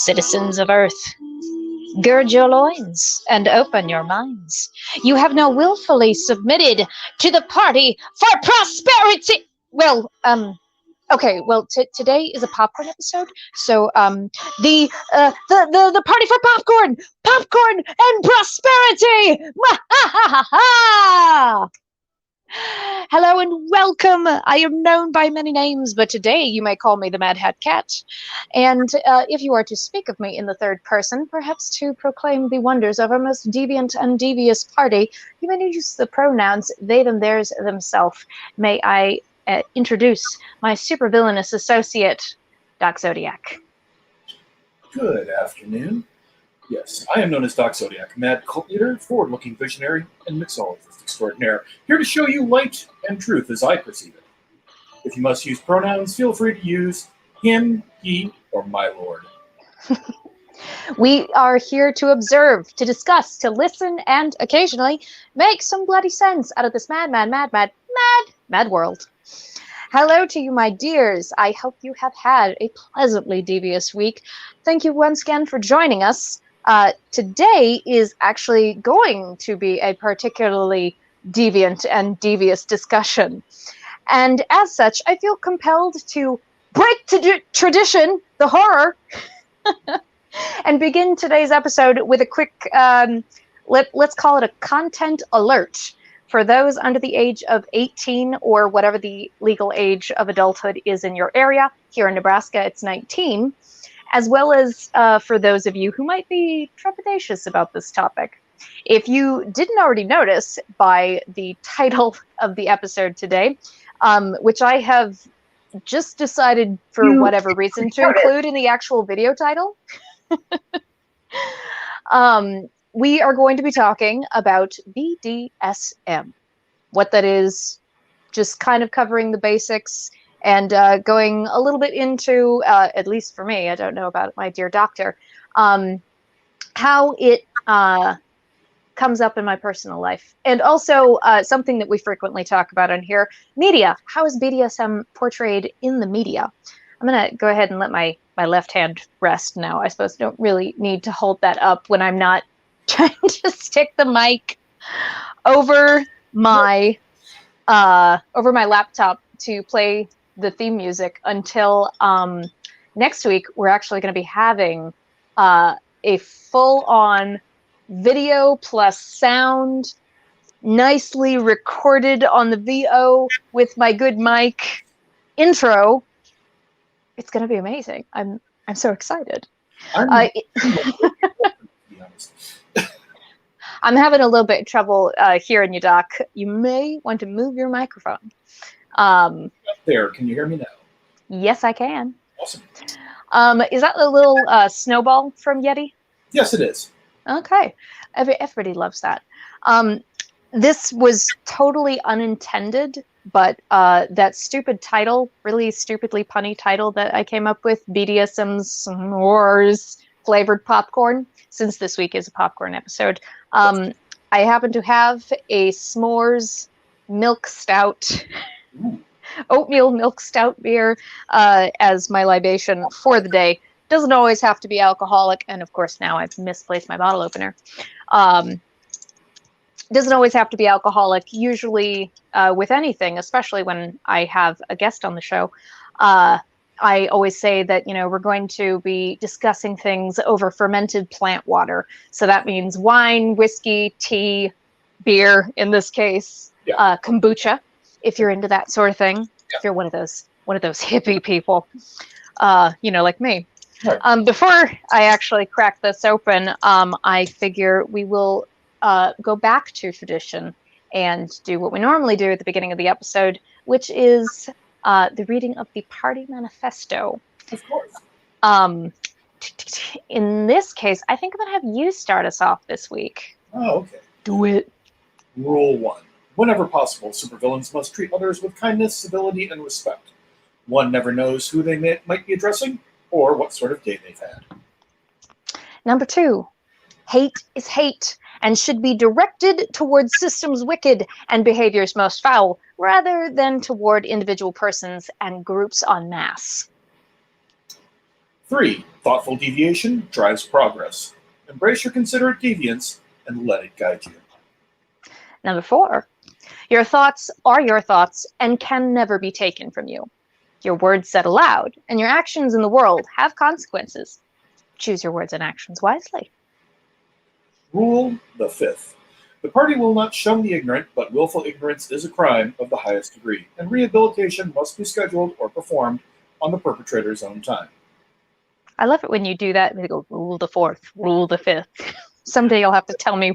Citizens of Earth, gird your loins and open your minds. You have now willfully submitted to the Party for Prosperity. Well, okay. Well, today is a popcorn episode, so the Party for Popcorn and Prosperity. Hello and welcome. I am known by many names, but today you may call me the Mad Hat Cat. And if you are to speak of me in the third person, perhaps to proclaim the wonders of our most deviant and devious party, you may use the pronouns they, them, theirs, themselves. May I introduce my supervillainous associate, Doc Zodiac. Good afternoon. Yes, I am known as Doc Zodiac, mad cult leader, forward-looking visionary, and mixologist extraordinaire, here to show you light and truth as I perceive it. If you must use pronouns, feel free to use him, he, or my lord. We are here to observe, to discuss, to listen, and occasionally make some bloody sense out of this mad world. Hello to you, my dears. I hope you have had a pleasantly devious week. Thank you once again for joining us. Today is actually going to be a particularly deviant and devious discussion. And as such, I feel compelled to break tradition, the horror, and begin today's episode with a quick, let's call it a content alert for those under the age of 18 or whatever the legal age of adulthood is in your area. Here in Nebraska, it's 19. As well as for those of you who might be trepidatious about this topic. If you didn't already notice by the title of the episode today, which I have just decided for whatever reason to include in the actual video title, we are going to be talking about BDSM. What that is, just kind of covering the basics, and going a little bit into, at least for me, I don't know about my dear doctor, how it comes up in my personal life. And also something that we frequently talk about on here, media. How is BDSM portrayed in the media? I'm going to go ahead and let my left hand rest now. I suppose I don't really need to hold that up when I'm not trying to stick the mic over my laptop to play the theme music until next week. We're actually going to be having a full-on video plus sound, nicely recorded on the VO with my good mic intro. It's going to be amazing. I'm so excited. I'm having a little bit of trouble hearing you, Doc. You may want to move your microphone. There, can you hear me now? Yes, I can. Awesome. Is that the little snowball from Yeti? Yes, it is. Okay. Everybody loves that. This was totally unintended, but that stupid title, really stupidly punny title that I came up with, BDSMores-Flavored Popcorn, since this week is a popcorn episode. I happen to have a s'mores milk stout, oatmeal milk stout beer as my libation for the day. Doesn't always have to be alcoholic, and of course now I've misplaced my bottle opener. Doesn't always have to be alcoholic. Usually with anything, especially when I have a guest on the show, I always say that, we're going to be discussing things over fermented plant water. So that means wine, whiskey, tea, beer, in this case, kombucha, if you're into that sort of thing. Yeah. If you're one of those hippie people, like me. Right. Before I actually crack this open, I figure we will go back to tradition and do what we normally do at the beginning of the episode, which is the reading of the party manifesto. Of course. In this case, I think I'm going to have you start us off this week. Oh, okay. Do it. Rule 1. Whenever possible, supervillains must treat others with kindness, civility, and respect. One never knows who they might be addressing or what sort of day they've had. Number 2. Hate is hate and should be directed towards systems wicked and behaviors most foul, rather than toward individual persons and groups en masse. 3. Thoughtful deviation drives progress. Embrace your considerate deviance and let it guide you. Number 4. Your thoughts are your thoughts and can never be taken from you. Your words said aloud, and your actions in the world have consequences. Choose your words and actions wisely. Rule the 5th. The party will not shun the ignorant, but willful ignorance is a crime of the highest degree, and rehabilitation must be scheduled or performed on the perpetrator's own time. I love it when you do that and they go, rule the 4th, rule the 5th. Someday you'll have to tell me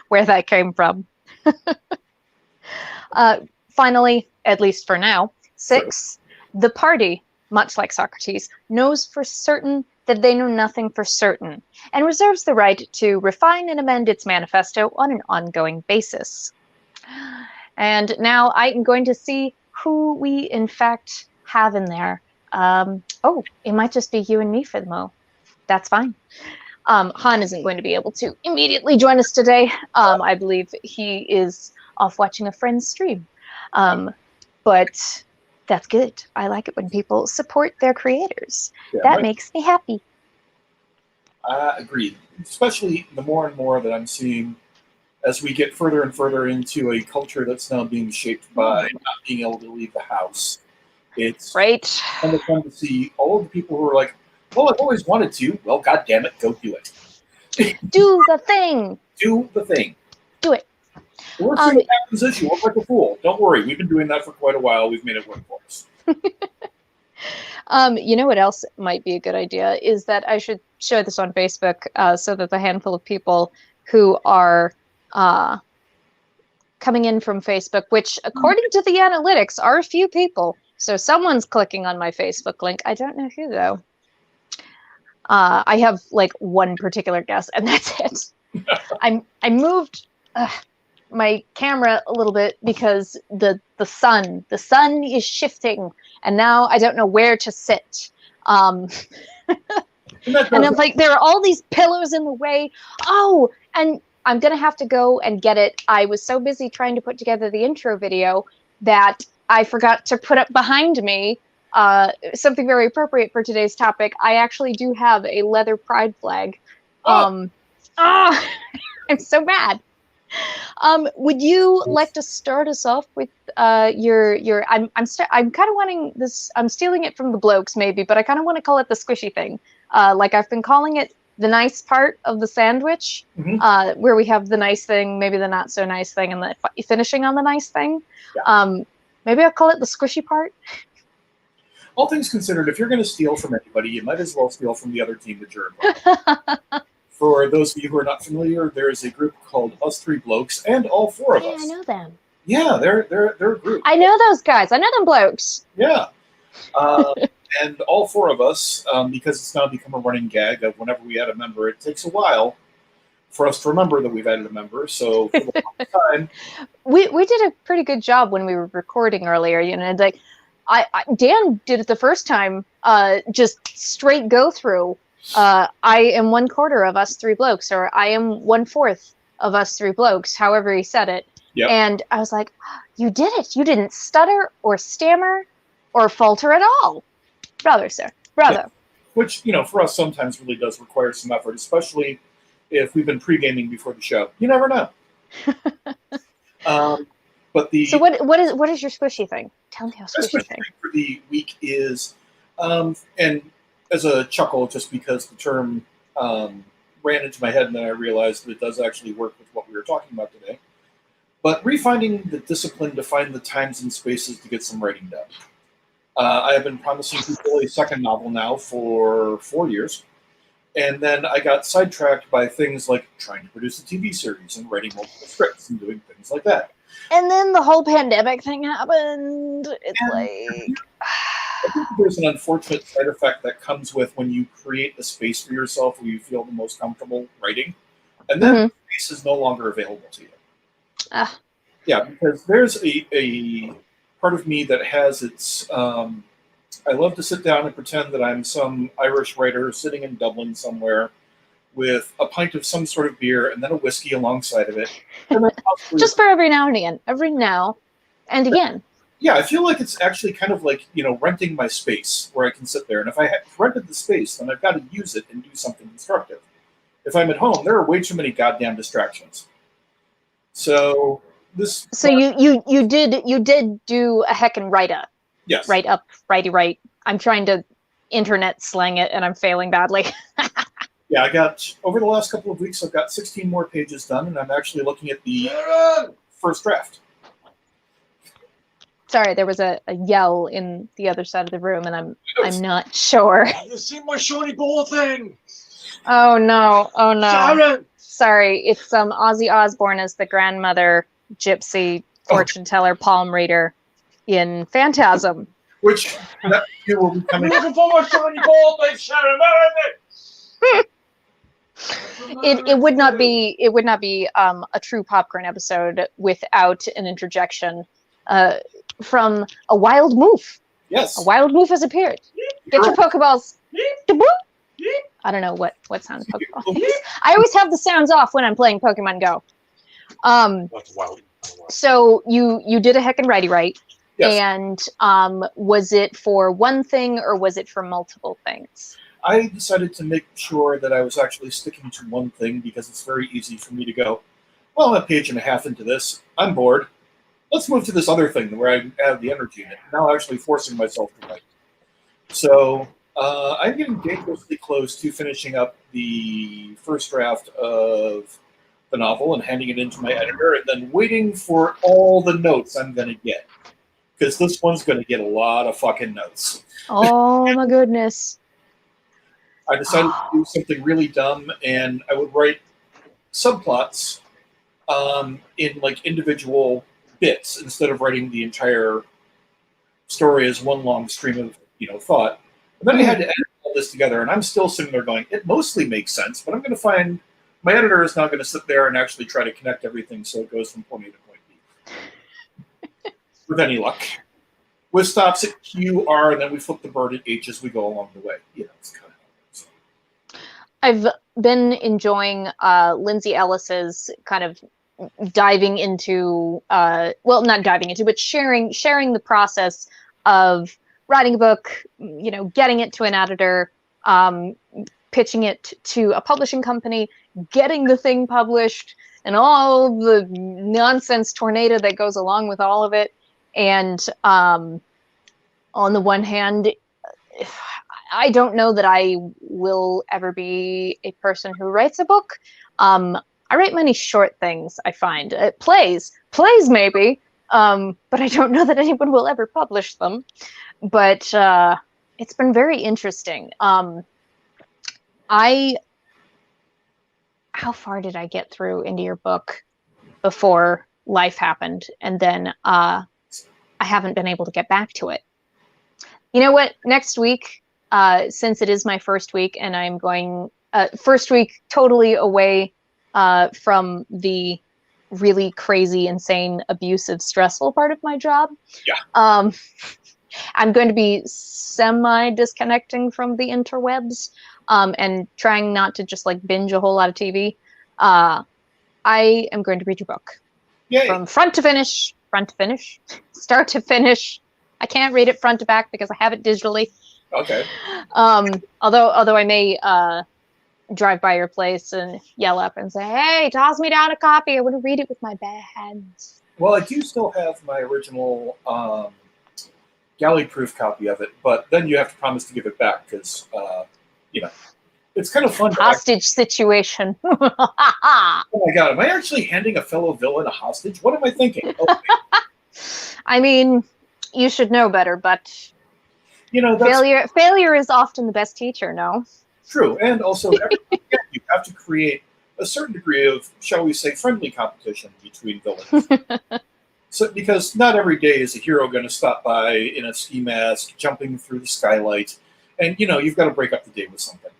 where that came from. Finally, at least for now, 6. The party, much like Socrates, knows for certain that they know nothing for certain, and reserves the right to refine and amend its manifesto on an ongoing basis. And now I am going to see who we in fact have in there. Oh, it might just be you and me for the mo. That's fine. Han isn't going to be able to immediately join us today. I believe he is off watching a friend's stream. But that's good. I like it when people support their creators. Yeah, that makes me happy. Agreed. Especially the more and more that I'm seeing as we get further and further into a culture that's now being shaped by not being able to leave the house. It's right. kind of fun to see all of the people who are like, well, I've always wanted to. Well, God damn it, go do it. Do the thing. Do the thing. Do it. The worst thing that happens is you look like a fool. Don't worry, we've been doing that for quite a while. We've made it work for us. You know what else might be a good idea is that I should share this on Facebook so that the handful of people who are coming in from Facebook, which according to the analytics are a few people. So someone's clicking on my Facebook link. I don't know who though. I have like one particular guess and that's it. I moved my camera a little bit because the sun is shifting and now I don't know where to sit. And I'm like, there are all these pillows in the way. Oh, and I'm going to have to go and get it. I was so busy trying to put together the intro video that I forgot to put up behind me something very appropriate for today's topic. I actually do have a leather pride flag. I'm so mad. Would you like to start us off with your I'm kind of wanting this, I'm stealing it from the blokes maybe, but I kind of want to call it the squishy thing. Like I've been calling it the nice part of the sandwich, where we have the nice thing, maybe the not so nice thing, and the finishing on the nice thing. Yeah. Maybe I'll call it the squishy part. All things considered, if you're going to steal from anybody, you might as well steal from the other team that you're involved. For those of you who are not familiar, there is a group called Us Three Blokes, and all four of us. Yeah, I know them. Yeah, they're a group. I know those guys. I know them blokes. Yeah. And all four of us, because it's now become a running gag of whenever we add a member, it takes a while for us to remember that we've added a member. So for the longest time, we did a pretty good job when we were recording earlier. You know, like Dan did it the first time, just straight go through. I am 1/4 of Us Three Blokes, or I am 1/4 of Us Three Blokes, however he said it. Yep. And I was like, you did it. You didn't stutter or stammer or falter at all. Brother, sir. Brother. Yeah. Which, you know, for us sometimes really does require some effort, especially if we've been pre-gaming before the show. You never know. So what is your squishy thing? Tell me how squishy thing for the week is, and as a chuckle, just because the term ran into my head and then I realized that it does actually work with what we were talking about today. But refinding the discipline to find the times and spaces to get some writing done. I have been promising people a second novel now for 4 years. And then I got sidetracked by things like trying to produce a TV series and writing multiple scripts and doing things like that. And then the whole pandemic thing happened. It's like... I think there's an unfortunate side effect that comes with when you create a space for yourself where you feel the most comfortable writing. And then the space is no longer available to you. Yeah, because there's a part of me that has its... I love to sit down and pretend that I'm some Irish writer sitting in Dublin somewhere with a pint of some sort of beer and then a whiskey alongside of it. And just for every now and again. Every now and again. Yeah, I feel like it's actually kind of like, renting my space where I can sit there. And if I have rented the space, then I've got to use it and do something constructive. If I'm at home, there are way too many goddamn distractions. So this. So you did do a heckin' write-up. Yes. Write up, righty right. I'm trying to internet slang it, and I'm failing badly. Yeah, over the last couple of weeks, I've got 16 more pages done, and I'm actually looking at the first draft. Sorry, there was a yell in the other side of the room, and I'm not sure. You see my shiny ball thing? Oh no! Oh no! Sharon! Sorry, it's Ozzy Osbourne as the grandmother, gypsy, fortune teller, palm reader in Phantasm. Which that will be coming. I'm looking for my shiny ball thing, Sharon. It would not be a true popcorn episode without an interjection from a wild moof. Yes. A wild moof has appeared. Get your Pokeballs. I don't know what sound the Pokeball is. I always have the sounds off when I'm playing Pokemon Go. That's wild. So you did a heckin' righty right. Yes. And was it for one thing or was it for multiple things? I decided to make sure that I was actually sticking to one thing because it's very easy for me to go, well, I'm a page and a half into this. I'm bored. Let's move to this other thing where I have the energy in it. Now actually forcing myself to write. So I'm getting dangerously close to finishing up the first draft of the novel and handing it into my editor and then waiting for all the notes I'm going to get. Because this one's going to get a lot of fucking notes. Oh my goodness. I decided to do something really dumb, and I would write subplots in like individual bits instead of writing the entire story as one long stream of thought. And then I had to edit all this together, and I'm still sitting there going, it mostly makes sense, but I'm going to find my editor is now going to sit there and actually try to connect everything so it goes from point A to point B. With any luck. With stops at Q, R, and then we flip the bird at H as we go along the way. It's kind of. I've been enjoying Lindsay Ellis's kind of diving into, well, not diving into, but sharing the process of writing a book, getting it to an editor, pitching it to a publishing company, getting the thing published, and all the nonsense tornado that goes along with all of it. And on the one hand, I don't know that I will ever be a person who writes a book. I write many short things, I find. Plays maybe, but I don't know that anyone will ever publish them. But it's been very interesting. How far did I get through into your book before life happened? And then I haven't been able to get back to it. You know what? Next week, since it is my first week and I'm going first week totally away from the really crazy, insane, abusive, stressful part of my job. Yeah. I'm going to be semi-disconnecting from the interwebs and trying not to just like binge a whole lot of TV. I am going to read your book. Yay. From front to finish, start to finish. I can't read it front to back because I have it digitally. Okay. Although I may drive by your place and yell up and say, "Hey, toss me down a copy. I want to read it with my bare hands." Well, I do still have my original galley-proof copy of it, but then you have to promise to give it back because, it's kind of fun. Hostage situation. Oh my god, am I actually handing a fellow villain a hostage? What am I thinking? Okay. I mean, you should know better, but that's failure is often the best teacher, no? true. And also, you have to create a certain degree of, shall we say, friendly competition between villains. So, because not every day is a hero going to stop by in a ski mask, jumping through the skylight, and you've got to break up the day with something.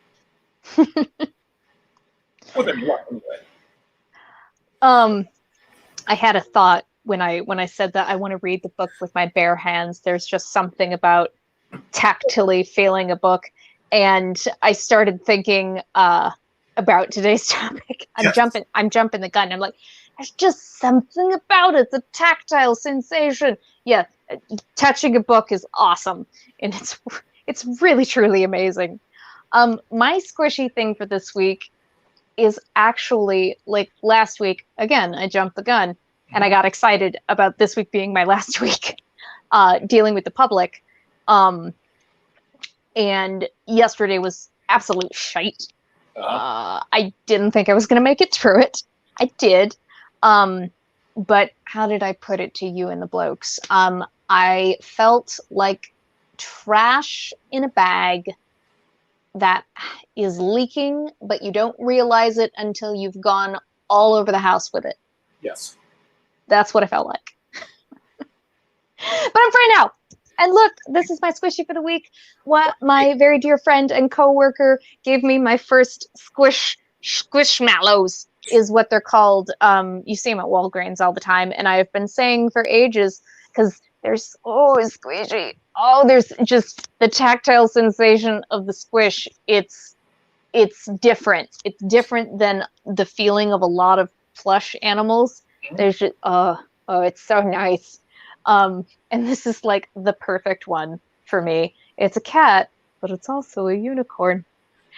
With any luck, anyway. I had a thought when I said that I want to read the book with my bare hands. There's just something about tactily feeling a book, and I started thinking about today's topic. I'm jumping the gun. I'm like, there's just something about it, the tactile sensation. Yeah, touching a book is awesome, and it's really truly amazing. My squishy thing for this week is actually, like, last week, again, I jumped the gun, and I got excited about this week being my last week dealing with the public. And yesterday was absolute shite. I didn't think I was going to make it through it. I did. But how did I put it to you and the blokes? I felt like trash in a bag that is leaking, but you don't realize it until you've gone all over the house with it. Yes. That's what I felt like. But I'm free now. And look, this is my squishy for the week. What my very dear friend and co-worker gave me my first squishmallows is what they're called. You see them at Walgreens all the time, and I've been saying for ages, because there's squishy. Oh, there's just the tactile sensation of the squish. It's different. It's different than the feeling of a lot of plush animals. There's just it's so nice. And this is like the perfect one for me. It's a cat, but it's also a unicorn.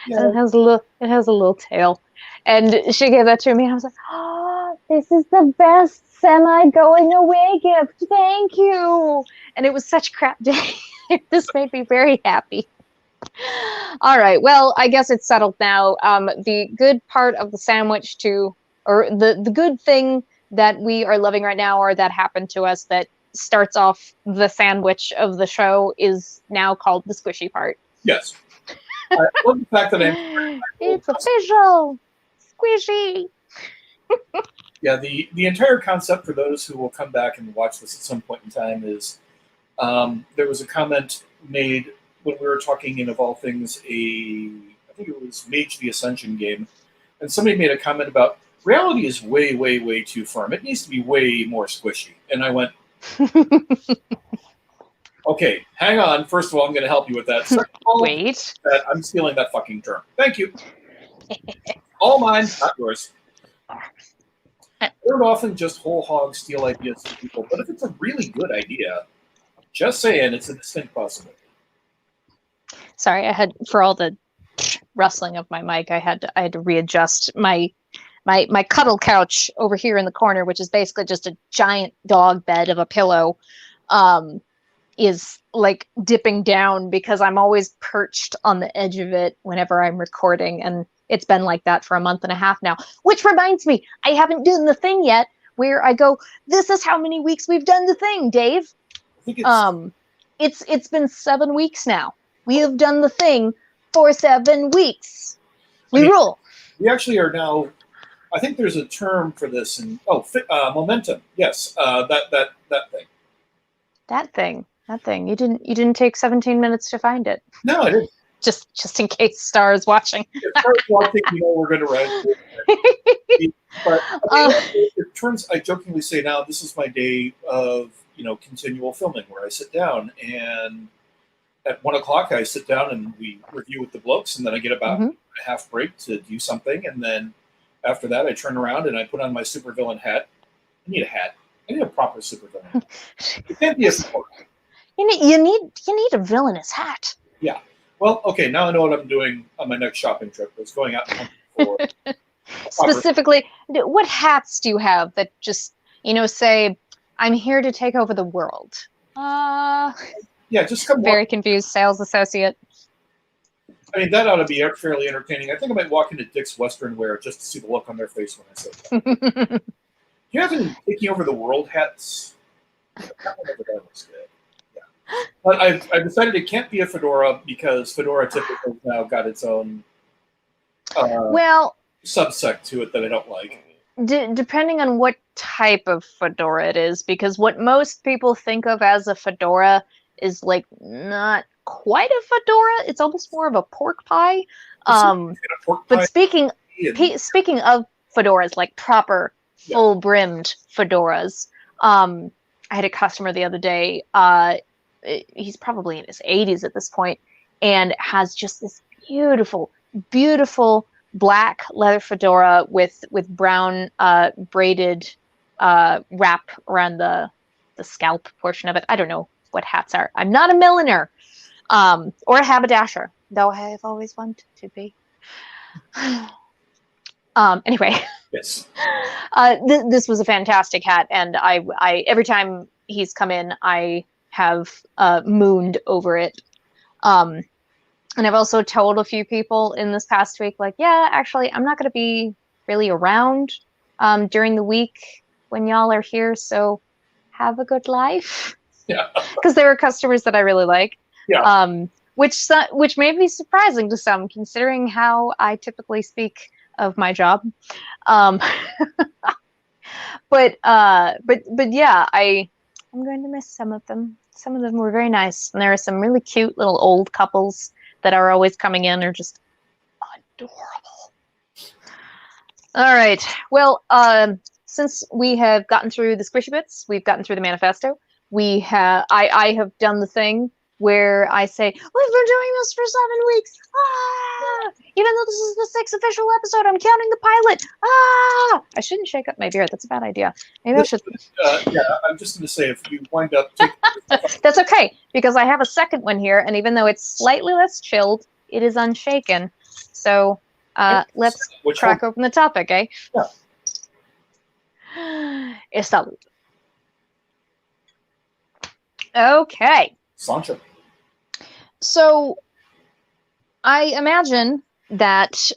Yeah. And it has a little tail. And she gave that to me, and I was like, oh, this is the best semi-going away gift. Thank you. And it was such a crap day. This made me very happy. All right. Well, I guess it's settled now. The good part of the sandwich or the good thing that we are loving right now, or that happened to us, that starts off the sandwich of the show, is now called the squishy part. Yes. I love the fact that it's official. Squishy. Yeah, the entire concept, for those who will come back and watch this at some point in time, is there was a comment made when we were talking in, of all things, I think it was Mage the Ascension game, and somebody made a comment about reality is way, way, way too firm. It needs to be way more squishy. And I went, okay, hang on. First of all, I'm going to help you with that. Second of all, wait. I'm stealing that fucking term. Thank you. All mine, not yours. I don't often just whole hog steal ideas from people, but if it's a really good idea, just saying, it's a distinct possibility. Sorry, I had, for all the rustling of my mic, I had to readjust my cuddle couch over here in the corner, which is basically just a giant dog bed of a pillow, is like dipping down because I'm always perched on the edge of it whenever I'm recording, and it's been like that for a month and a half now. Which reminds me, I haven't done the thing yet where I go, this is how many weeks we've done the thing, Dave. It's been 7 weeks now. We have done the thing for 7 weeks. We rule. We actually are now. I think there's a term for this, and momentum. Yes, that thing. That thing. You didn't take 17 minutes to find it. No, I didn't. Just in case Star is watching. If Star is watching, we're going to write it. But it turns. I jokingly say now, this is my day of continual filming, where I sit down, and at 1 o'clock I sit down and we review with the blokes, and then I get about a half break to do something, and then after that I turn around and I put on my supervillain hat. I need a hat. I need a proper supervillain. It can't be a sport. You need a villainous hat. Yeah. Well, okay, now I know what I'm doing on my next shopping trip. I was going out and hunting for specifically, what hats do you have that just, say, I'm here to take over the world? Yeah, just come. Very confused sales associate. I mean, that ought to be fairly entertaining. I think I might walk into Dick's Western Wear just to see the look on their face when I say that. Do you have any taking over the world hats? That looks good. Yeah. But I've decided it can't be a fedora because fedora typically now got its own subsect to it that I don't like. Depending on what type of fedora it is, because what most people think of as a fedora is like not quite a fedora. It's almost more of a pork pie. But speaking of fedoras, like proper full brimmed fedoras, I had a customer the other day. He's probably in his 80s at this point, and has just this beautiful, beautiful black leather fedora with brown braided wrap around the the scalp portion of it. I don't know what hats are. I'm not a milliner or a haberdasher, though I have always wanted to be. Anyway, Yes. this was a fantastic hat, and I every time he's come in, I have mooned over it. And I've also told a few people in this past week, like, yeah, actually, I'm not going to be really around during the week when y'all are here, so have a good life. Yeah. Because there are customers that I really like. Yeah. Which may be surprising to some, considering how I typically speak of my job. But yeah, I'm going to miss some of them. Some of them were very nice, and there are some really cute little old couples that are always coming in. Are just adorable. All right. Well, since we have gotten through the squishy bits, we've gotten through the manifesto. I have done the thing where I say, we've been doing this for 7 weeks. Ah! Even though this is the 6th official episode, I'm counting the pilot. Ah! I shouldn't shake up my beard. That's a bad idea. Maybe I should. Yeah, I'm just going to say, if you wind up taking... That's okay, because I have a second one here, and even though it's slightly less chilled, it is unshaken. So let's crack open the topic, eh? Yeah. It's salud. Okay. Sancho. So I imagine that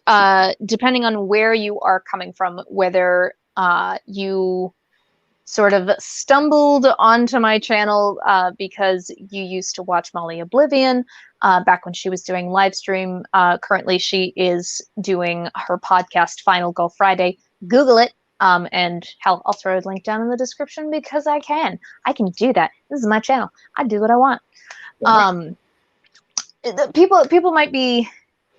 depending on where you are coming from, whether you sort of stumbled onto my channel because you used to watch Molly Oblivion back when she was doing live stream. Currently, she is doing her podcast Final Go Friday. Google it. And hell, I'll throw a link down in the description because I can do that. This is my channel. I do what I want. People might be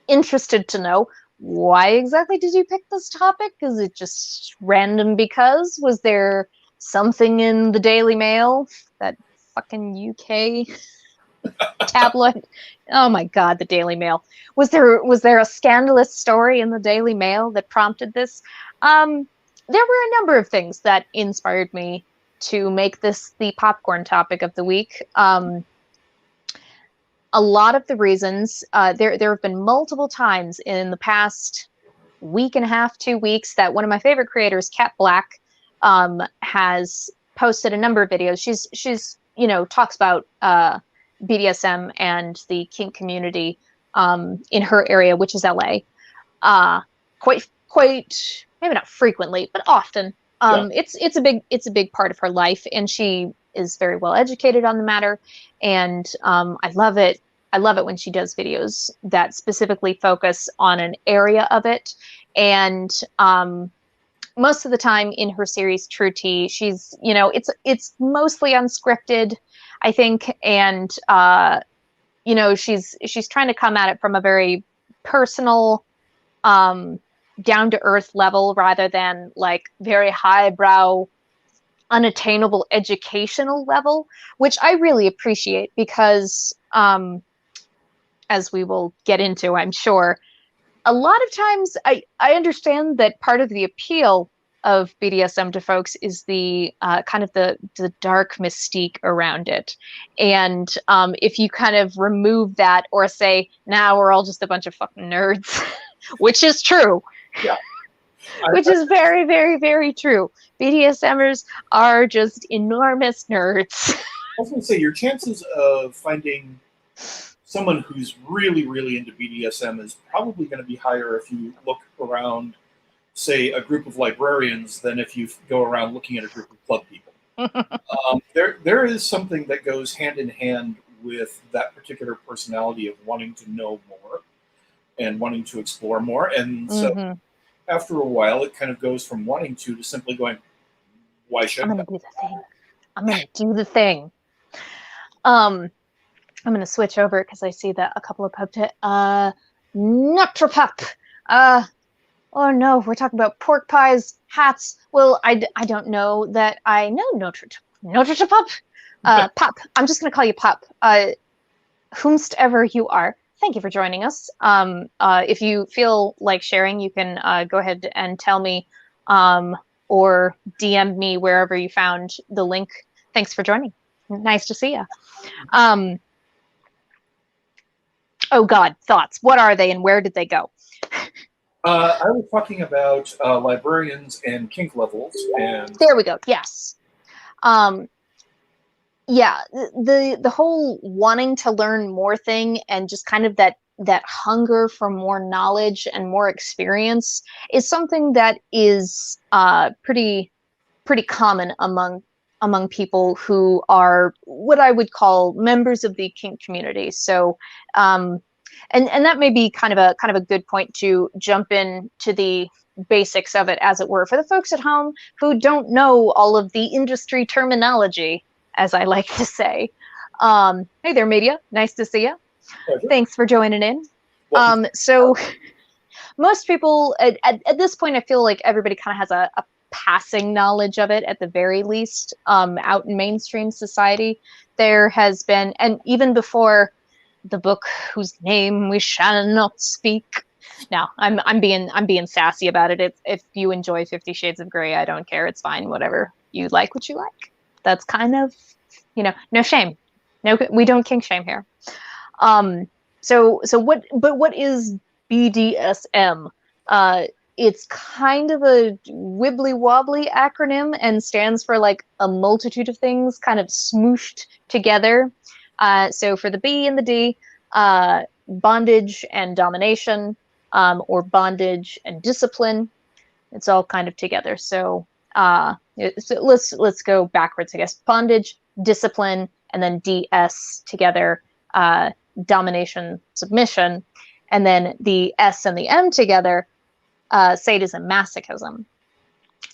interested to know, why exactly did you pick this topic? Is it just random because? Was there something in the Daily Mail, that fucking UK tabloid? Oh my God, the Daily Mail. Was there a scandalous story in the Daily Mail that prompted this? There were a number of things that inspired me to make this the popcorn topic of the week. A lot of the reasons, there have been multiple times in the past week and a half, 2 weeks, that one of my favorite creators, Kat Black, has posted a number of videos. She's talks about BDSM and the kink community in her area, which is LA. Quite maybe not frequently, but often. It's a big part of her life, and she is very well educated on the matter. And I love it. I love it when she does videos that specifically focus on an area of it. And most of the time in her series True Tea, she's, it's mostly unscripted, I think. And she's trying to come at it from a very personal, down to earth level, rather than like very highbrow, unattainable educational level, which I really appreciate, because as we will get into, I'm sure, a lot of times I understand that part of the appeal of BDSM to folks is the kind of the dark mystique around it. And if you kind of remove that, or say, now we're all just a bunch of fucking nerds, which is true. Yeah. Which is very, very, very true. BDSMers are just enormous nerds. I was going to say, your chances of finding someone who's really, really into BDSM is probably going to be higher if you look around, say, a group of librarians than if you go around looking at a group of club people. There is something that goes hand in hand with that particular personality of wanting to know more and wanting to explore more. And so after a while, it kind of goes from wanting to simply going, why shouldn't I? I'm going to do the thing. I'm going to do the thing. I'm going to switch over because I see that a couple of Nutropop. Oh no, we're talking about pork pies, hats. Well, I don't know that I know Nutropop. Pop. I'm just going to call you Pop. Whomstever you are. Thank you for joining us. If you feel like sharing, you can go ahead and tell me, or DM me wherever you found the link Thanks for joining. Nice to see you. Oh God, thoughts. What are they and where did they go? I was talking about librarians and kink levels, and there we go. Yes. Yeah, the whole wanting to learn more thing and just kind of that hunger for more knowledge and more experience is something that is pretty common among people who are what I would call members of the kink community. So and that may be kind of a good point to jump in to the basics of it, as it were, for the folks at home who don't know all of the industry terminology, as I like to say. Hey there, media. Nice to see you. Pleasure. Thanks for joining in. Welcome. So most people at this point, I feel like everybody kind of has a passing knowledge of it at the very least. Out in mainstream society, there has been, and even before the book whose name we shall not speak. Now, I'm being sassy about it. If you enjoy 50 Shades of Grey, I don't care. It's fine. Whatever you like, what you like. That's kind of, no shame. No, we don't kink shame here. So what is BDSM? It's kind of a wibbly wobbly acronym and stands for like a multitude of things kind of smooshed together. So for the B and the D, bondage and domination, or bondage and discipline, it's all kind of together. So let's go backwards, I guess. Bondage, discipline, and then DS together, domination, submission, and then the S and the M together, sadism, masochism.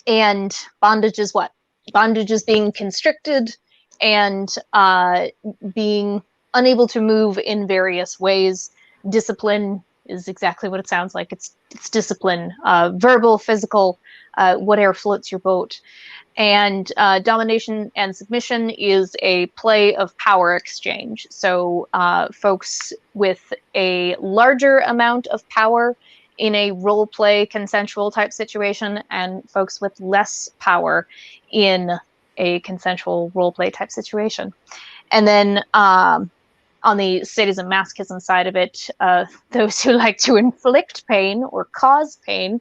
And bondage is what? Bondage is being constricted and being unable to move in various ways. Discipline is exactly what it sounds like. It's discipline, verbal, physical, whatever floats your boat. And domination and submission is a play of power exchange. So folks with a larger amount of power in a role play consensual type situation, and folks with less power in a consensual role play type situation. And then on the sadism masochism side of it, those who like to inflict pain or cause pain,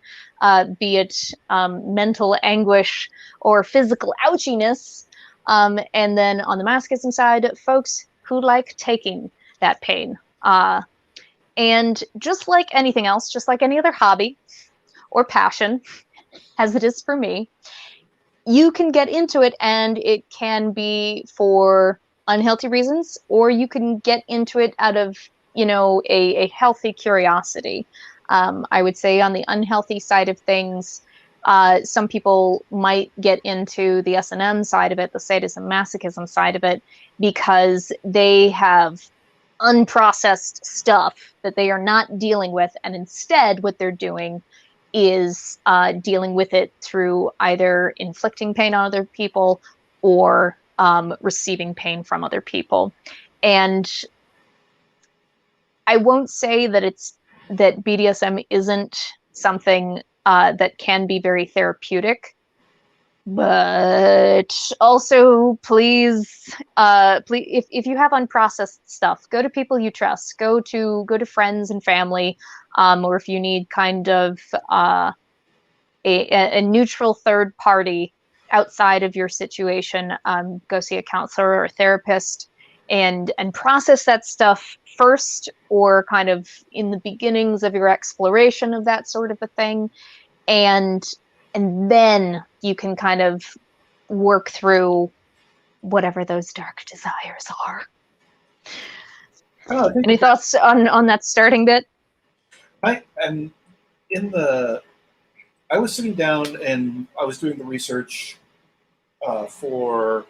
be it mental anguish or physical ouchiness. And then on the masochism side, folks who like taking that pain. And just like anything else, just like any other hobby or passion, as it is for me, you can get into it and it can be for unhealthy reasons, or you can get into it out of, a healthy curiosity. I would say on the unhealthy side of things, some people might get into the S&M side of it, the sadism masochism side of it, because they have unprocessed stuff that they are not dealing with, and instead what they're doing is dealing with it through either inflicting pain on other people or receiving pain from other people. And I won't say that that BDSM isn't something that can be very therapeutic, but also please, if you have unprocessed stuff, go to people you trust, go to friends and family, or if you need kind of a neutral third party outside of your situation, go see a counselor or a therapist and process that stuff first, or kind of in the beginnings of your exploration of that sort of a thing, and then you can kind of work through whatever those dark desires are. Any thoughts on that starting bit? I was sitting down and I was doing the research for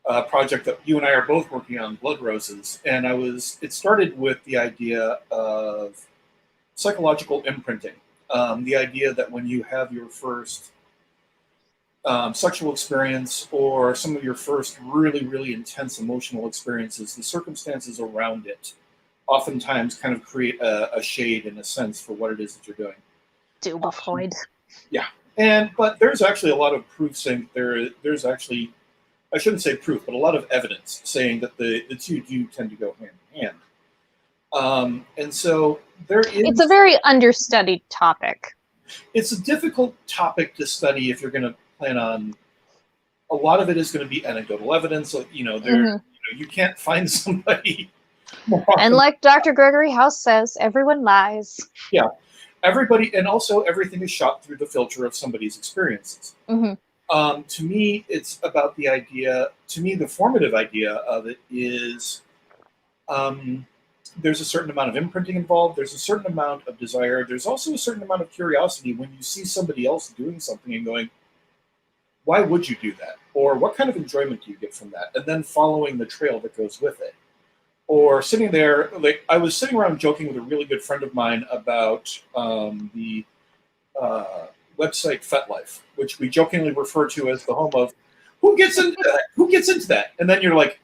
a project that you and I are both working on, Blood Roses, and it started with the idea of psychological imprinting. The idea that when you have your first sexual experience or some of your first really, really intense emotional experiences, the circumstances around it oftentimes kind of create a shade in a sense for what it is that you're doing. Freud. Yeah. But there's actually a lot of proof saying there's actually I shouldn't say proof, but a lot of evidence saying that the two do tend to go hand in hand. And so there is... It's a very understudied topic. It's a difficult topic to study if you're going to plan on... A lot of it is going to be anecdotal evidence. You know, you can't find somebody... And like Dr. Gregory House says, everyone lies. Yeah. Everybody, and also everything is shot through the filter of somebody's experiences. To me, it's about the idea, to me, the formative idea of it is there's a certain amount of imprinting involved, there's a certain amount of desire, there's also a certain amount of curiosity when you see somebody else doing something and going, why would you do that? Or what kind of enjoyment do you get from that? And then following the trail that goes with it. Or sitting there, like I was sitting around joking with a really good friend of mine about the website FetLife, which we jokingly refer to as the home of who gets into that? Who gets into that? And then you're like,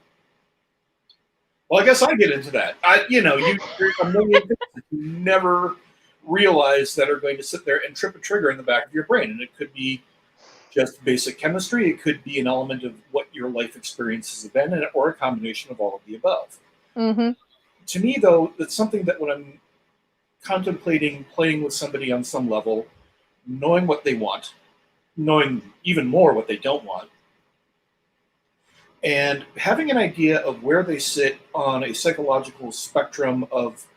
well, I guess I get into that. There's a million things that you never realize that are going to sit there and trip a trigger in the back of your brain. And it could be just basic chemistry. It could be an element of what your life experiences have been, or a combination of all of the above. To me, though, it's something that when I'm contemplating playing with somebody on some level, knowing what they want, knowing even more what they don't want, and having an idea of where they sit on a psychological spectrum of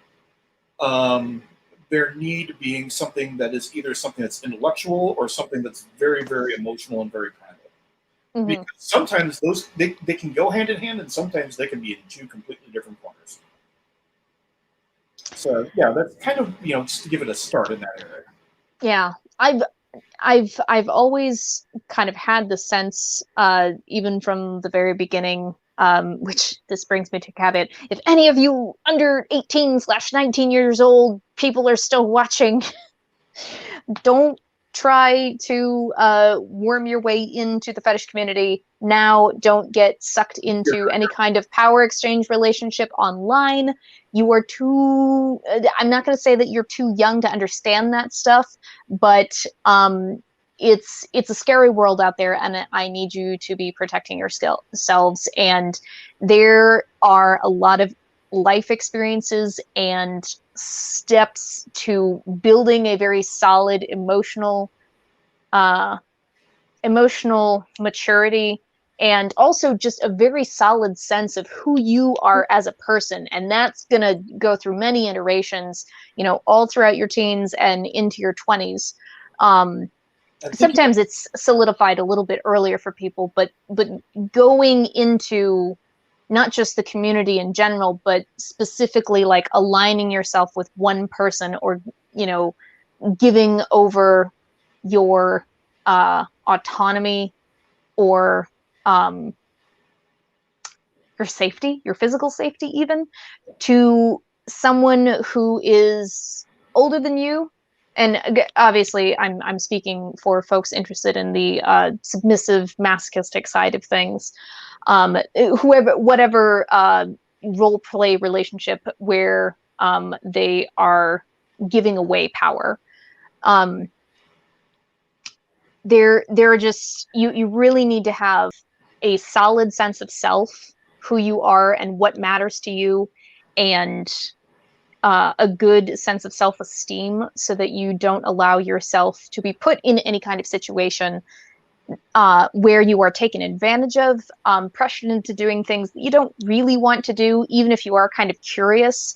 their need being something that is either something that's intellectual or something that's very, very emotional and very primal. Because sometimes those they can go hand in hand, and sometimes they can be in two completely different corners. So yeah, that's kind of, just to give it a start in that area. Yeah, I've always kind of had the sense, even from the very beginning, which this brings me to caveat. If any of you under 18/19 years old people are still watching, don't try to worm your way into the fetish community now. Don't get sucked into any kind of power exchange relationship online. You are too, I'm not going to say that you're too young to understand that stuff, but it's a scary world out there, and I need you to be protecting yourselves. And there are a lot of life experiences and steps to building a very solid emotional maturity, and also just a very solid sense of who you are as a person. And that's going to go through many iterations, all throughout your teens and into your 20s. Sometimes it's solidified a little bit earlier for people, but going into not just the community in general, but specifically like aligning yourself with one person, or, giving over your autonomy or your safety, your physical safety even, to someone who is older than you. And obviously I'm speaking for folks interested in the submissive masochistic side of things. Whatever role play relationship where they are giving away power. They're just, you really need to have a solid sense of self, who you are and what matters to you, and a good sense of self-esteem, so that you don't allow yourself to be put in any kind of situation where you are taken advantage of, pressured into doing things that you don't really want to do, even if you are kind of curious.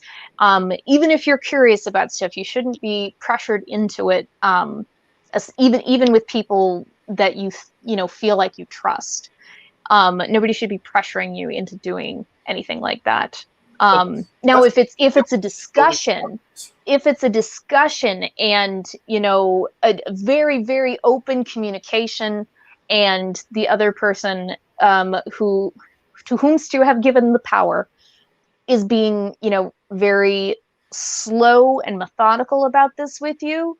Even if you're curious about stuff, you shouldn't be pressured into it, even with people that you feel like you trust. Nobody should be pressuring you into doing anything like that. Now, if it's a discussion, and a very, very open communication, and the other person to whom you have given the power is being very slow and methodical about this with you,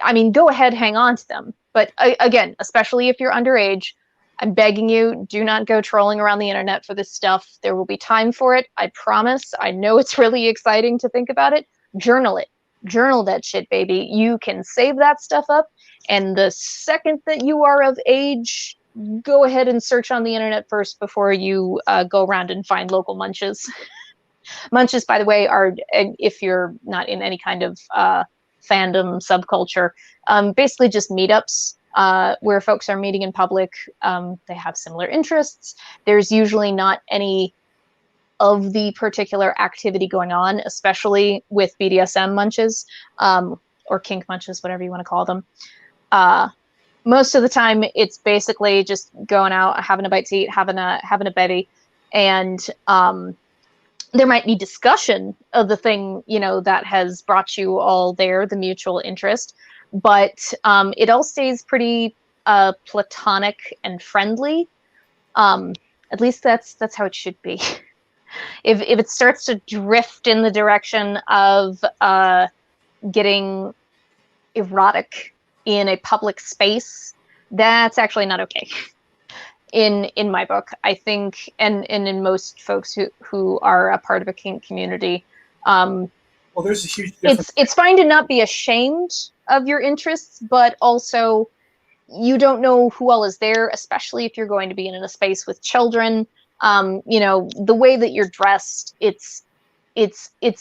I mean, go ahead, hang on to them. But again, especially if you're underage, I'm begging you, do not go trolling around the internet for this stuff. There will be time for it, I promise. I know it's really exciting to think about it. Journal it. Journal that shit, baby. You can save that stuff up, and the second that you are of age go ahead and search on the internet first before you go around and find local munches. Munches, by the way, are, if you're not in any kind of fandom subculture, basically just meetups where folks are meeting in public. They have similar interests. There's usually not any of the particular activity going on, especially with BDSM munches, or kink munches, whatever you want to call them. Most of the time, it's basically just going out, having a bite to eat, having a bevy, and there might be discussion of the thing, you know, that has brought you all there, the mutual interest, but it all stays pretty platonic and friendly. At least that's how it should be. If it starts to drift in the direction of getting erotic in a public space, that's actually not okay. In my book, I think, and in most folks who are a part of a kink community, Well, there's a huge difference. It's fine to not be ashamed of your interests, but also you don't know who all is there, especially if you're going to be in a space with children. You know, the way that you're dressed, it's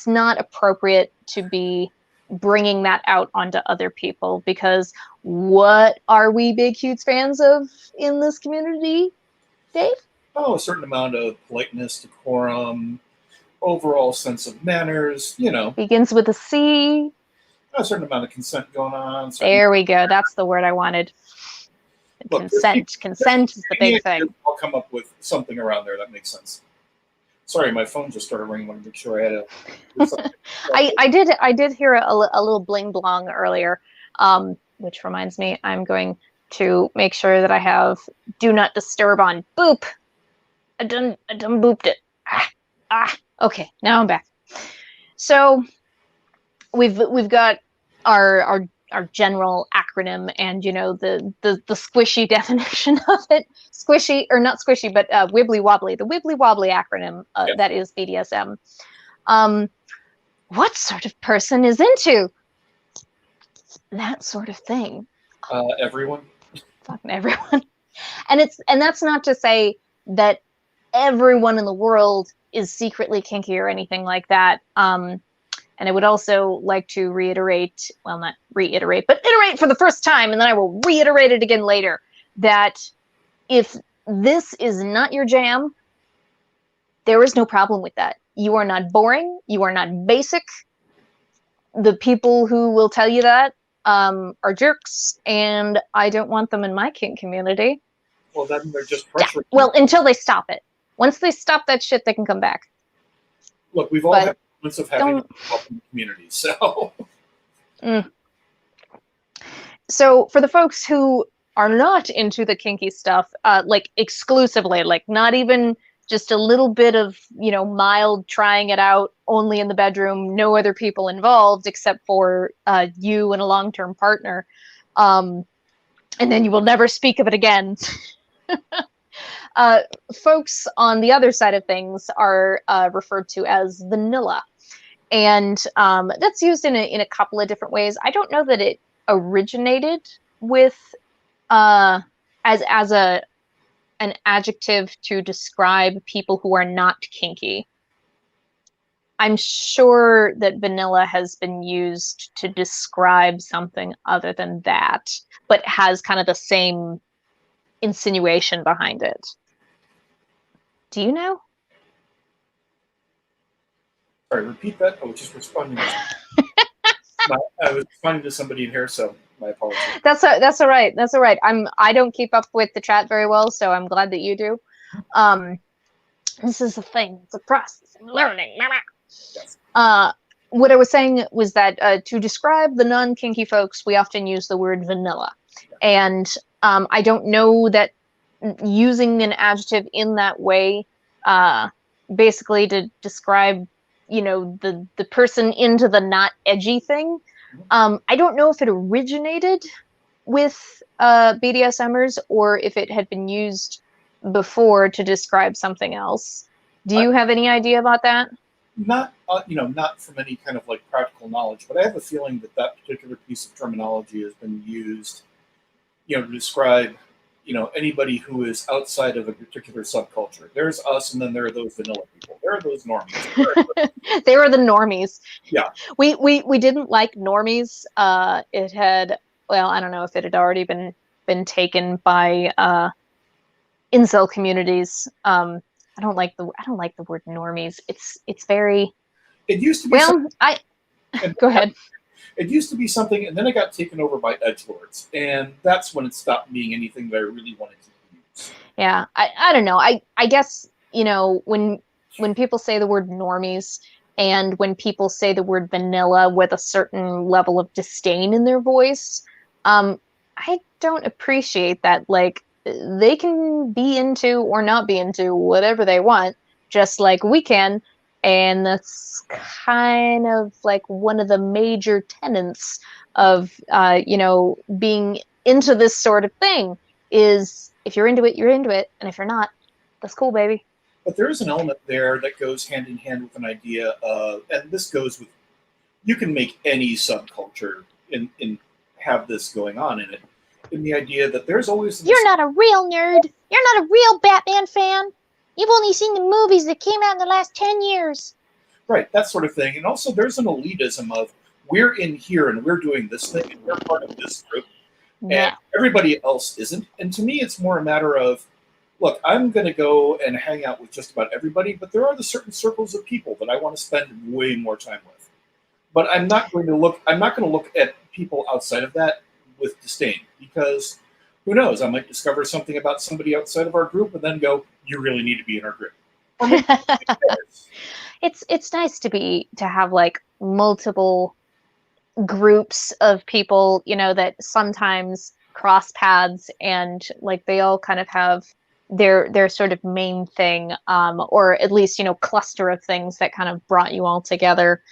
not appropriate to be bringing that out onto other people, because what are we big huge fans of in this community, Dave? Oh, a certain amount of politeness, decorum, overall sense of manners, you know. Begins with a C. A certain amount of consent going on. There we go. That's the word I wanted. Look, consent. Consent is the big thing. I'll come up with something around there that makes sense. Sorry, my phone just started ringing. I wanted to make sure I had I did hear a little bling blong earlier, which reminds me, I'm going to make sure that I have do not disturb on. Boop. I done booped it. Okay, now I'm back. So we've got our general acronym, and you know the squishy definition of it. Squishy, or not squishy, but wibbly wobbly. The wibbly wobbly acronym that is BDSM. What sort of person is into that sort of thing? everyone. Fucking everyone. And that's not to say that everyone in the world is secretly kinky or anything like that. And I would also like to reiterate, well, not reiterate, but iterate for the first time, and then I will reiterate it again later, that if this is not your jam, there is no problem with that. You are not boring. You are not basic. The people who will tell you that are jerks, and I don't want them in my kink community. Well, then they're just pressuring. Yeah. Well, until they stop it. Once they stop that shit, they can come back. Look, we've all had moments of having to help in the community, so. So for the folks who are not into the kinky stuff, like exclusively, like not even just a little bit of, you know, mild trying it out only in the bedroom, no other people involved except for you and a long-term partner. And then you will never speak of it again. Folks on the other side of things are referred to as vanilla. And that's used in a couple of different ways. I don't know that it originated with as an adjective to describe people who are not kinky. I'm sure that vanilla has been used to describe something other than that, but has kind of the same insinuation behind it. Do you know? Sorry, repeat that. I was just responding. I was responding to somebody in here, so my apologies. That's all right. That's all right. I don't keep up with the chat very well, so I'm glad that you do. This is a thing. It's a process. I'm learning. Yes. What I was saying was that to describe the non-kinky folks, we often use the word vanilla. And I don't know that using an adjective in that way, basically to describe, you know, the person into the not edgy thing. I don't know if it originated with BDSMers or if it had been used before to describe something else. Do you have any idea about that? Not, not from any kind of like practical knowledge, but I have a feeling that that particular piece of terminology has been used, to describe anybody who is outside of a particular subculture. There's us, and then there are those vanilla people. There are those normies. They were the normies. Yeah. We didn't like normies. It had, well, I don't know if it had already been taken by incel communities. I don't like the word normies. It's very. It used to be. Well, go ahead. It used to be something, and then it got taken over by edgelords, and that's when it stopped being anything that I really wanted to use. Yeah, I don't know. I guess, when people say the word normies, and when people say the word vanilla with a certain level of disdain in their voice, I don't appreciate that. Like, they can be into or not be into whatever they want, just like we can. And that's kind of like one of the major tenets of, being into this sort of thing is if you're into it, you're into it. And if you're not, that's cool, baby. But there is an element there that goes hand in hand with an idea of, and this goes with, you can make any subculture in have this going on in it, in the idea that there's always this, you're not a real nerd. You're not a real Batman fan. You've only seen the movies that came out in the last 10 years. Right, that sort of thing. And also there's an elitism of, we're in here and we're doing this thing and we're part of this group. Yeah. And everybody else isn't. And to me, it's more a matter of, look, I'm going to go and hang out with just about everybody, but there are the certain circles of people that I want to spend way more time with. But I'm not going to look at people outside of that with disdain, because who knows? I might discover something about somebody outside of our group and then go, you really need to be in our group. It's nice to have like multiple groups of people, that sometimes cross paths, and like they all kind of have their sort of main thing, or at least, cluster of things that kind of brought you all together.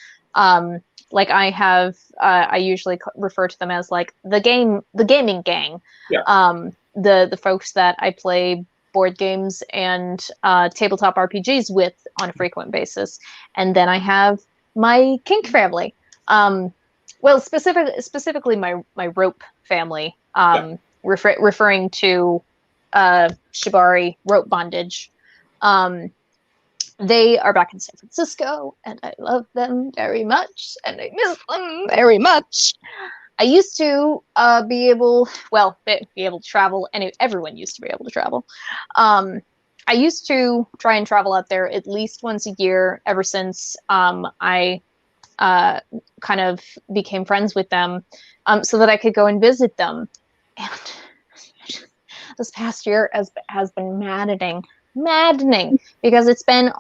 Like I have, I usually refer to them as like the gaming gang. Yeah. The folks that I play board games and tabletop RPGs with on a frequent basis. And then I have my kink family. Well, specifically my rope family, referring to shibari, rope bondage. They are back in San Francisco, and I love them very much, and I miss them very much. I used to be able to travel, and everyone used to be able to travel. I used to try and travel out there at least once a year ever since I kind of became friends with them, so that I could go and visit them. And this past year has been maddening, because it's been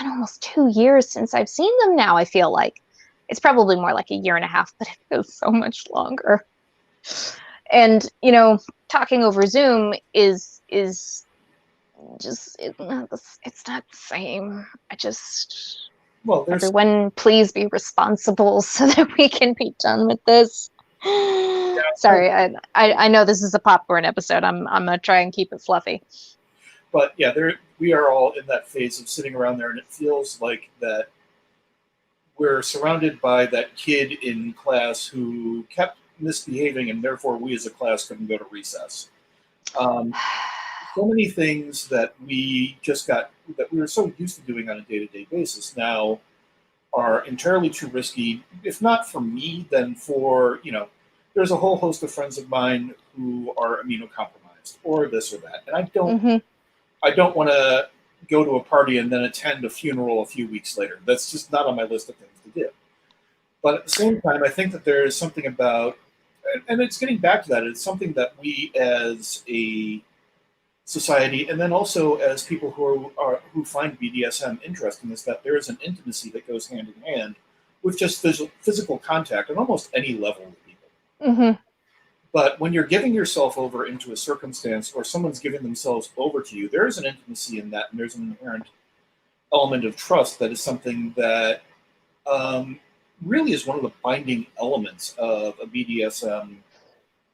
almost 2 years since I've seen them now. I feel like it's probably more like a year and a half, but it feels so much longer. And talking over Zoom is just it's not the same. Everyone, please be responsible so that we can be done with this. Yeah. Sorry, I know this is a popcorn episode. I'm gonna try and keep it fluffy. But yeah, we are all in that phase of sitting around there, and it feels like that we're surrounded by that kid in class who kept misbehaving, and therefore we as a class couldn't go to recess. So many things that we were so used to doing on a day-to-day basis now are entirely too risky, if not for me, then for, there's a whole host of friends of mine who are immunocompromised or this or that. And I don't want to go to a party and then attend a funeral a few weeks later. That's just not on my list of things to do. But at the same time, I think that there is something about, and it's getting back to that, it's something that we as a society, and then also as people who find BDSM interesting, is that there is an intimacy that goes hand in hand with just physical contact on almost any level with people. Mm-hmm. But when you're giving yourself over into a circumstance, or someone's giving themselves over to you, there is an intimacy in that, and there's an inherent element of trust that is something that really is one of the binding elements of a BDSM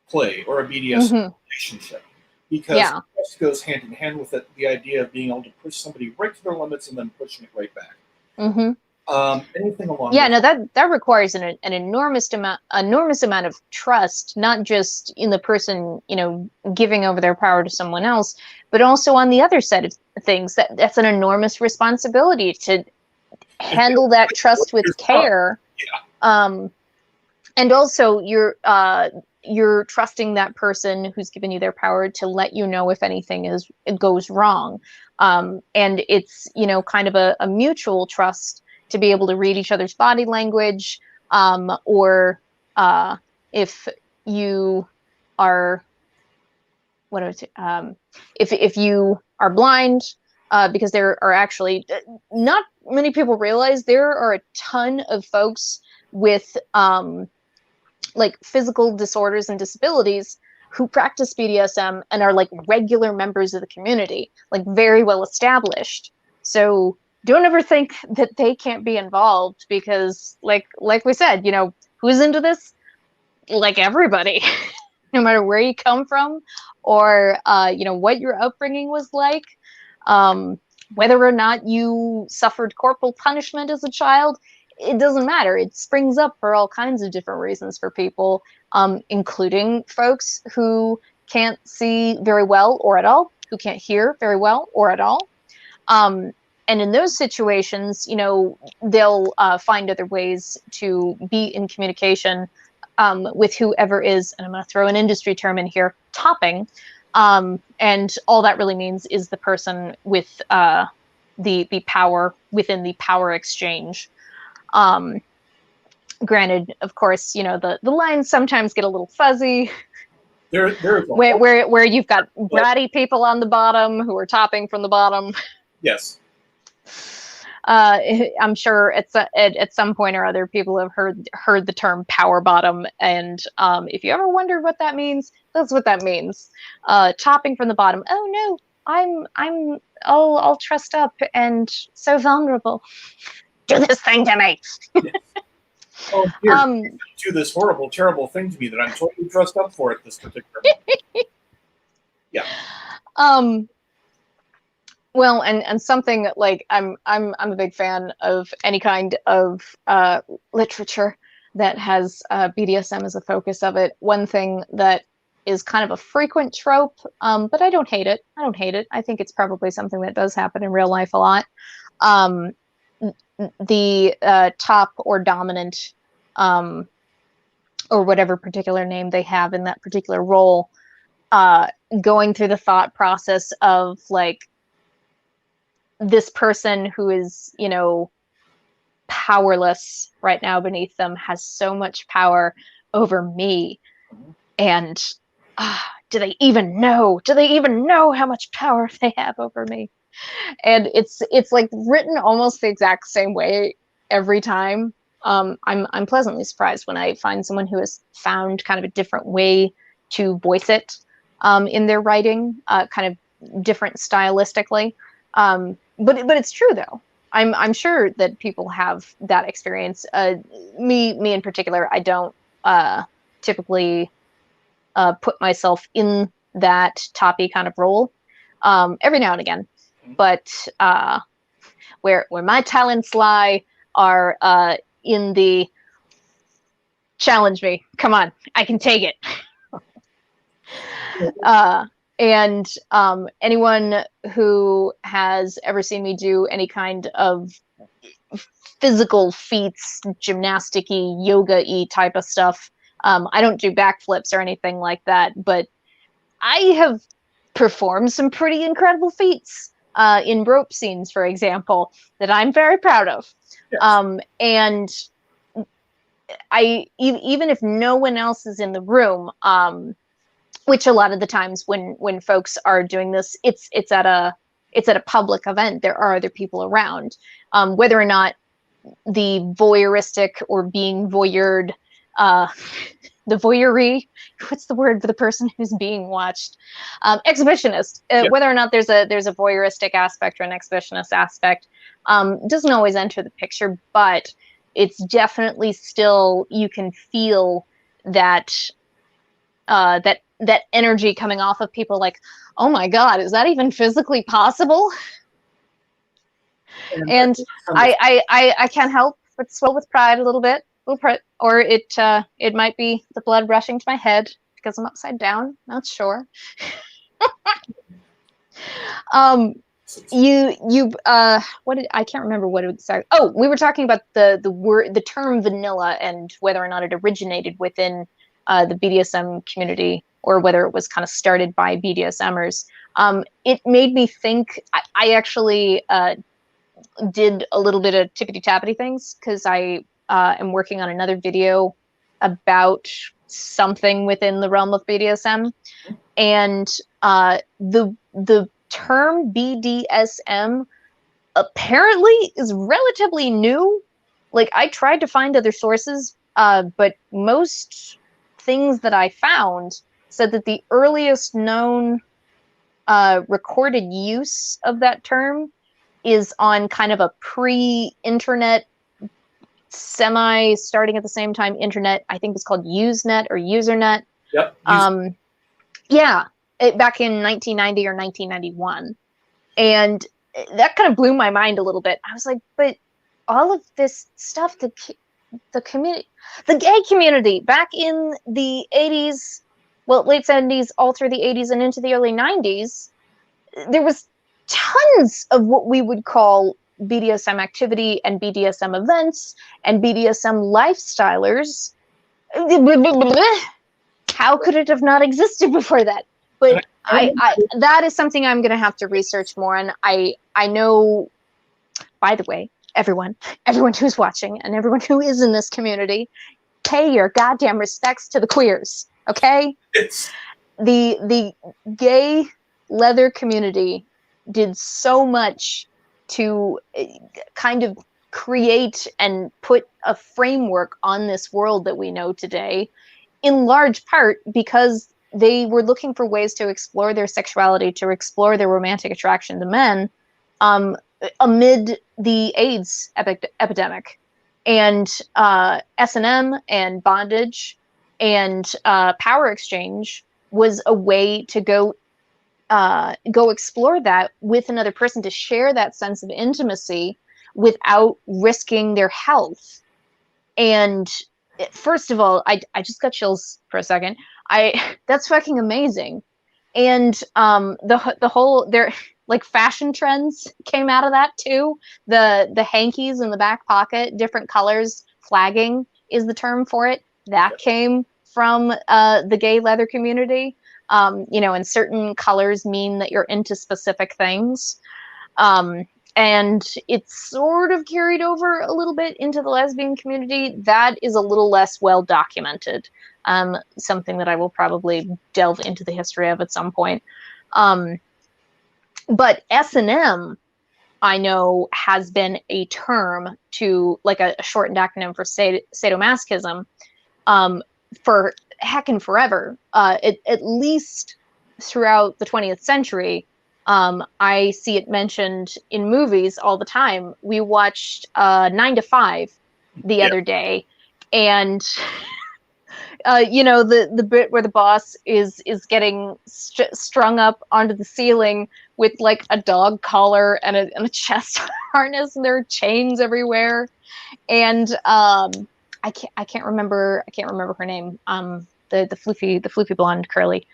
play or a BDSM relationship. Because trust goes hand in hand with it, the idea of being able to push somebody right to their limits and then pushing it right back. Mm-hmm. Anything along Yeah, those no, that requires an enormous amount of trust, not just in the person, you know, giving over their power to someone else, but also on the other side of things. That's an enormous responsibility to handle that trust with care. Yeah. And also you're trusting that person who's given you their power to let you know if anything goes wrong. And it's, you know, kind of a mutual trust to be able to read each other's body language, or if you are, what is it? If you are blind, because there are actually, not many people realize there are a ton of folks with like physical disorders and disabilities who practice BDSM and are like regular members of the community, like very well established. So don't ever think that they can't be involved, because like we said, you know, who's into this? Like everybody, no matter where you come from, or you know, what your upbringing was like, whether or not you suffered corporal punishment as a child, it doesn't matter. It springs up for all kinds of different reasons for people, including folks who can't see very well or at all, who can't hear very well or at all. And in those situations, you know, they'll find other ways to be in communication with whoever is, and I'm going to throw an industry term in here, topping. And all that really means is the person with the power within the power exchange. Granted, of course, you know, the lines sometimes get a little fuzzy. Where you've got bratty people on the bottom who are topping from the bottom. Yes. I'm sure at some point or other people have heard the term power bottom, and if you ever wondered what that means, that's what that means. Topping from the bottom. Oh no, I'm all trussed up and so vulnerable. Do this thing to me. Yes. Oh, dear. Do this horrible, terrible thing to me that I'm totally dressed up for at this particular moment. Yeah. Well, and something like I'm a big fan of any kind of literature that has BDSM as a focus of it. One thing that is kind of a frequent trope, but I don't hate it. I think it's probably something that does happen in real life a lot. The top or dominant, or whatever particular name they have in that particular role, going through the thought process of like, this person who is, you know, powerless right now beneath them has so much power over me, and do they even know how much power they have over me? And it's like written almost the exact same way every time. I'm pleasantly surprised when I find someone who has found kind of a different way to voice it in their writing, kind of different stylistically. But it's true though. I'm sure that people have that experience. Me in particular, I don't typically put myself in that toppy kind of role. Every now and again, but where my talents lie are in the challenge me. Come on, I can take it. And anyone who has ever seen me do any kind of physical feats, gymnastic-y, yoga-y type of stuff, I don't do backflips or anything like that, but I have performed some pretty incredible feats in rope scenes, for example, that I'm very proud of. Yes. And even if no one else is in the room, which a lot of the times when folks are doing this, it's at a public event, there are other people around, whether or not the voyeuristic or being voyeured, the voyeury, what's the word for the person who's being watched? Exhibitionist. Whether or not there's a voyeuristic aspect or an exhibitionist aspect, doesn't always enter the picture, but it's definitely still, you can feel that that energy coming off of people, like, oh my God, is that even physically possible? And I can't help but swell with pride a little bit, or it might be the blood rushing to my head because I'm upside down. Not sure. I can't remember what it was. Oh, we were talking about the term vanilla and whether or not it originated within the BDSM community or whether it was kind of started by BDSMers. It made me think. I actually did a little bit of tippity tappity things because I am working on another video about something within the realm of BDSM, and the term BDSM apparently is relatively new. Like, I tried to find other sources, but most things that I found said that the earliest known recorded use of that term is on kind of a pre-internet, starting at the same time internet. I think it's called Usenet or Usernet. Yep. Yeah, back in 1990 or 1991. And that kind of blew my mind a little bit. I was like, but all of this stuff, the community, the gay community back in the 80s, well, late 70s, all through the 80s and into the early 90s, there was tons of what we would call BDSM activity and BDSM events and BDSM lifestylers. How could it have not existed before that? But that is something I'm going to have to research more. And I know, by the way, everyone who's watching and everyone who is in this community, pay your goddamn respects to the queers, okay? The gay leather community did so much to kind of create and put a framework on this world that we know today, in large part because they were looking for ways to explore their sexuality, to explore their romantic attraction to men, amid the AIDS epidemic. And S&M and bondage and power exchange was a way to go explore that with another person, to share that sense of intimacy without risking their health. And first of all, I just got chills for a second. That's fucking amazing. And the whole, there, like, fashion trends came out of that too. The hankies in the back pocket, different colors, flagging is the term for it. That came from the gay leather community. And certain colors mean that you're into specific things. And it's sort of carried over a little bit into the lesbian community. That is a little less well documented. Something that I will probably delve into the history of at some point. But S&M, I know, has been a term to, like, a shortened acronym for sadomasochism, for heckin' forever. At least throughout the 20th century. I see it mentioned in movies all the time. We watched 9 to 5 the other day, and the bit where the boss is getting strung up onto the ceiling with, like, a dog collar and a chest harness, and there are chains everywhere. And I can't remember her name. The floofy blonde curly.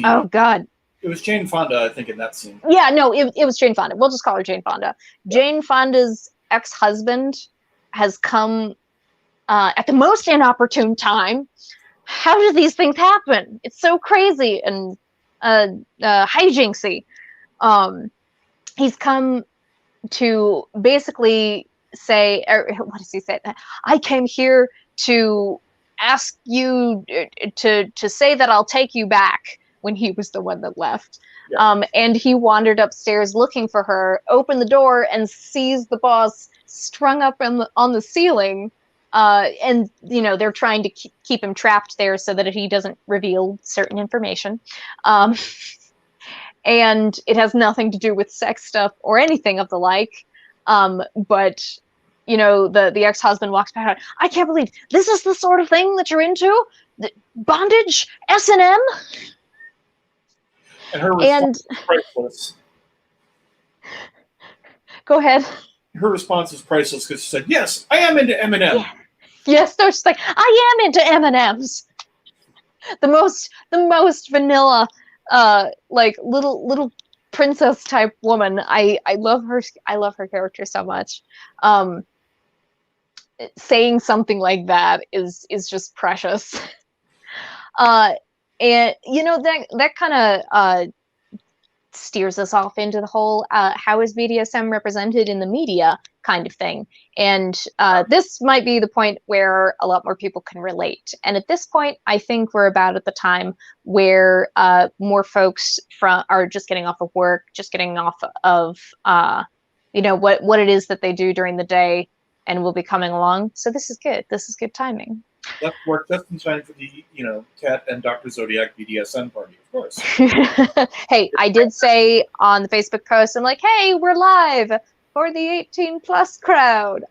Oh God. It was Jane Fonda, I think, in that scene. Yeah, no, it was Jane Fonda. We'll just call her Jane Fonda. Yeah. Jane Fonda's ex-husband has come at the most inopportune time. How do these things happen? It's so crazy and hijinksy. He's come to basically say, what does he say? I came here to ask you to say that I'll take you back, when he was the one that left. Yeah. And he wandered upstairs looking for her, opened the door, and sees the boss strung up on the ceiling. And, they're trying to keep him trapped there so that he doesn't reveal certain information. And it has nothing to do with sex stuff or anything of the like. But, the ex-husband walks back out. I can't believe this is the sort of thing that you're into? Bondage? S&M? And her response was priceless. Go ahead. Her response is priceless because she said, "Yes, I am into Eminem." Yeah. Yes, no, she's like, I am into M&Ms. The most vanilla, like little princess type woman. I love her. I love her character so much. Saying something like that is just precious. And you know, that kind of steers us off into the whole how is BDSM represented in the media kind of thing. And this might be the point where a lot more people can relate. And at this point, I think we're about at the time where more folks are just getting off of work, just getting off of you know, what it is that they do during the day, and will be coming along. So this is good. This is good timing. Left work just in time for the, you know, Cat and Dr. Zodiac BDSM party, of course. Hey, I did say on the Facebook post, I'm like, hey, we're live for the 18+ crowd.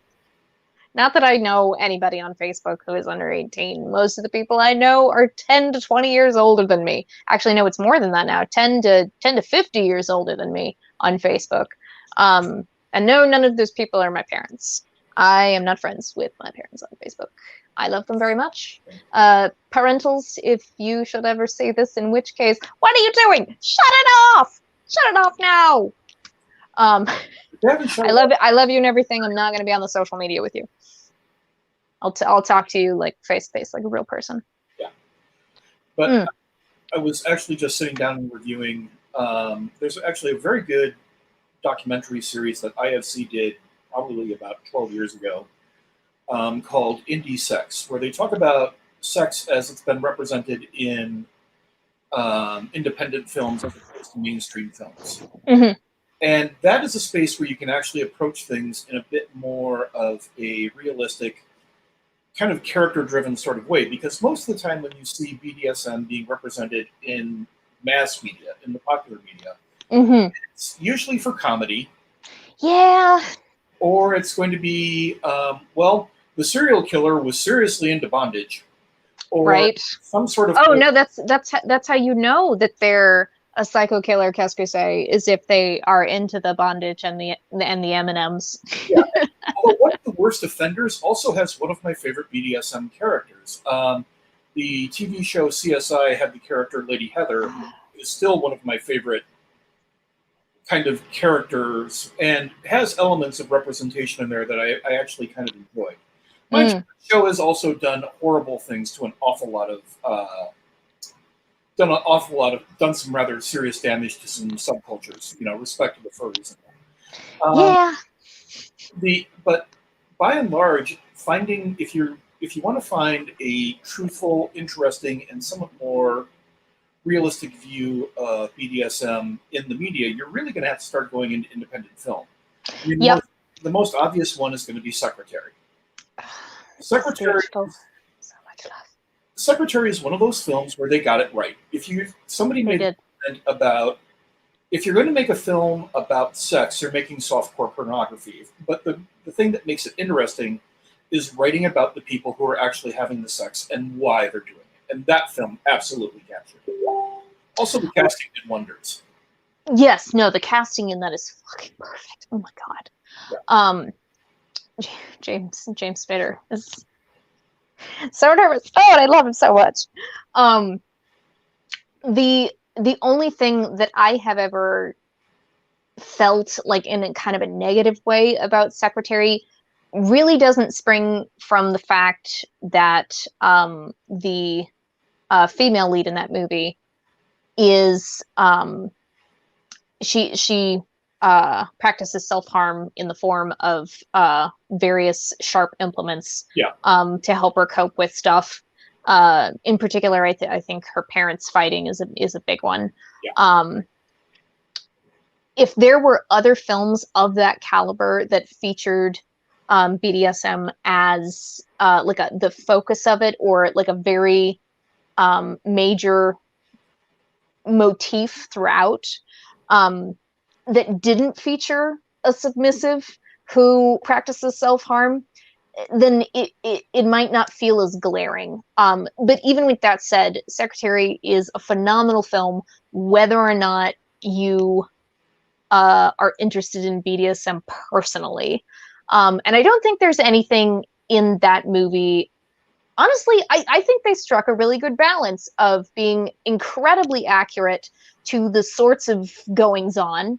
Not that I know anybody on Facebook who is under 18. Most of the people I know are 10 to 20 years older than me. Actually, no, it's more than that now. 10 to 50 years older than me on Facebook. And no, none of those people are my parents. I am not friends with my parents on Facebook. I love them very much. Parentals, if you should ever see this, in which case, what are you doing? Shut it off! Shut it off now! I love it. I love you and everything. I'm not going to be on the social media with you. I'll talk to you like face to face, like a real person. Yeah. But I was actually just sitting down and reviewing. There's actually a very good documentary series that IFC did probably about 12 years ago, called Indie Sex, where they talk about sex as it's been represented in independent films as opposed to mainstream films. Mm-hmm. And that is a space where you can actually approach things in a bit more of a realistic, kind of character-driven sort of way, because most of the time when you see BDSM being represented in mass media, in the popular media, it's usually for comedy. Yeah. Or it's going to be, well, the serial killer was seriously into bondage, or some sort of. Oh no, that's how you know that they're a psycho killer. Qu'est-ce que c'est is if they are into the bondage and the M&Ms. Yeah. Although one of the worst offenders also has one of my favorite BDSM characters. The TV show CSI had the character Lady Heather, who is still one of my favorite kind of characters, and has elements of representation in there that I actually kind of enjoy. My show has also done horrible things to an awful lot of done some rather serious damage to some subcultures, you know, respect to the furries. But by and large, finding if you want to find a truthful, interesting, and somewhat more realistic view of BDSM in the media, you're really going to have to start going into independent film. I mean, the most obvious one is going to be Secretary. Secretary is one of those films where they got it right. Somebody made a comment about, if you're going to make a film about sex, you're making softcore pornography. But the thing that makes it interesting is writing about the people who are actually having the sex and why they're doing it. And that film absolutely captured it. Also, the casting did wonders. Yes, no, the casting in that is fucking perfect. Oh my god. Yeah. James Spader is so nervous. Oh, and I love him so much. The only thing that I have ever felt like in a kind of a negative way about Secretary really doesn't spring from the fact that the female lead in that movie is she practices self-harm in the form of various sharp implements to help her cope with stuff. In particular, I think her parents fighting is a big one. Yeah. If there were other films of that caliber that featured BDSM as like the focus of it, or like a very major motif throughout, that didn't feature a submissive who practices self-harm, then it might not feel as glaring. But even with that said, Secretary is a phenomenal film, whether or not you are interested in BDSM personally. And I don't think there's anything in that movie. Honestly, I think they struck a really good balance of being incredibly accurate to the sorts of goings on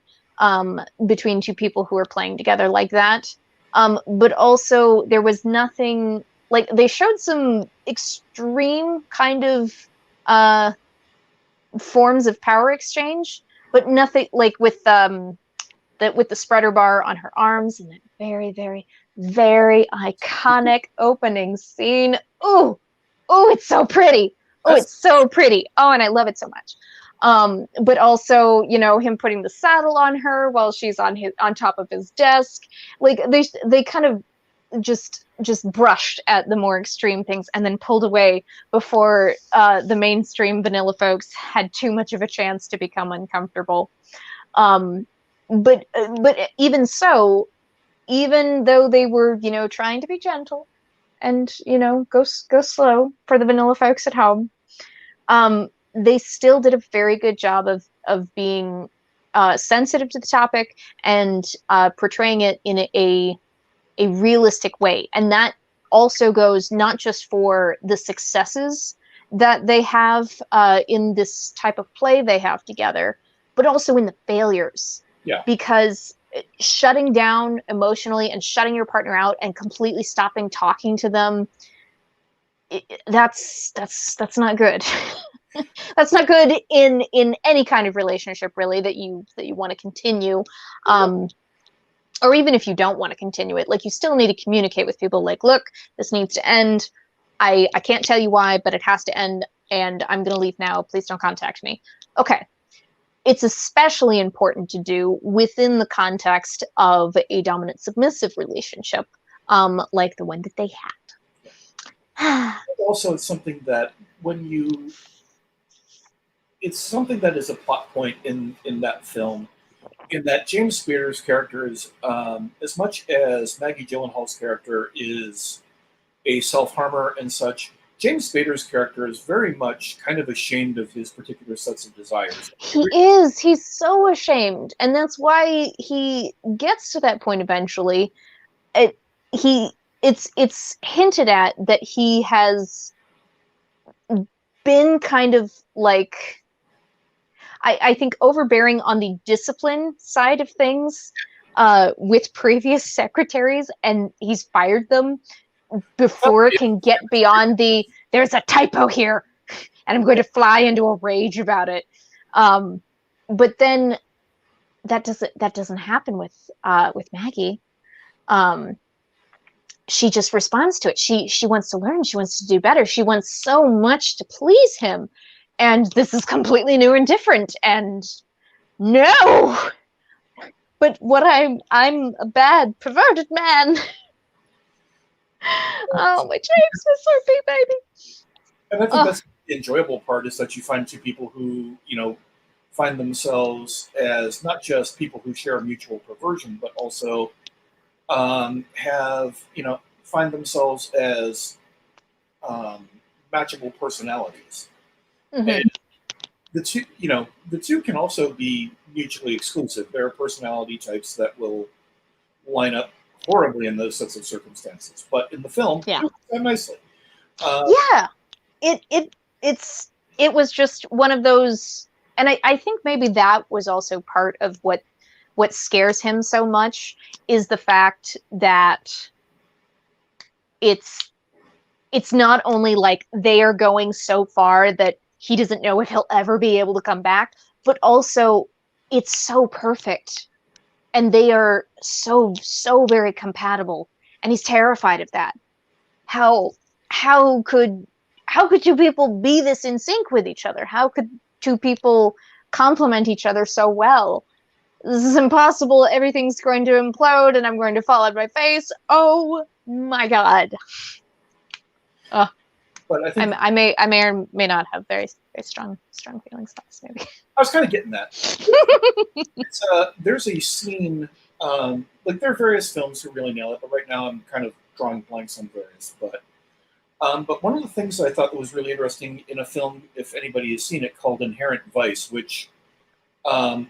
between two people who are playing together like that. But also there was nothing, like, they showed some extreme kind of forms of power exchange, but nothing like with the spreader bar on her arms and that very, very, very iconic opening scene. Oh, it's so pretty. Oh, it's so pretty. Oh, and I love it so much. But also, you know, him putting the saddle on her while she's on top of his desk. Like they kind of just brushed at the more extreme things and then pulled away before the mainstream vanilla folks had too much of a chance to become uncomfortable. But even so, even though they were, you know, trying to be gentle and, you know, go slow for the vanilla folks at home, they still did a very good job of being sensitive to the topic and portraying it in a realistic way. And that also goes not just for the successes that they have in this type of play they have together, but also in the failures. Yeah. Because shutting down emotionally and shutting your partner out and completely stopping talking to them, that's not good. That's not good in any kind of relationship, really, that you want to continue. Or even if you don't want to continue it, like, you still need to communicate with people, like, look, this needs to end. I can't tell you why, but it has to end, and I'm going to leave now. Please don't contact me. Okay. It's especially important to do within the context of a dominant submissive relationship, like the one that they had. Also, it's something that it's something that is a plot point in that film, in that James Spader's character is, as much as Maggie Gyllenhaal's character is a self-harmer and such, James Spader's character is very much kind of ashamed of his particular sets of desires. He is. He's so ashamed. And that's why he gets to that point eventually. It's hinted at that he has been kind of like, I think, overbearing on the discipline side of things with previous secretaries, and he's fired them before it can get beyond there's a typo here and I'm going to fly into a rage about it. But then that doesn't happen with Maggie. She just responds to it. She wants to learn. She wants to do better. She wants so much to please him. And this is completely new and different. And no, but what I'm a bad, perverted man. Oh, my James was so big, baby. And I think that's the enjoyable part, is that you find two people who, you know, find themselves as not just people who share a mutual perversion, but also have, you know, find themselves as matchable personalities. Mm-hmm. And the two can also be mutually exclusive. There are personality types that will line up horribly in those sets of circumstances, but in the film, yeah, it works nicely. Yeah, it was just one of those, and I think maybe that was also part of what scares him so much, is the fact that it's not only like they are going so far that he doesn't know if he'll ever be able to come back, but also it's so perfect. And they are so very compatible, and he's terrified of that. How could two people be this in sync with each other? How could two people complement each other so well? This is impossible. Everything's going to implode, and I'm going to fall on my face. Oh my god! But I think I may or may not have very strong feelings about this movie. I was kind of getting that. There's a scene, like, there are various films who really nail it, but right now I'm kind of drawing blanks on various. But one of the things that I thought that was really interesting in a film, if anybody has seen it, called Inherent Vice, which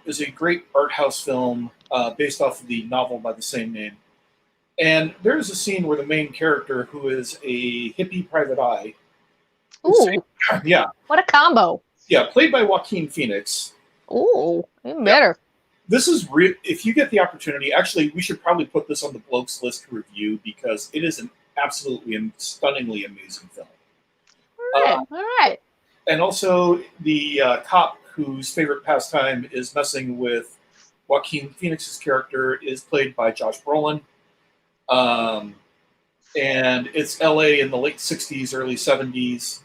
is a great art house film based off of the novel by the same name. And there's a scene where the main character, who is a hippie private eye, Ooh, yeah, what a combo. yeah, played by Joaquin Phoenix. Ooh, even better. This is real. If you get the opportunity, actually, we should probably put this on the Blokes List review because it is an absolutely and stunningly amazing film. All right. And also the cop whose favorite pastime is messing with Joaquin Phoenix's character is played by Josh Brolin. And it's LA in the late 60s, early 70s.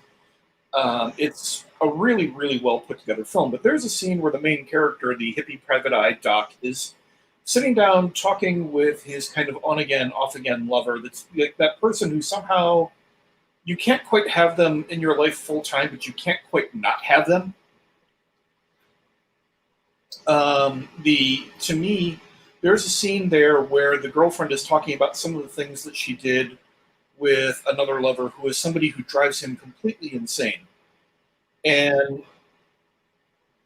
It's a really, really well put together film. But there's a scene where the main character, the hippie private eye, Doc, is sitting down talking with his kind of on-again, off-again lover. That's like that person who somehow you can't quite have them in your life full-time, but you can't quite not have them. To me, there's a scene there where the girlfriend is talking about some of the things that she did with another lover who is somebody who drives him completely insane. And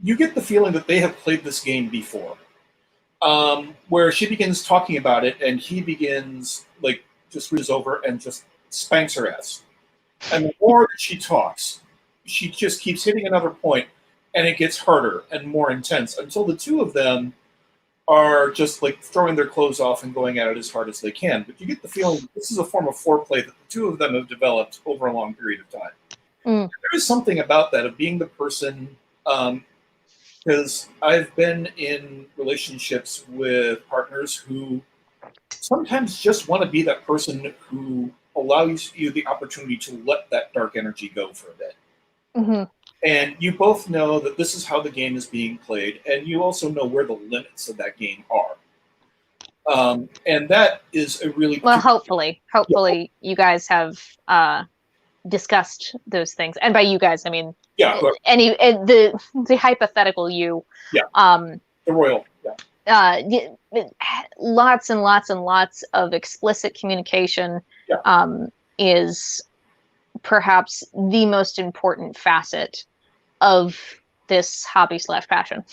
you get the feeling that they have played this game before, where she begins talking about it and he begins, like, just reaches over and just spanks her ass. And the more that she talks, she just keeps hitting another point, and it gets harder and more intense until the two of them are just like throwing their clothes off and going at it as hard as they can. But you get the feeling this is a form of foreplay that the two of them have developed over a long period of time. There is something about that, of being the person, because I've been in relationships with partners who sometimes just want to be that person who allows you the opportunity to let that dark energy go for a bit. Mm-hmm. And you both know that this is how the game is being played, and you also know where the limits of that game are. And that is a really... Well, hopefully you guys have discussed those things. And by you guys, I mean the hypothetical you. Yeah, the royal, lots and lots and lots of explicit communication is perhaps the most important facet of this hobby/passion.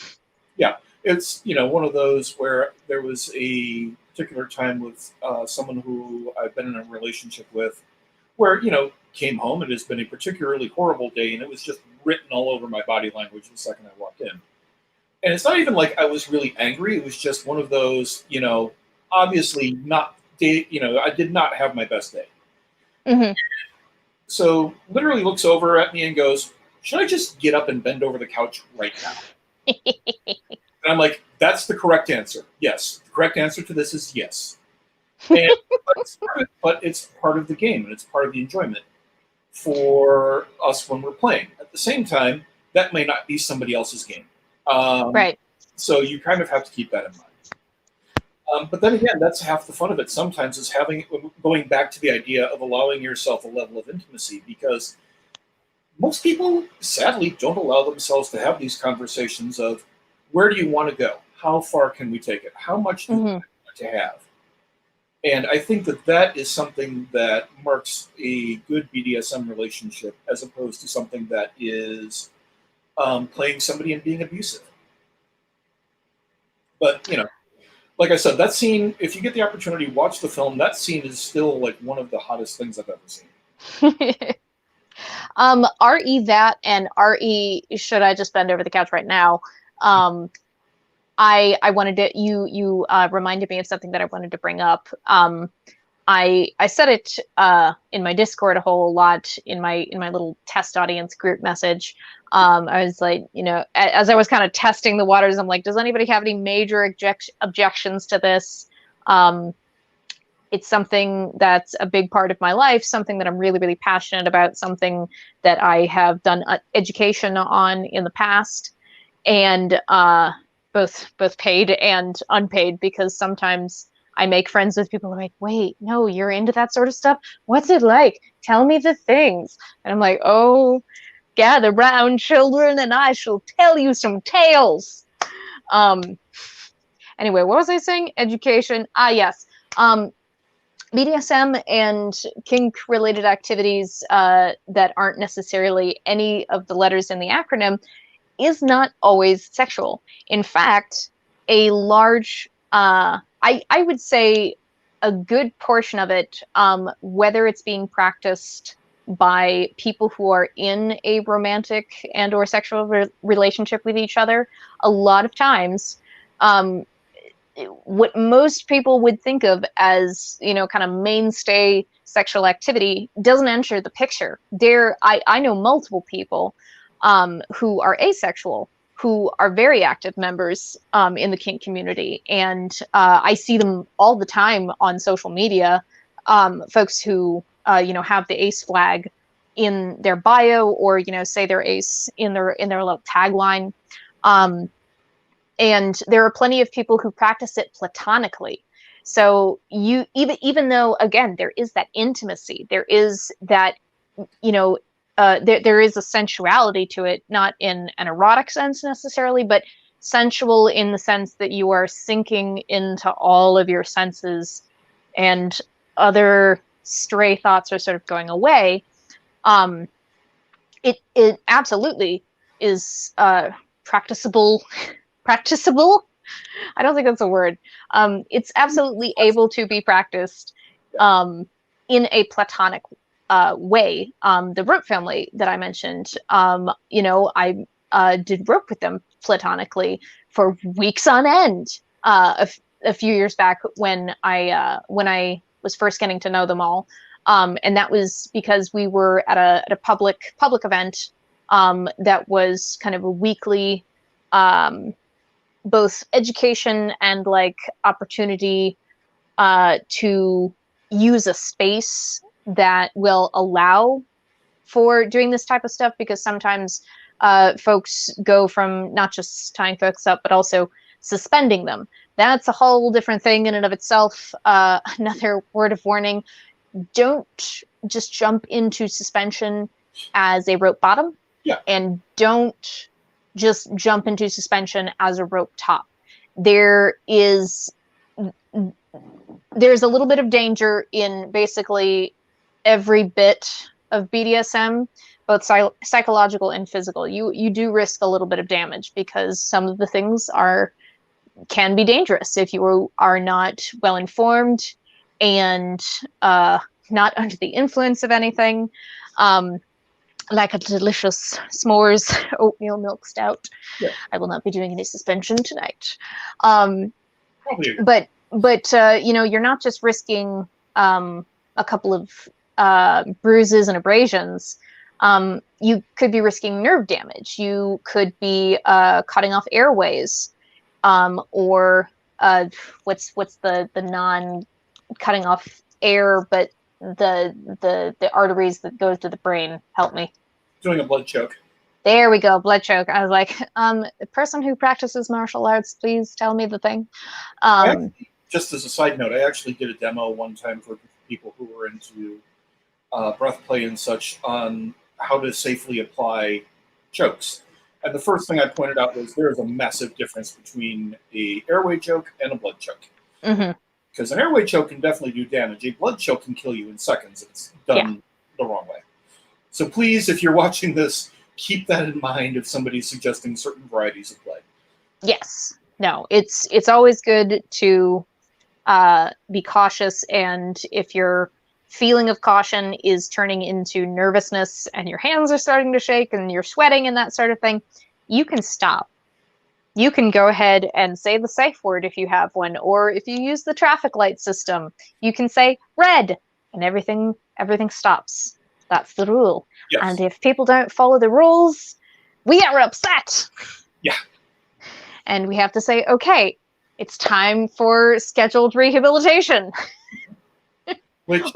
Yeah, it's, one of those where there was a particular time with someone who I've been in a relationship with where, came home, it has been a particularly horrible day, and it was just written all over my body language the second I walked in. And it's not even like I was really angry, it was just one of those, obviously not day, I did not have my best day. Mm-hmm. So literally looks over at me and goes, "Should I just get up and bend over the couch right now?" And I'm like, "That's the correct answer. Yes. The correct answer to this is yes." And, but it's part of the game, and it's part of the enjoyment for us when we're playing. At the same time, that may not be somebody else's game. Right. So you kind of have to keep that in mind. But then again, that's half the fun of it sometimes, is going back to the idea of allowing yourself a level of intimacy, because most people, sadly, don't allow themselves to have these conversations of, where do you want to go? How far can we take it? How much do you want to have? And I think that is something that marks a good BDSM relationship, as opposed to something that is playing somebody and being abusive. But, like I said, that scene, if you get the opportunity to watch the film, that scene is still like one of the hottest things I've ever seen. RE that, and RE should I just bend over the couch right now? I wanted to, you reminded me of something that I wanted to bring up. I said it in my Discord a whole lot, in my little test audience group message. I was like, as I was kind of testing the waters, I'm like, does anybody have any major objections to this? It's something that's a big part of my life, something that I'm really, really passionate about, something that I have done education on in the past, and both paid and unpaid, because sometimes I make friends with people who are like, wait, no, you're into that sort of stuff? What's it like? Tell me the things. And I'm like, oh, gather round, children, and I shall tell you some tales. Anyway, what was I saying? Education. Yes. BDSM and kink-related activities that aren't necessarily any of the letters in the acronym is not always sexual. In fact, a large, I would say a good portion of it, whether it's being practiced by people who are in a romantic and or sexual relationship with each other, a lot of times, what most people would think of as, you know, kind of mainstay sexual activity doesn't enter the picture. I know multiple people who are asexual, who are very active members in the kink community. And I see them all the time on social media, folks who, you know, have the ace flag in their bio, or, you know, say they're ace in their little tagline. And there are plenty of people who practice it platonically. So you, even though, again, there is that intimacy, there is that, you know, there is a sensuality to it, not in an erotic sense necessarily, but sensual in the sense that you are sinking into all of your senses and other stray thoughts are sort of going away. It absolutely is practicable. I don't think that's a word. It's absolutely able to be practiced in a platonic way. The rope family that I mentioned, you know, I did rope with them platonically for weeks on end a few years back when I was first getting to know them all. And that was because we were at a public event that was kind of a weekly both education and like opportunity to use a space that will allow for doing this type of stuff, because sometimes folks go from not just tying folks up, but also suspending them. That's a whole different thing in and of itself. Another word of warning: don't just jump into suspension as a rope bottom, and don't just jump into suspension as a rope top. There's a little bit of danger in basically every bit of BDSM, both psychological and physical. You do risk a little bit of damage, because some of the things can be dangerous if you are not well informed and not under the influence of anything. Like a delicious s'mores oatmeal milk stout. Yeah. I will not be doing any suspension tonight. Probably. But you know, you're not just risking a couple of bruises and abrasions. You could be risking nerve damage. You could be cutting off airways, or what's the non cutting off air, but the arteries that go to the brain. Help me. Doing a blood choke. There we go, blood choke. I was like, the person who practices martial arts, please tell me the thing. Just as a side note, I actually did a demo one time for people who were into breath play and such on how to safely apply chokes. And the first thing I pointed out was there is a massive difference between a airway choke and a blood choke. Mm-hmm. Because an airway choke can definitely do damage. A blood choke can kill you in seconds if it's done the wrong way. So please, if you're watching this, keep that in mind if somebody's suggesting certain varieties of play. Yes. No, it's always good to be cautious, and if your feeling of caution is turning into nervousness and your hands are starting to shake and you're sweating and that sort of thing, you can stop. You can go ahead and say the safe word if you have one, or if you use the traffic light system, you can say red, and everything stops. That's the rule. Yes. And if people don't follow the rules, we are upset. Yeah. And we have to say, okay, it's time for scheduled rehabilitation.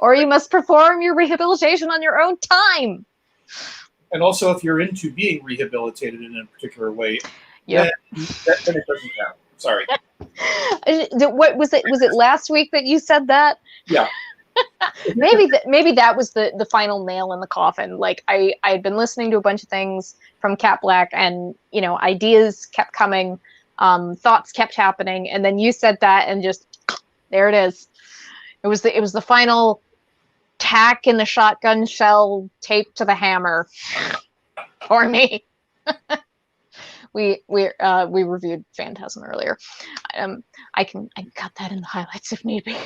Or you must perform your rehabilitation on your own time. And also, if you're into being rehabilitated in a particular way, then it doesn't count. Sorry. What was it? Was it last week that you said that? Yeah. maybe that was the final nail in the coffin. Like I had been listening to a bunch of things from Cat Black, and you know, ideas kept coming, thoughts kept happening, and then you said that, and just there it is. It was the final tack in the shotgun shell taped to the hammer for me. we reviewed Phantasm earlier. I can cut that in the highlights if need be.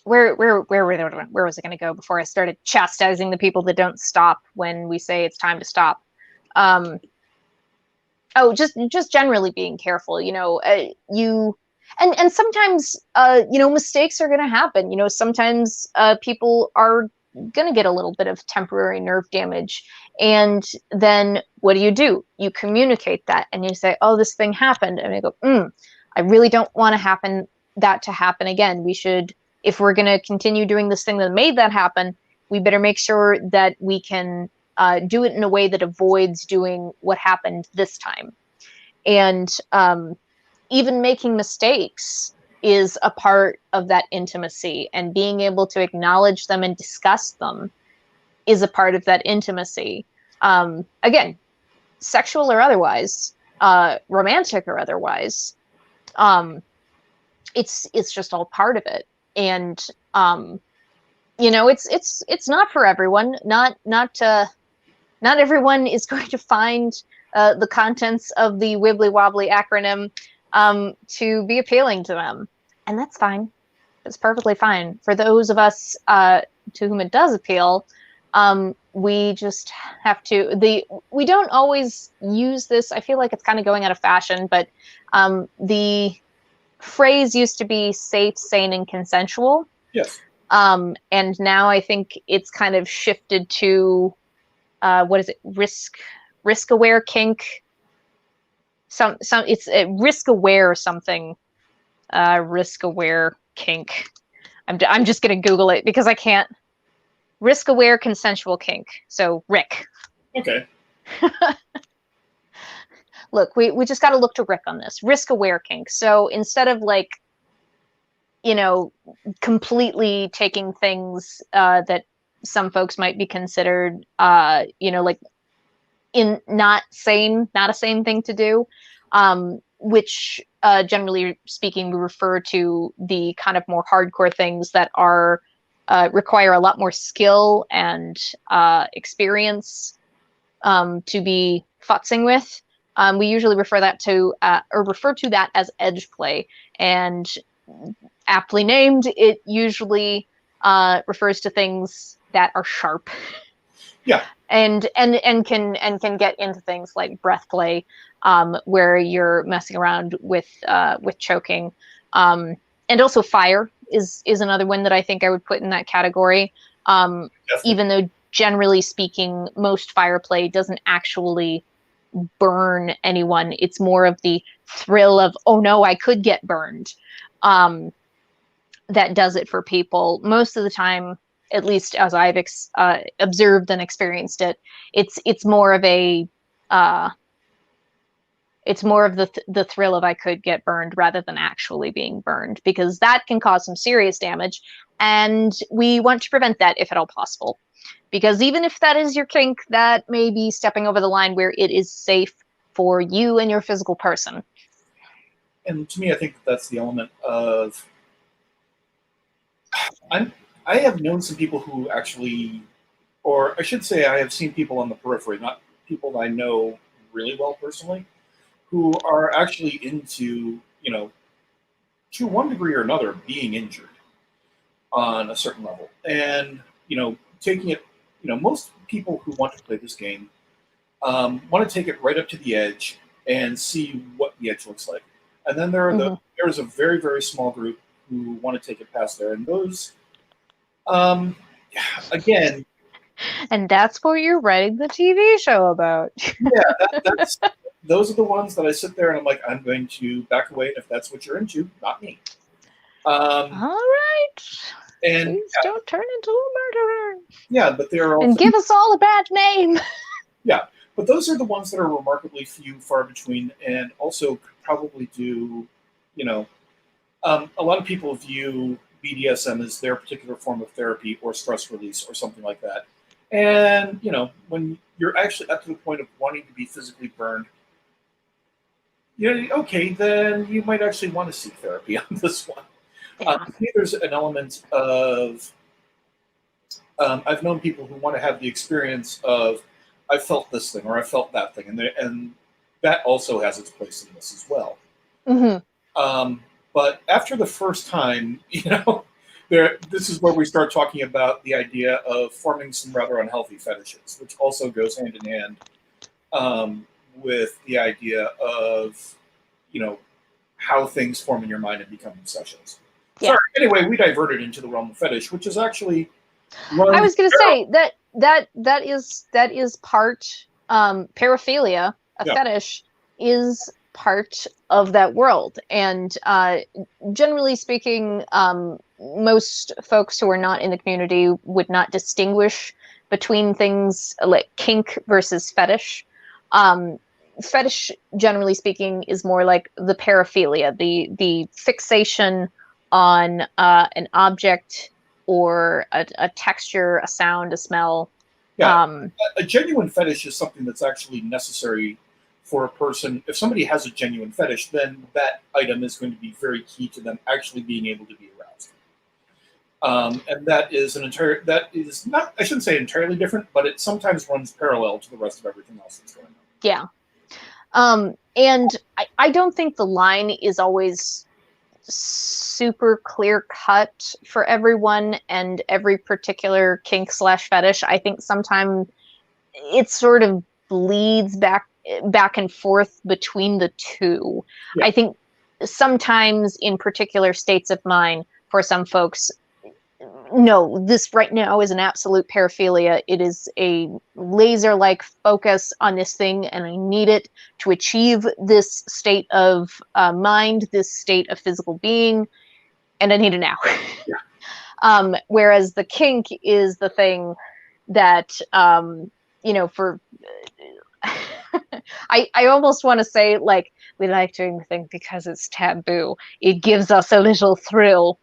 Where was I going to go before I started chastising the people that don't stop when we say it's time to stop? Oh, just generally being careful. You know, and sometimes you know, mistakes are going to happen. You know, sometimes people are going to get a little bit of temporary nerve damage, and then what do? You communicate that, and you say, "Oh, this thing happened," and they go, "I really don't want that to happen again. We should, if we're going to continue doing this thing that made that happen, we better make sure that we can do it in a way that avoids doing what happened this time." And even making mistakes is a part of that intimacy, and being able to acknowledge them and discuss them is a part of that intimacy. Again, sexual or otherwise, romantic or otherwise, it's just all part of it. And you know, it's not for everyone. Not everyone is going to find the contents of the wibbly wobbly acronym to be appealing to them, and that's fine. It's perfectly fine. For those of us to whom it does appeal, we just have to. We don't always use this. I feel like it's kind of going out of fashion, but the phrase used to be safe, sane, and consensual. Yes. And now I think it's kind of shifted to what is it? Risk aware kink. It's risk aware something. Risk aware kink. I'm just gonna Google it because I can't. Risk aware consensual kink. So Rick. Okay. Look, we just got to look to Rick on this. Risk aware kink. So instead of like, you know, completely taking things that some folks might be considered, you know, like not a sane thing to do, which generally speaking, we refer to the kind of more hardcore things that are require a lot more skill and experience to be futzing with. We usually refer to that as edge play, and aptly named, it usually refers to things that are sharp. Yeah. And can get into things like breath play, where you're messing around with choking, and also fire is another one that I think I would put in that category. Even though generally speaking, most fire play doesn't actually burn anyone. It's more of the thrill of, oh no, I could get burned. That does it for people. Most of the time, at least as I've observed and experienced it, it's more of a it's more of the thrill of I could get burned rather than actually being burned, because that can cause some serious damage, and we want to prevent that if at all possible. Because even if that is your kink, that may be stepping over the line where it is safe for you and your physical person. And to me, I think that's the element of I have known some people who actually, or I should say I have seen people on the periphery, not people I know really well personally, who are actually into, you know, to one degree or another, being injured on a certain level. And, you know, taking it, you know, most people who want to play this game want to take it right up to the edge and see what the edge looks like. And then there are there's a very, very small group who want to take it past there. And those, again... And that's what you're writing the TV show about. Yeah, those are the ones that I sit there and I'm like, I'm going to back away if that's what you're into, not me. All right. And please don't turn into a murderer. Yeah, but there are also... And give us all a bad name. Yeah, but those are the ones that are remarkably few, far between, and also could probably do, you know, a lot of people view BDSM as their particular form of therapy or stress release or something like that. And, you know, when you're actually up to the point of wanting to be physically burned, you know, okay, then you might actually want to seek therapy on this one. Yeah. There's an element of, I've known people who want to have the experience of I felt this thing or I felt that thing, and that also has its place in this as well. But after the first time, this is where we start talking about the idea of forming some rather unhealthy fetishes, which also goes hand in hand with the idea of, how things form in your mind and become obsessions. Yeah. Sorry. Anyway, we diverted into the realm of fetish, which is actually. I was going to say that is part paraphilia. A fetish is part of that world, and generally speaking, most folks who are not in the community would not distinguish between things like kink versus fetish. Fetish, generally speaking, is more like the paraphilia, the fixation on an object or a texture, a sound, a smell. Yeah, a genuine fetish is something that's actually necessary for a person. If somebody has a genuine fetish, then that item is going to be very key to them actually being able to be aroused. And that is not, I shouldn't say entirely different, but it sometimes runs parallel to the rest of everything else that's going on. Yeah. And I don't think the line is always super clear cut for everyone and every particular kink / fetish. I think sometimes it sort of bleeds back and forth between the two. Yeah. I think sometimes in particular states of mind for some folks, no, this right now is an absolute paraphilia. It is a laser-like focus on this thing, and I need it to achieve this state of mind, this state of physical being, and I need it now. Yeah. Whereas the kink is the thing that, for... I almost want to say, like, we like doing the thing because it's taboo. It gives us a little thrill.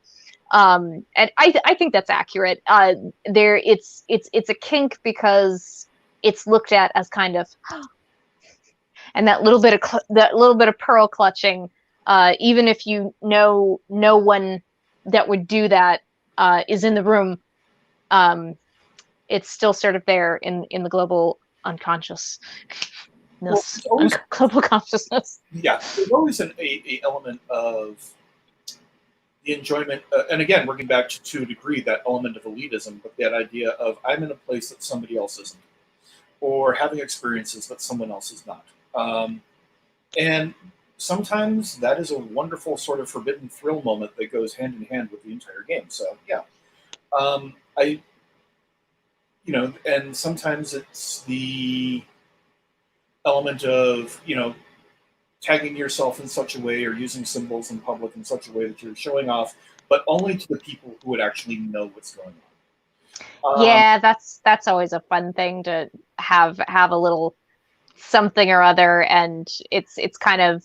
And I think that's accurate. It's a kink because it's looked at as kind of, and that little bit of pearl clutching. Even if no one that would do that is in the room, it's still sort of there in the global unconsciousness, global consciousness. Yeah, there's always an element of the enjoyment, and again, working back to a degree, that element of elitism, but that idea of I'm in a place that somebody else isn't, or having experiences that someone else is not. And sometimes that is a wonderful sort of forbidden thrill moment that goes hand in hand with the entire game. So yeah, and sometimes it's the element of, tagging yourself in such a way or using symbols in public in such a way that you're showing off, but only to the people who would actually know what's going on. Yeah, that's always a fun thing to have a little something or other, and it's kind of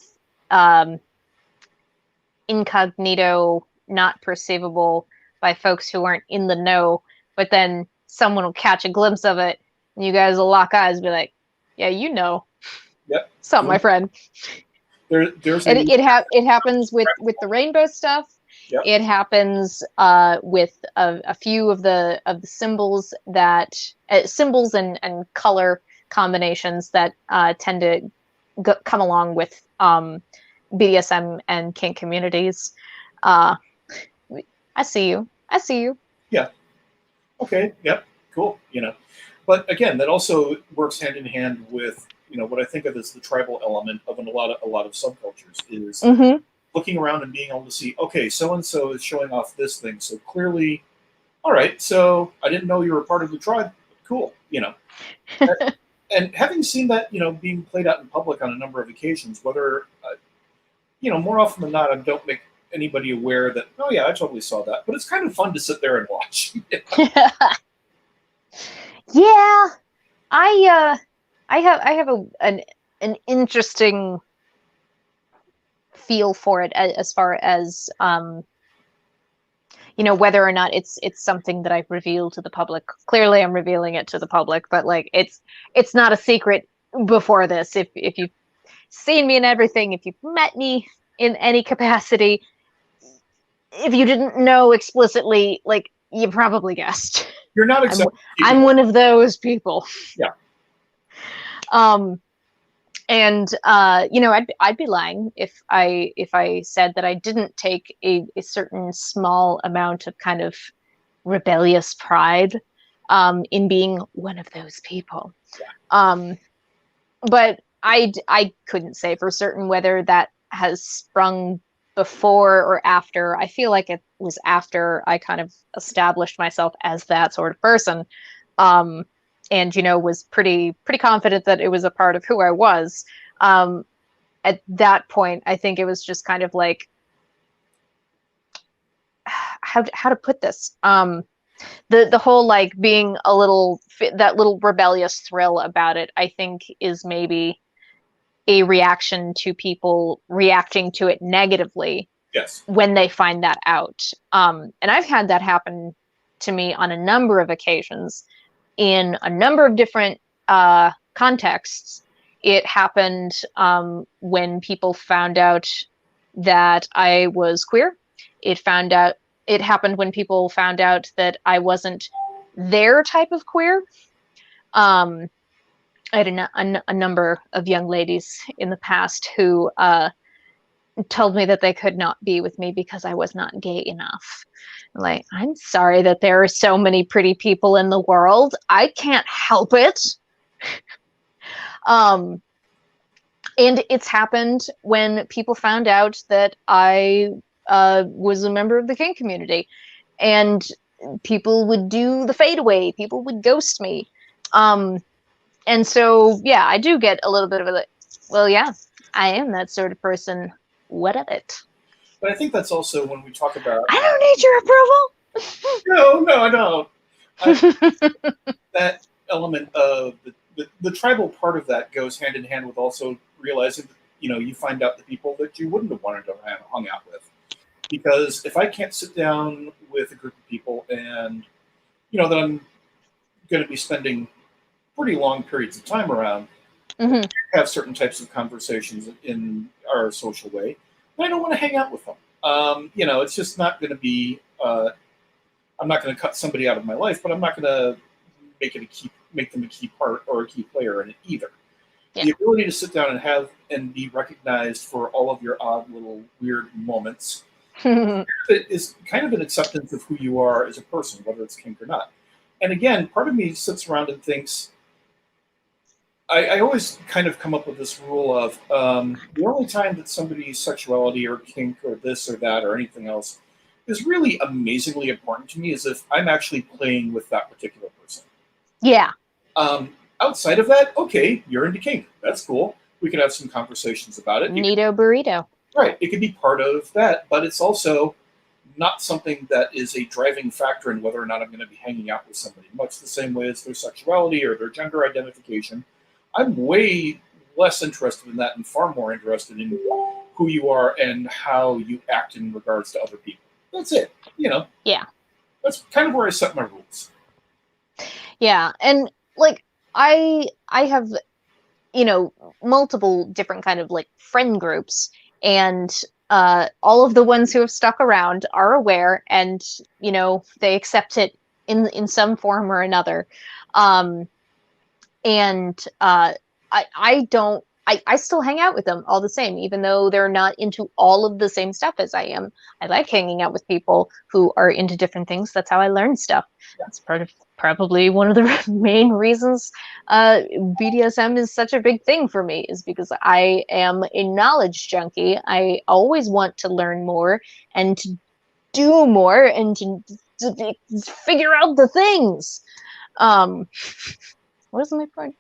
incognito, not perceivable by folks who aren't in the know, but then someone will catch a glimpse of it, and you guys will lock eyes and be like, yeah, Yep. Something, my friend. It happens with the rainbow stuff. Yep. It happens with a few of the symbols that symbols and color combinations that tend to come along with BDSM and kink communities. I see you. Yeah. Okay. Yep. Cool. But again, that also works hand in hand with what I think of as the tribal element of a lot of subcultures is looking around and being able to see, okay, so and so is showing off this thing, so clearly, all right, so I didn't know you were part of the tribe. Cool, and having seen that, being played out in public on a number of occasions, whether more often than not, I don't make anybody aware that, oh yeah, I totally saw that, but it's kind of fun to sit there and watch. Yeah, I have an interesting feel for it as far as whether or not it's something that I've revealed to the public. Clearly, I'm revealing it to the public, but like it's not a secret before this. If you've seen me in everything, if you've met me in any capacity, if you didn't know explicitly, like you probably guessed. You're not exactly. I'm one of those people. Yeah. And I'd be lying if I said that I didn't take a certain small amount of kind of rebellious pride in being one of those people. But I couldn't say for certain whether that has sprung before or after. I feel like it was after I kind of established myself as that sort of person. And was pretty confident that it was a part of who I was. At that point, I think it was just kind of like, how to put this? The whole like being a little, that little rebellious thrill about it, I think is maybe a reaction to people reacting to it negatively. Yes. When they find that out. And I've had that happen to me on a number of occasions in a number of different contexts. It happened when people found out that I was queer. It happened when people found out that I wasn't their type of queer. I had a number of young ladies in the past who told me that they could not be with me because I was not gay enough. Like, I'm sorry that there are so many pretty people in the world. I can't help it. And it's happened when people found out that I was a member of the kink community, and people would do the fade away. People would ghost me. And so, yeah, I do get a little bit of a, well, yeah, I am that sort of person. What of it? But I think that's also when we talk about... I don't need your approval. No, I don't. That element of the tribal part of that goes hand in hand with also realizing that, you find out the people that you wouldn't have wanted to have hung out with. Because if I can't sit down with a group of people and, that I'm going to be spending pretty long periods of time around, have certain types of conversations in our social way, but I don't want to hang out with them. It's just not going to be, I'm not going to cut somebody out of my life, but I'm not going to make them a key part or a key player in it either. Yeah. The ability to sit down and have and be recognized for all of your odd little weird moments is kind of an acceptance of who you are as a person, whether it's kink or not. And again, part of me sits around and thinks, I always kind of come up with this rule of the only time that somebody's sexuality or kink or this or that or anything else is really amazingly important to me is if I'm actually playing with that particular person. Yeah. Outside of that, okay, you're into kink. That's cool. We can have some conversations about it. Neato burrito. Right. It could be part of that, but it's also not something that is a driving factor in whether or not I'm going to be hanging out with somebody, much the same way as their sexuality or their gender identification. I'm way less interested in that and far more interested in who you are and how you act in regards to other people. That's it. Yeah. That's kind of where I set my rules. Yeah. And like, I have, multiple different kind of like friend groups, and all of the ones who have stuck around are aware, and, they accept it in some form or another. I still hang out with them all the same, even though they're not into all of the same stuff as I am. I like hanging out with people who are into different things. That's how I learn stuff. That's probably one of the main reasons BDSM is such a big thing for me, is because I am a knowledge junkie. I always want to learn more and to do more and to figure out the things. What is my point?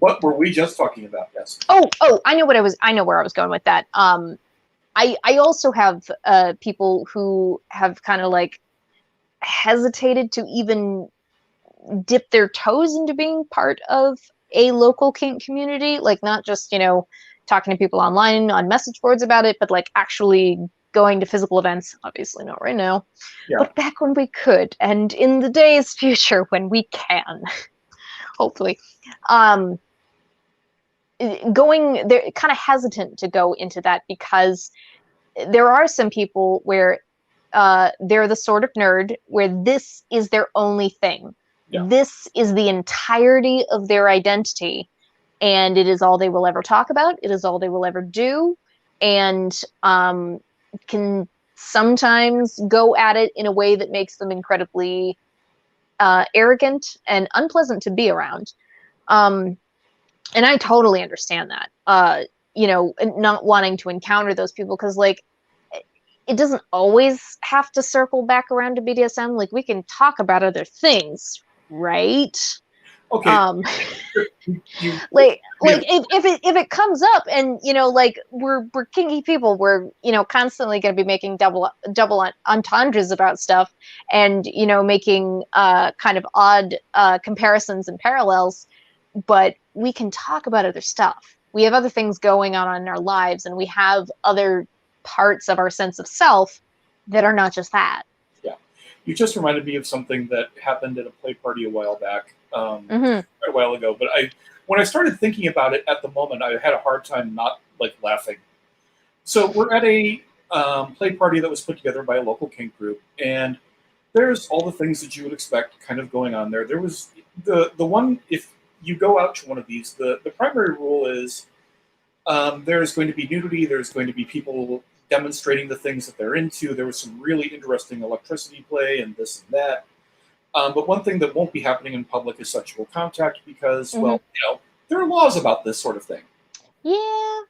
What were we just talking about? Yes. Oh, I know where I was going with that. I also have people who have kind of like hesitated to even dip their toes into being part of a local kink community, like not just, talking to people online on message boards about it, but like actually going to physical events. Obviously not right now, but back when we could, and in the days future when we can, hopefully. They're kind of hesitant to go into that because there are some people where they're the sort of nerd where this is their only thing. Yeah. This is the entirety of their identity, and it is all they will ever talk about. It is all they will ever do, and can sometimes go at it in a way that makes them incredibly arrogant and unpleasant to be around. And I totally understand that. You know, not wanting to encounter those people, because like it doesn't always have to circle back around to BDSM. Like we can talk about other things, right? Okay. Like if it comes up, and you know, like we're kinky people, we're, you know, constantly going to be making double entendres about stuff, and you know, making kind of odd comparisons and parallels, but we can talk about other stuff. We have other things going on in our lives, and we have other parts of our sense of self that are not just that. Yeah. You just reminded me of something that happened at a play party a while back, quite a while ago. But when I started thinking about it at the moment, I had a hard time not like laughing. So we're at a play party that was put together by a local kink group, and there's all the things that you would expect kind of going on there. There was the one, if you go out to one of these, the primary rule is there's going to be nudity, there's going to be people demonstrating the things that they're into. There was some really interesting electricity play and this and that. But one thing that won't be happening in public is sexual contact, because, well, you know, there are laws about this sort of thing. Yeah.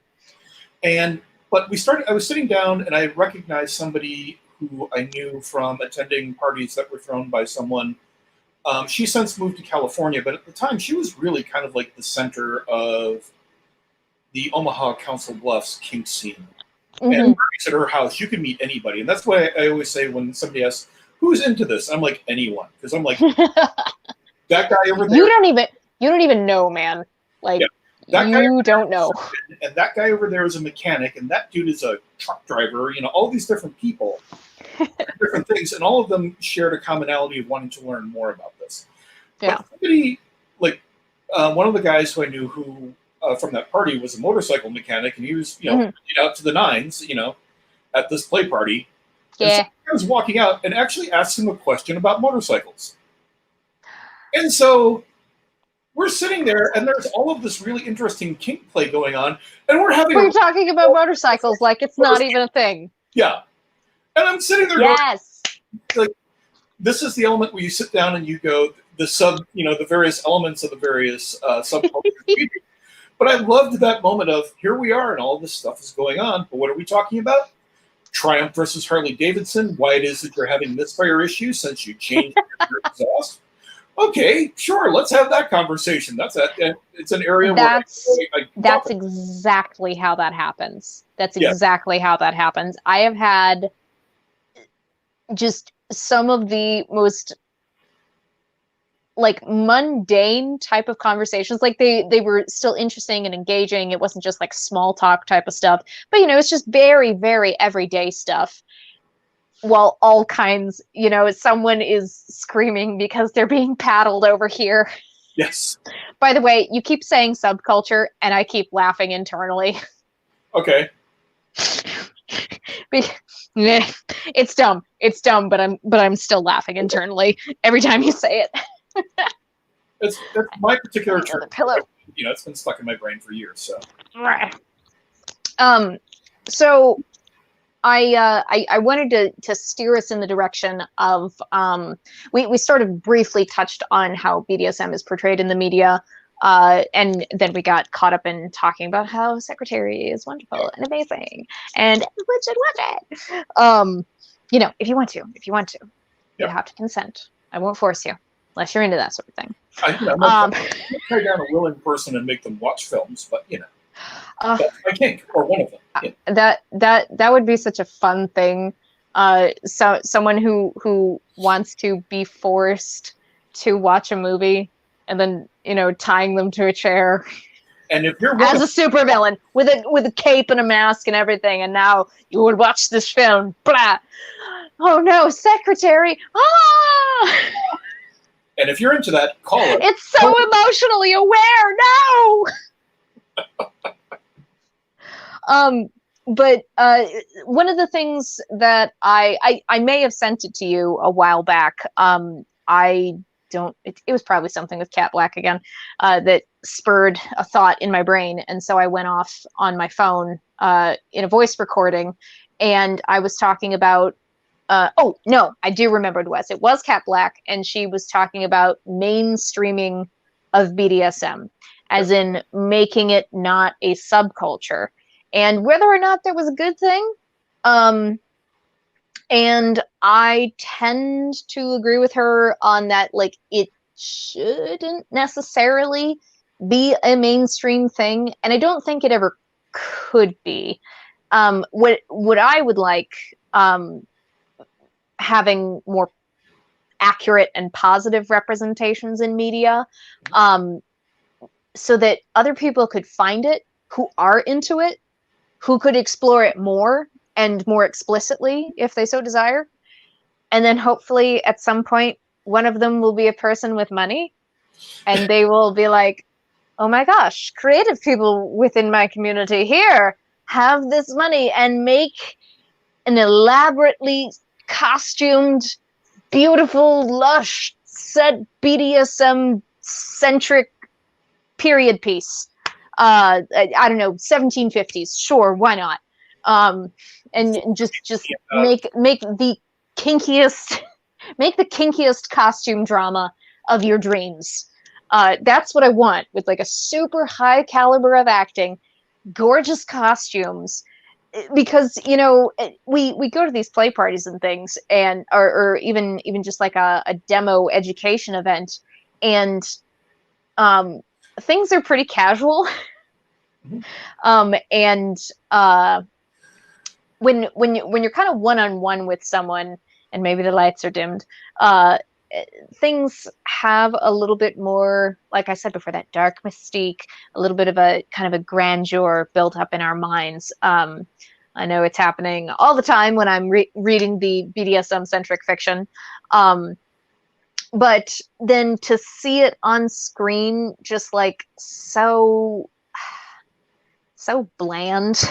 But I was sitting down, and I recognized somebody who I knew from attending parties that were thrown by someone. She since moved to California, but at the time she was really kind of like the center of the Omaha Council Bluffs kink scene. And at her house, you can meet anybody. And that's why I always say when somebody asks, who's into this? I'm like, anyone. Because I'm like, that guy over there. You don't even know, man. Like, yeah, you don't know. And that guy over there is a mechanic, and that dude is a truck driver. You know, all these different people, different things, and all of them shared a commonality of wanting to learn more about this. Yeah. But somebody, like, one of the guys who I knew who from that party was a motorcycle mechanic, and he was, you know, out to the nines, you know, at this play party. Yeah. And so I was walking out and actually asked him a question about motorcycles. And so we're sitting there, and there's all of this really interesting kink play going on, and we're talking about motorcycles like it's not even a thing. Yeah. And I'm sitting there going, like, this is the element where you sit down and you go, the various elements of the various subcultures. But I loved that moment of, here we are, and all this stuff is going on, but what are we talking about? Triumph versus Harley Davidson, why it is that you're having misfire issues since you changed your exhaust. Okay, sure, let's have that conversation. It's an area where that's exactly how that happens. That's exactly how that happens. I have had just some of the most like mundane type of conversations. Like they were still interesting and engaging. It wasn't just like small talk type of stuff, but you know, it's just very, very everyday stuff. While all kinds, you know, someone is screaming because they're being paddled over here. Yes. By the way, you keep saying subculture, and I keep laughing internally. Okay. It's dumb. It's dumb, but I'm still laughing internally every time you say it. That's my particular term. Pillow. You know, it's been stuck in my brain for years. So. Right. So I wanted to steer us in the direction of we sort of briefly touched on how BDSM is portrayed in the media, and then we got caught up in talking about how Secretary is wonderful and amazing and watch it. You know, if you want to, you have to consent. I won't force you unless you're into that sort of thing. I'm not tie down a willing person and make them watch films, but you know. That's my kink, or one of them. Yeah. That would be such a fun thing. So someone who wants to be forced to watch a movie and then, you know, tying them to a chair. And if you're as a supervillain with a cape and a mask and everything, and now you would watch this film. Blah. Oh no, Secretary! Ah! And if you're into that, call it. It's so emotionally aware. No. But one of the things that I may have sent it to you a while back. I don't, it was probably something with Cat Black again, that spurred a thought in my brain. And so I went off on my phone in a voice recording, and I was talking about, oh, no, I do remember it was. It was Cat Black, and she was talking about mainstreaming of BDSM, as in making it not a subculture, and whether or not that was a good thing. And I tend to agree with her on that, like, it shouldn't necessarily be a mainstream thing, and I don't think it ever could be. What I would like, having more accurate and positive representations in media, so that other people could find it, who are into it, who could explore it more and more explicitly if they so desire. And then hopefully at some point, one of them will be a person with money, and they will be like, oh my gosh, creative people within my community here have this money and make an elaborately costumed, beautiful, lush, set BDSM-centric period piece. I don't know, 1750s, sure, why not? And just make the kinkiest costume drama of your dreams. That's what I want, with like a super high caliber of acting, gorgeous costumes, because, you know, we go to these play parties and things, and or even just like a demo education event, and things are pretty casual. And when you're kind of one-on-one with someone, and maybe the lights are dimmed, things have a little bit more, like I said before, that dark mystique, a little bit of a kind of a grandeur built up in our minds. I know it's happening all the time when I'm reading the BDSM-centric fiction. But then to see it on screen, just like so bland.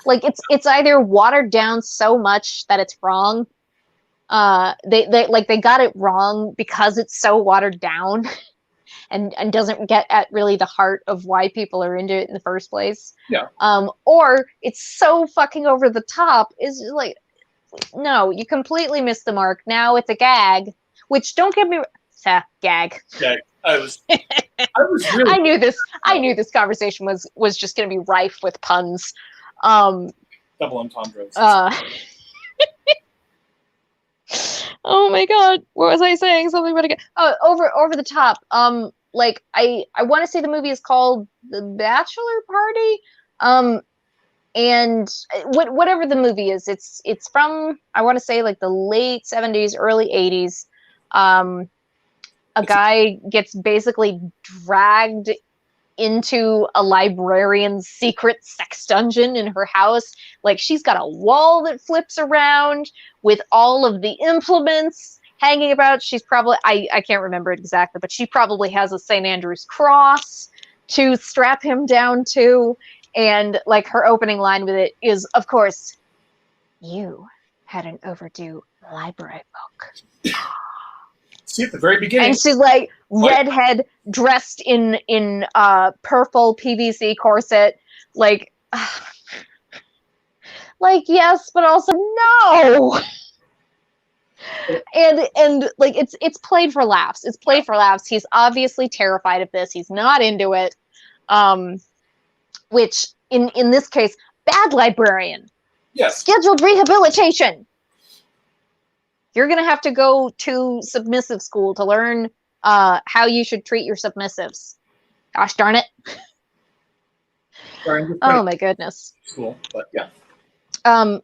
Like it's either watered down so much that it's wrong. They got it wrong because it's so watered down, and doesn't get at really the heart of why people are into it in the first place. Yeah. Or it's so fucking over the top. Is like, no, you completely missed the mark. Now it's a gag, which, don't get me gag. Gag. I was really. I knew this conversation was just going to be rife with puns. Double entendres. Oh my god, what was I saying? Something about again. Oh, over the top. Like I want to say the movie is called The Bachelor Party. And whatever the movie is, it's from, I want to say, like the late 70s, early 80s. A guy gets basically dragged into a librarian's secret sex dungeon in her house. Like, she's got a wall that flips around with all of the implements hanging about. She's probably, I can't remember it exactly, but she probably has a St. Andrew's cross to strap him down to. And like, her opening line with it is, of course, you had an overdue library book. See, at the very beginning. And she's like, redhead, dressed in purple PVC corset, like yes, but also no. And like, it's played for laughs. It's played for laughs. He's obviously terrified of this. He's not into it. Which in this case, bad librarian. Yes. Scheduled rehabilitation. You're going to have to go to submissive school to learn how you should treat your submissives. Gosh darn it. Oh my goodness. Cool, but yeah.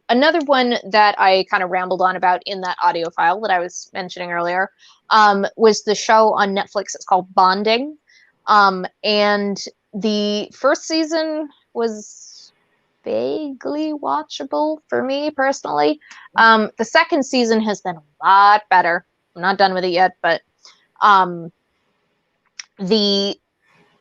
Another one that I kind of rambled on about in that audio file that I was mentioning earlier was the show on Netflix. It's called Bonding. And the first season was vaguely watchable for me personally. The second season has been a lot better. I'm not done with it yet, but a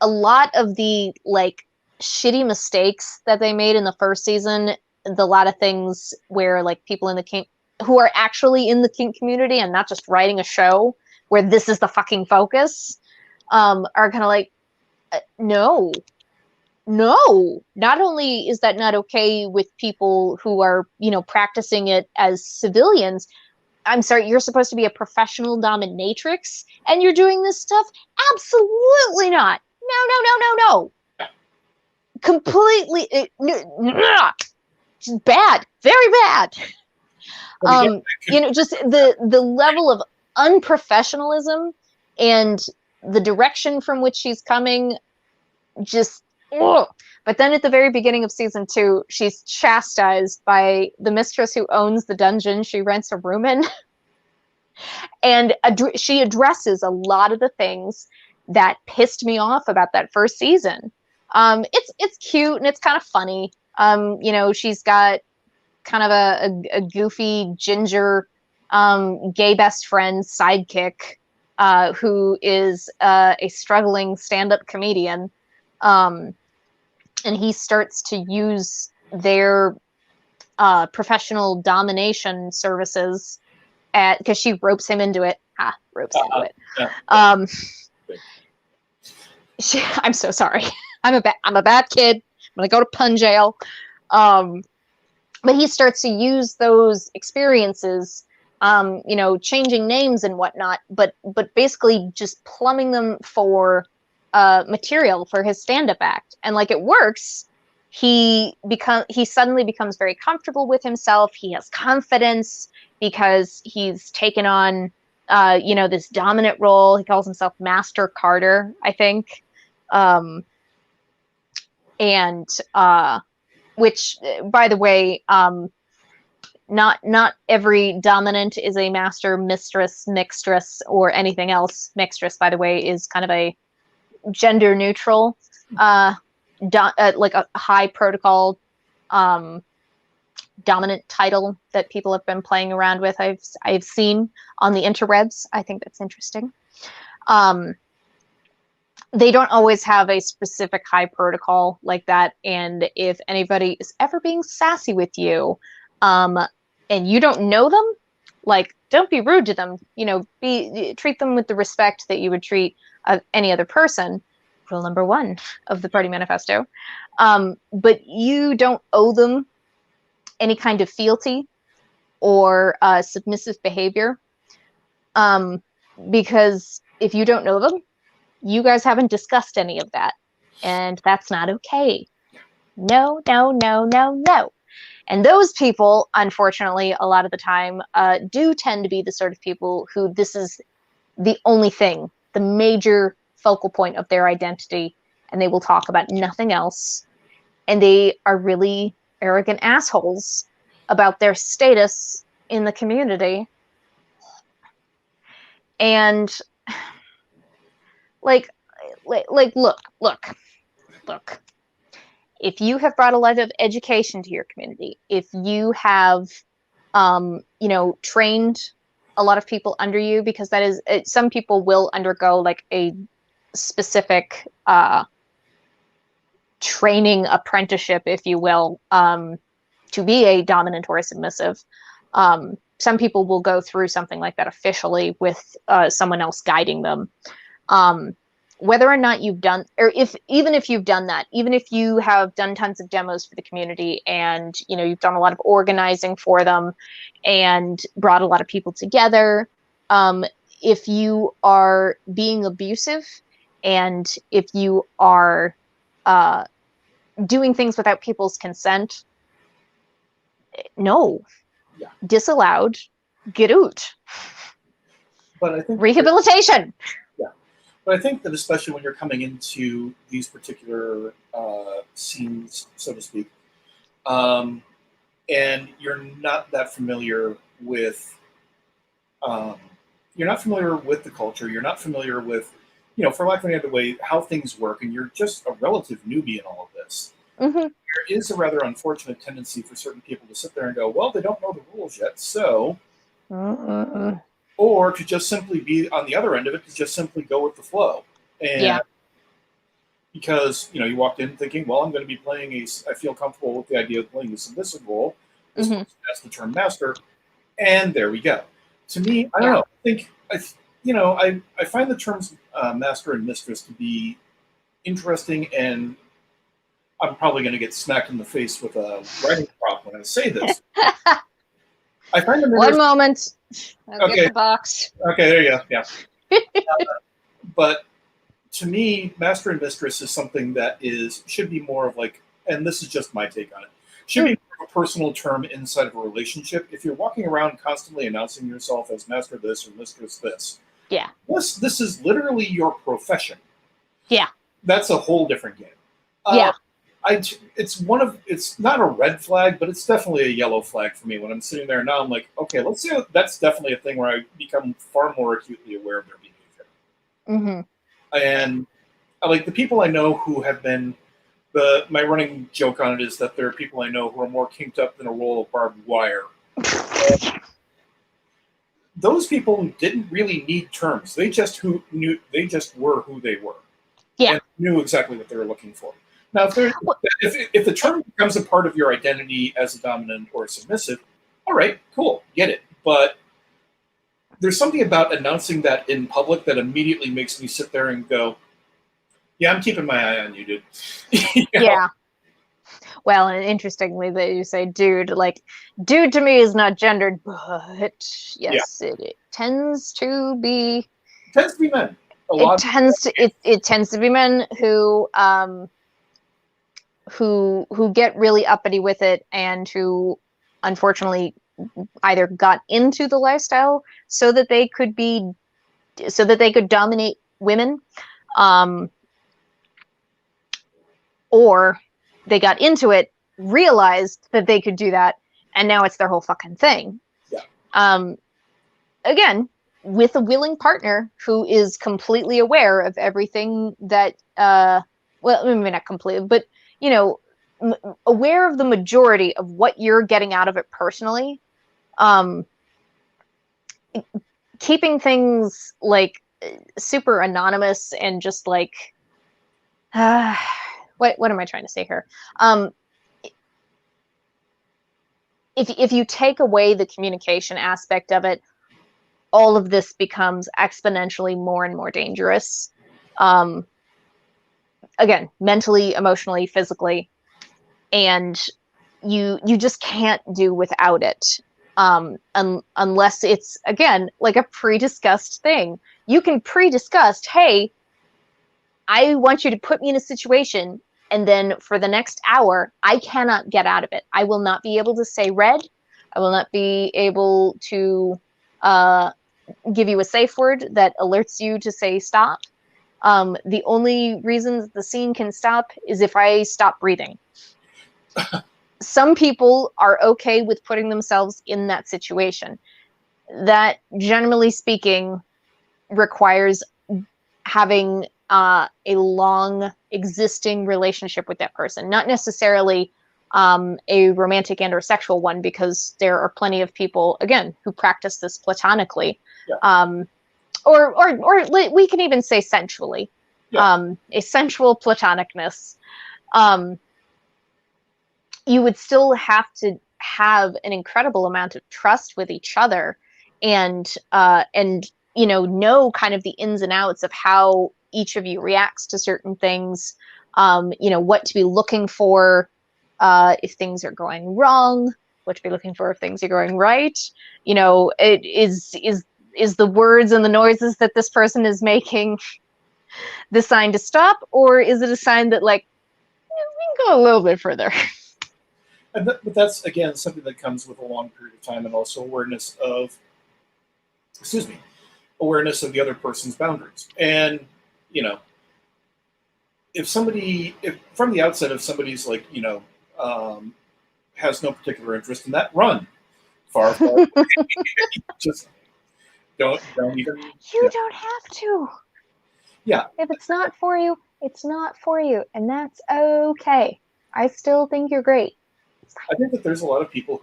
lot of the like shitty mistakes that they made in the first season, a lot of things where like people in the kink, who are actually in the kink community and not just writing a show, where this is the fucking focus, are kind of like, no, not only is that not okay with people who are, practicing it as civilians. I'm sorry, you're supposed to be a professional dominatrix and you're doing this stuff? Absolutely not. No. Completely, just bad, very bad. Just the level of unprofessionalism and the direction from which she's coming, just, ugh. But then at the very beginning of season 2, she's chastised by the mistress who owns the dungeon she rents a room in. And she addresses a lot of the things that pissed me off about that first season. It's cute and it's kind of funny. She's got kind of a goofy ginger gay best friend sidekick who is a struggling stand-up comedian. And he starts to use their professional domination services because she ropes him into it. Into it. Yeah. I'm so sorry. I'm a bad kid. I'm gonna go to pun jail. But he starts to use those experiences, changing names and whatnot, but basically just plumbing them for material for his stand-up act. And like, it works. He suddenly becomes very comfortable with himself. He has confidence because he's taken on this dominant role. He calls himself Master Carter, I think. Which, by the way, not every dominant is a master, mistress, mixtress, or anything else. Mixtress, by the way, is kind of a gender neutral, like a high protocol dominant title that people have been playing around with. I've seen on the interwebs. I think that's interesting. They don't always have a specific high protocol like that. And if anybody is ever being sassy with you, and you don't know them, like, don't be rude to them. Treat them with the respect that you would treat any other person. Rule number 1 of the Party Manifesto. But you don't owe them any kind of fealty or submissive behavior. Because if you don't know them, you guys haven't discussed any of that. And that's not okay. No. And those people, unfortunately, a lot of the time, do tend to be the sort of people who this is the only thing, the major focal point of their identity, and they will talk about nothing else. And they are really arrogant assholes about their status in the community. And like, look. If you have brought a lot of education to your community, if you have, trained a lot of people under you, because that is, some people will undergo like a specific training apprenticeship, if you will, to be a dominant or a submissive. Some people will go through something like that officially with someone else guiding them. Whether or not you've done, or even if you've done that, even if you have done tons of demos for the community and, you've done a lot of organizing for them and brought a lot of people together, if you are being abusive and if you are doing things without people's consent, no. Yeah. Disallowed, get out. But I think rehabilitation. But I think that especially when you're coming into these particular scenes, so to speak, and you're not that familiar with, the culture, you're not familiar with, for lack of any other way, how things work, and you're just a relative newbie in all of this. Mm-hmm. There is a rather unfortunate tendency for certain people to sit there and go, well, they don't know the rules yet, so... Or to just simply be on the other end of it, to just simply go with the flow. And because, you walked in thinking, well, I'm going to be playing I feel comfortable with the idea of playing a submissive role. This person has the term master. And there we go. To me, I don't know. I think you know, I find the terms master and mistress to be interesting, and I'm probably going to get smacked in the face with a writing prompt when I say this. I find them One moment. I'll Okay. get the box. Okay, there you go. Yeah. But to me, master and mistress is something that should be more of like, and this is just my take on it, should be more of a personal term inside of a relationship. If you're walking around constantly announcing yourself as master this or mistress this, Yeah. this is literally your profession. Yeah. That's a whole different game. Yeah. It's not a red flag, but it's definitely a yellow flag for me when I'm sitting there now. I'm like, okay, let's see. That's definitely a thing where I become far more acutely aware of their behavior. Mm-hmm. And like the people I know who have been, my running joke on it is that there are people I know who are more kinked up than a roll of barbed wire. Those people didn't really need terms. They just were who they were. Yeah. And knew exactly what they were looking for. Now, if the term becomes a part of your identity as a dominant or a submissive, all right, cool, get it. But there's something about announcing that in public that immediately makes me sit there and go, yeah, I'm keeping my eye on you, dude. You know? Yeah. Well, and interestingly, that you say dude, like, dude to me is not gendered, but yes, it tends to be. It tends to be men. It tends to be men who get really uppity with it, and who unfortunately either got into the lifestyle so that they could dominate women, or they got into it, realized that they could do that, and now it's their whole fucking thing. Yeah. Again, with a willing partner who is completely aware of everything that, well, maybe not completely, but, you know, aware of the majority of what you're getting out of it personally. Keeping things like super anonymous and just like, what am I trying to say here? If you take away the communication aspect of it, all of this becomes exponentially more and more dangerous. Again, mentally, emotionally, physically, and you just can't do without it. Unless it's, again, like a pre-discussed thing. You can pre-discuss, hey, I want you to put me in a situation, and then for the next hour, I cannot get out of it. I will not be able to say red. I will not be able to give you a safe word that alerts you to say stop. The only reason the scene can stop is if I stop breathing. Some people are okay with putting themselves in that situation. That, generally speaking, requires having a long existing relationship with that person, not necessarily a romantic and or sexual one, because there are plenty of people, again, who practice this platonically. Yeah. Or we can even say sensually. Yeah. A sensual platonicness. You would still have to have an incredible amount of trust with each other, and you know kind of the ins and outs of how each of you reacts to certain things. You know what to be looking for if things are going wrong, what to be looking for if things are going right. You know, it is the words and the noises that this person is making the sign to stop, or is it a sign that, like, we can go a little bit further? But that's, again, something that comes with a long period of time, and also awareness of the other person's boundaries. And, you know, if from the outset, if somebody's like, you know, has no particular interest in that, run far. Just don't even. You don't have to. Yeah. If it's not for you, it's not for you, and that's okay. I still think you're great. I think that there's a lot of people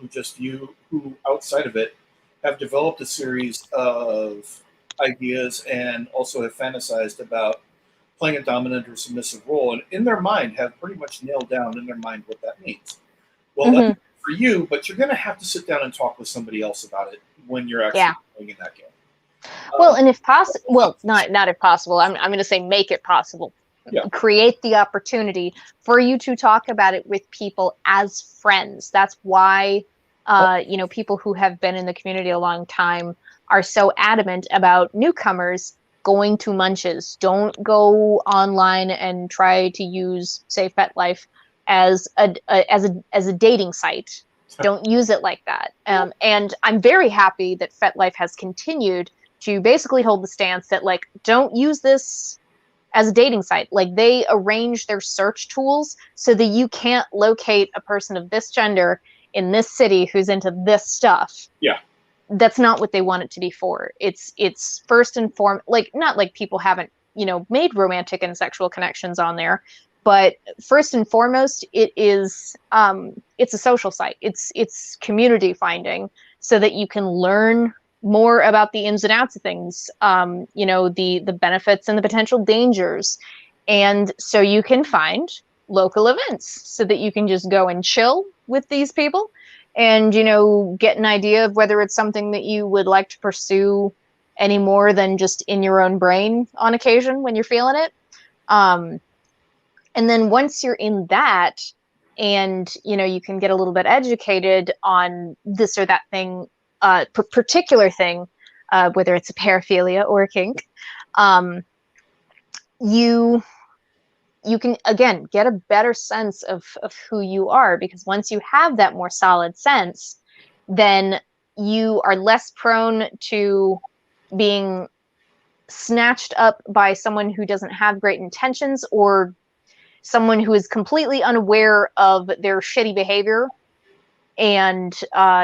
who outside of it have developed a series of ideas and also have fantasized about playing a dominant or submissive role, and in their mind have pretty much nailed down in their mind what that means. Well, that's for you, but you're going to have to sit down and talk with somebody else about it when you're actually playing in that game. Well, and if possible, well, not if possible. I'm going to say make it possible. Yeah. Create the opportunity for you to talk about it with people as friends. That's why, you know, people who have been in the community a long time are so adamant about newcomers going to munches. Don't go online and try to use, say, FetLife as a dating site. Don't use it like that. And I'm very happy that FetLife has continued to basically hold the stance that, like, don't use this as a dating site. Like, they arrange their search tools so that you can't locate a person of this gender in this city who's into this stuff. Yeah. That's not what they want it to be for. It's first and foremost, like, not like people haven't, you know, made romantic and sexual connections on there, but first and foremost, it is it's a social site. It's community finding so that you can learn more about the ins and outs of things, you know, the benefits and the potential dangers. And so you can find local events so that you can just go and chill with these people and, you know, get an idea of whether it's something that you would like to pursue any more than just in your own brain on occasion when you're feeling it. And then once you're in that and, you know, you can get a little bit educated on this or that thing, particular thing, whether it's a paraphilia or a kink, you can, again, get a better sense of who you are, because once you have that more solid sense, then you are less prone to being snatched up by someone who doesn't have great intentions, or someone who is completely unaware of their shitty behavior and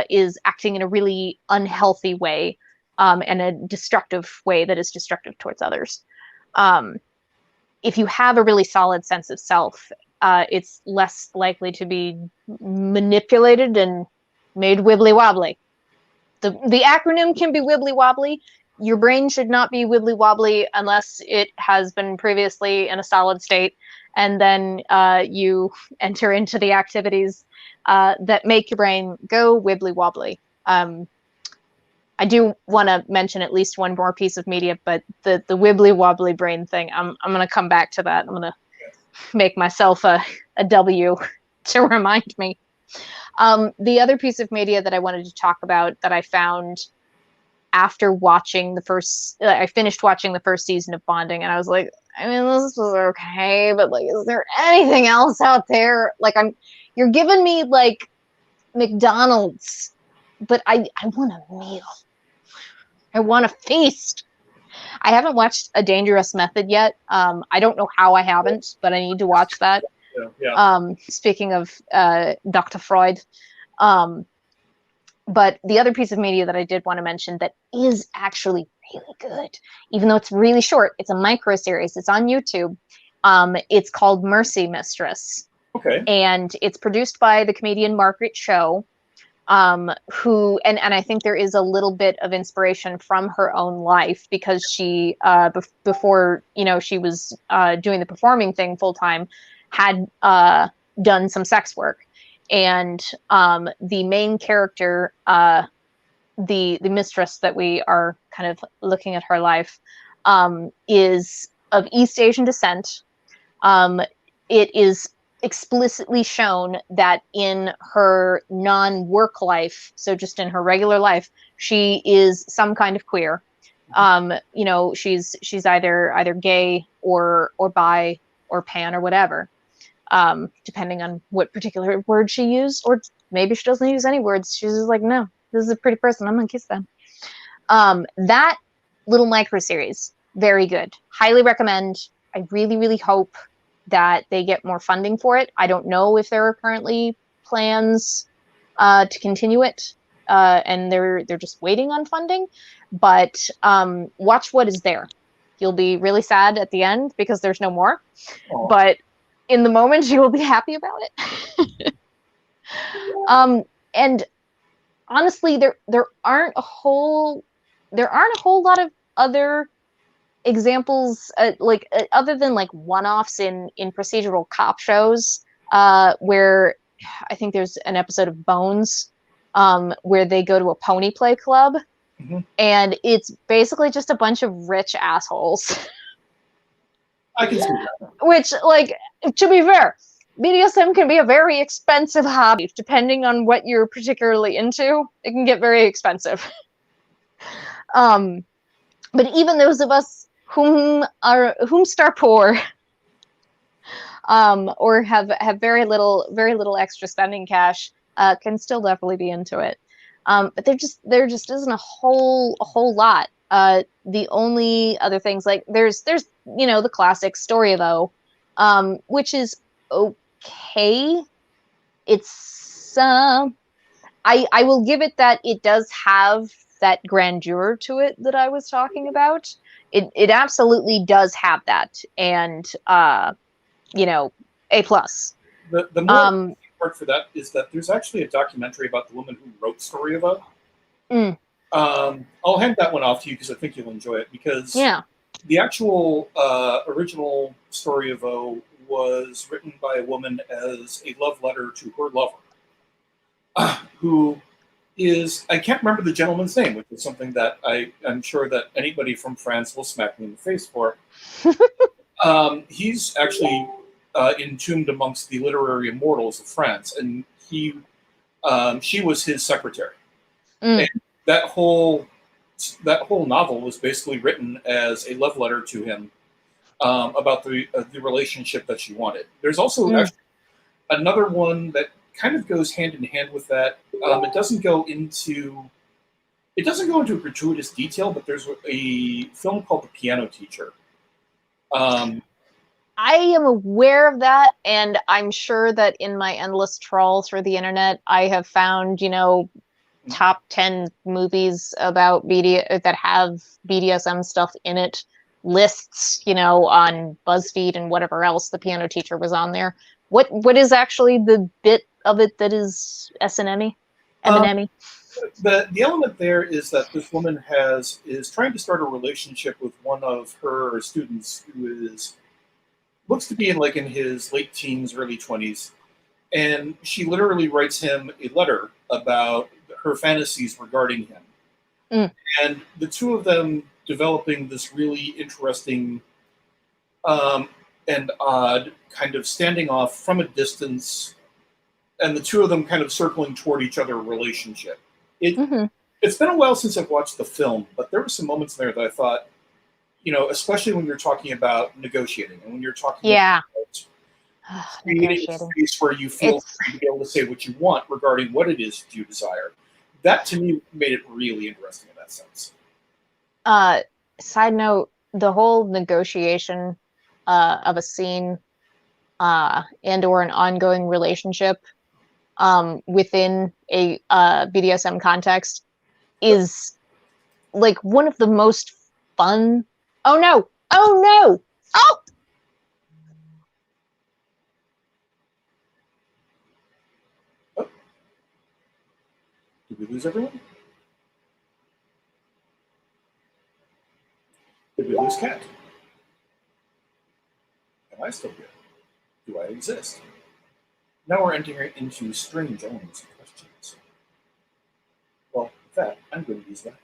is acting in a really unhealthy way, and a destructive way that is destructive towards others. If you have a really solid sense of self, it's less likely to be manipulated and made wibbly wobbly. The acronym can be wibbly wobbly. Your brain should not be wibbly wobbly unless it has been previously in a solid state, and then you enter into the activities that make your brain go wibbly wobbly. I do want to mention at least one more piece of media, but the wibbly wobbly brain thing, I'm going to come back to that. I'm going to make myself a W to remind me. The other piece of media that I wanted to talk about that I found after watching I finished watching the first season of Bonding, and I was like, I mean, this was okay, but, like, is there anything else out there? Like, you're giving me, like, McDonald's, but I want a meal. I want a feast. I haven't watched A Dangerous Method yet. I don't know how I haven't, but I need to watch that. Yeah. Speaking of Dr. Freud. But the other piece of media that I did want to mention that is actually really good, even though it's really short, it's a micro series. It's on YouTube. It's called Mercy Mistress. Okay. And it's produced by the comedian Margaret Cho, who, and I think there is a little bit of inspiration from her own life, because she, before, you know, she was doing the performing thing full time, had done some sex work. And the main character, the mistress that we are kind of looking at her life, is of East Asian descent. It is explicitly shown that in her non-work life, so just in her regular life, she is some kind of queer. You know, she's either gay or bi or pan or whatever. Depending on what particular word she used, or maybe she doesn't use any words. She's just like, no, this is a pretty person, I'm gonna kiss them. That little micro series, very good. Highly recommend. I really, really hope that they get more funding for it. I don't know if there are currently plans to continue it, and they're just waiting on funding. But watch what is there. You'll be really sad at the end because there's no more. Aww. But in the moment, you will be happy about it. And honestly, there aren't a whole lot of other examples, other than like one-offs in procedural cop shows, where I think there's an episode of Bones, where they go to a pony play club And it's basically just a bunch of rich assholes. I can see that. Which, like, to be fair, BDSM can be a very expensive hobby. Depending on what you're particularly into, it can get very expensive. But even those of us whom are poor, or have very little extra spending cash, can still definitely be into it. But there just isn't a whole lot. The only other things, like there's the classic Story of O, which is okay. It's I will give it that it does have that grandeur to it that I was talking about. It absolutely does have that, and A+. The more part for that is that there's actually a documentary about the woman who wrote Story of O. I'll hand that one off to you because I think you'll enjoy it, because the actual original Story of O was written by a woman as a love letter to her lover, who is, I can't remember the gentleman's name, which is something that I'm sure that anybody from France will smack me in the face for. He's actually entombed amongst the literary immortals of France, and she was his secretary. And that whole novel was basically written as a love letter to him about the relationship that she wanted. There's also actually another one that kind of goes hand in hand with that. It doesn't go into gratuitous detail, but there's a film called The Piano Teacher. I am aware of that, and I'm sure that in my endless trawl through the internet, I have found, top 10 movies about that have BDSM stuff in it, lists, on BuzzFeed and whatever else. The Piano Teacher was on there. What is actually the bit of it that is S&M-y? M&M-y? The element there is that this woman is trying to start a relationship with one of her students who looks to be in his late teens, early 20s, and she literally writes him a letter about her fantasies regarding him. And the two of them developing this really interesting and odd kind of standing off from a distance, and the two of them kind of circling toward each other relationship. It's been a while since I've watched the film, but there were some moments there that I thought, especially when you're talking about negotiating and when you're talking about creating a space where you feel free to be able to say what you want regarding what it is you desire. That to me made it really interesting in that sense. Side note, the whole negotiation of a scene and or an ongoing relationship within a BDSM context is one of the most fun. Oh no! Oh no! Oh! Did we lose everyone? Did we lose Cat? Am I still here? Do I exist? Now we're entering into strange elements and questions. Well, with that, I'm going to use that.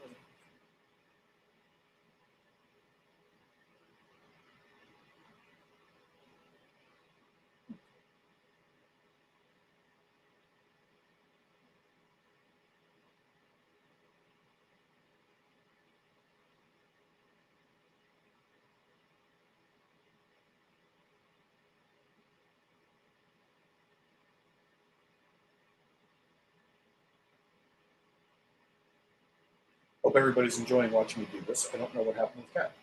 Hope everybody's enjoying watching me do this. I don't know what happened with Cat.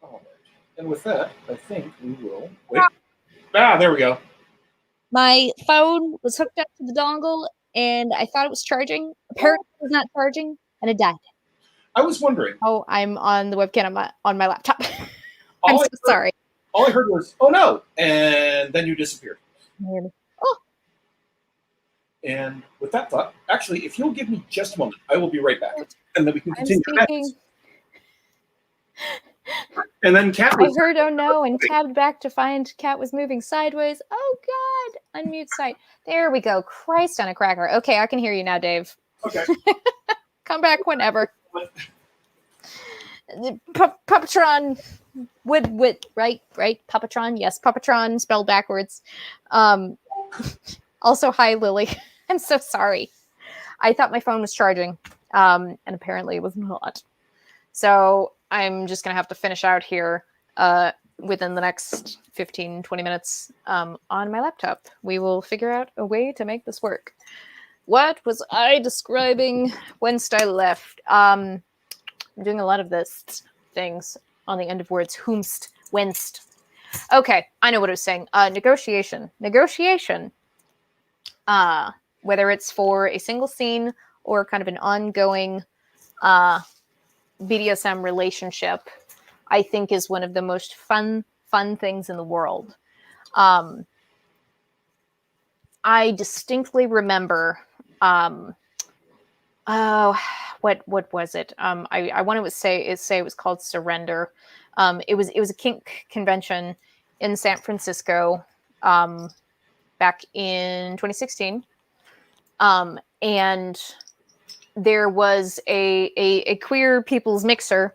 All right. And with that, I think we will wait. There we go. My phone was hooked up to the dongle, and I thought it was charging. Apparently, it was not charging, and it died. I was wondering. Oh, I'm on the webcam on my laptop. I'm so sorry. All I heard was, "Oh no!" and then you disappeared. Oh. And with that thought, actually, if you'll give me just a moment, I will be right back, and then we can continue. And then Cat. I heard "oh no" and tabbed back to find Cat was moving sideways. Oh God! Unmute site. There we go. Christ on a cracker. Okay, I can hear you now, Dave. Okay. Come back whenever. Puppetron would right? Puppetron, yes, Puppetron spelled backwards. Also, hi Lily. I'm so sorry. I thought my phone was charging, and apparently it was not. So I'm just gonna have to finish out here within the next 15-20 minutes on my laptop. We will figure out a way to make this work. What was I describing whence I left? I'm doing a lot of this things on the end of words. Whomst, whence. Okay, I know what I was saying. Negotiation. Negotiation. Whether it's for a single scene or kind of an ongoing BDSM relationship, I think is one of the most fun things in the world. I distinctly remember, what was it? I want to say it was called Surrender. It was a kink convention in San Francisco back in 2016. And there was a queer people's mixer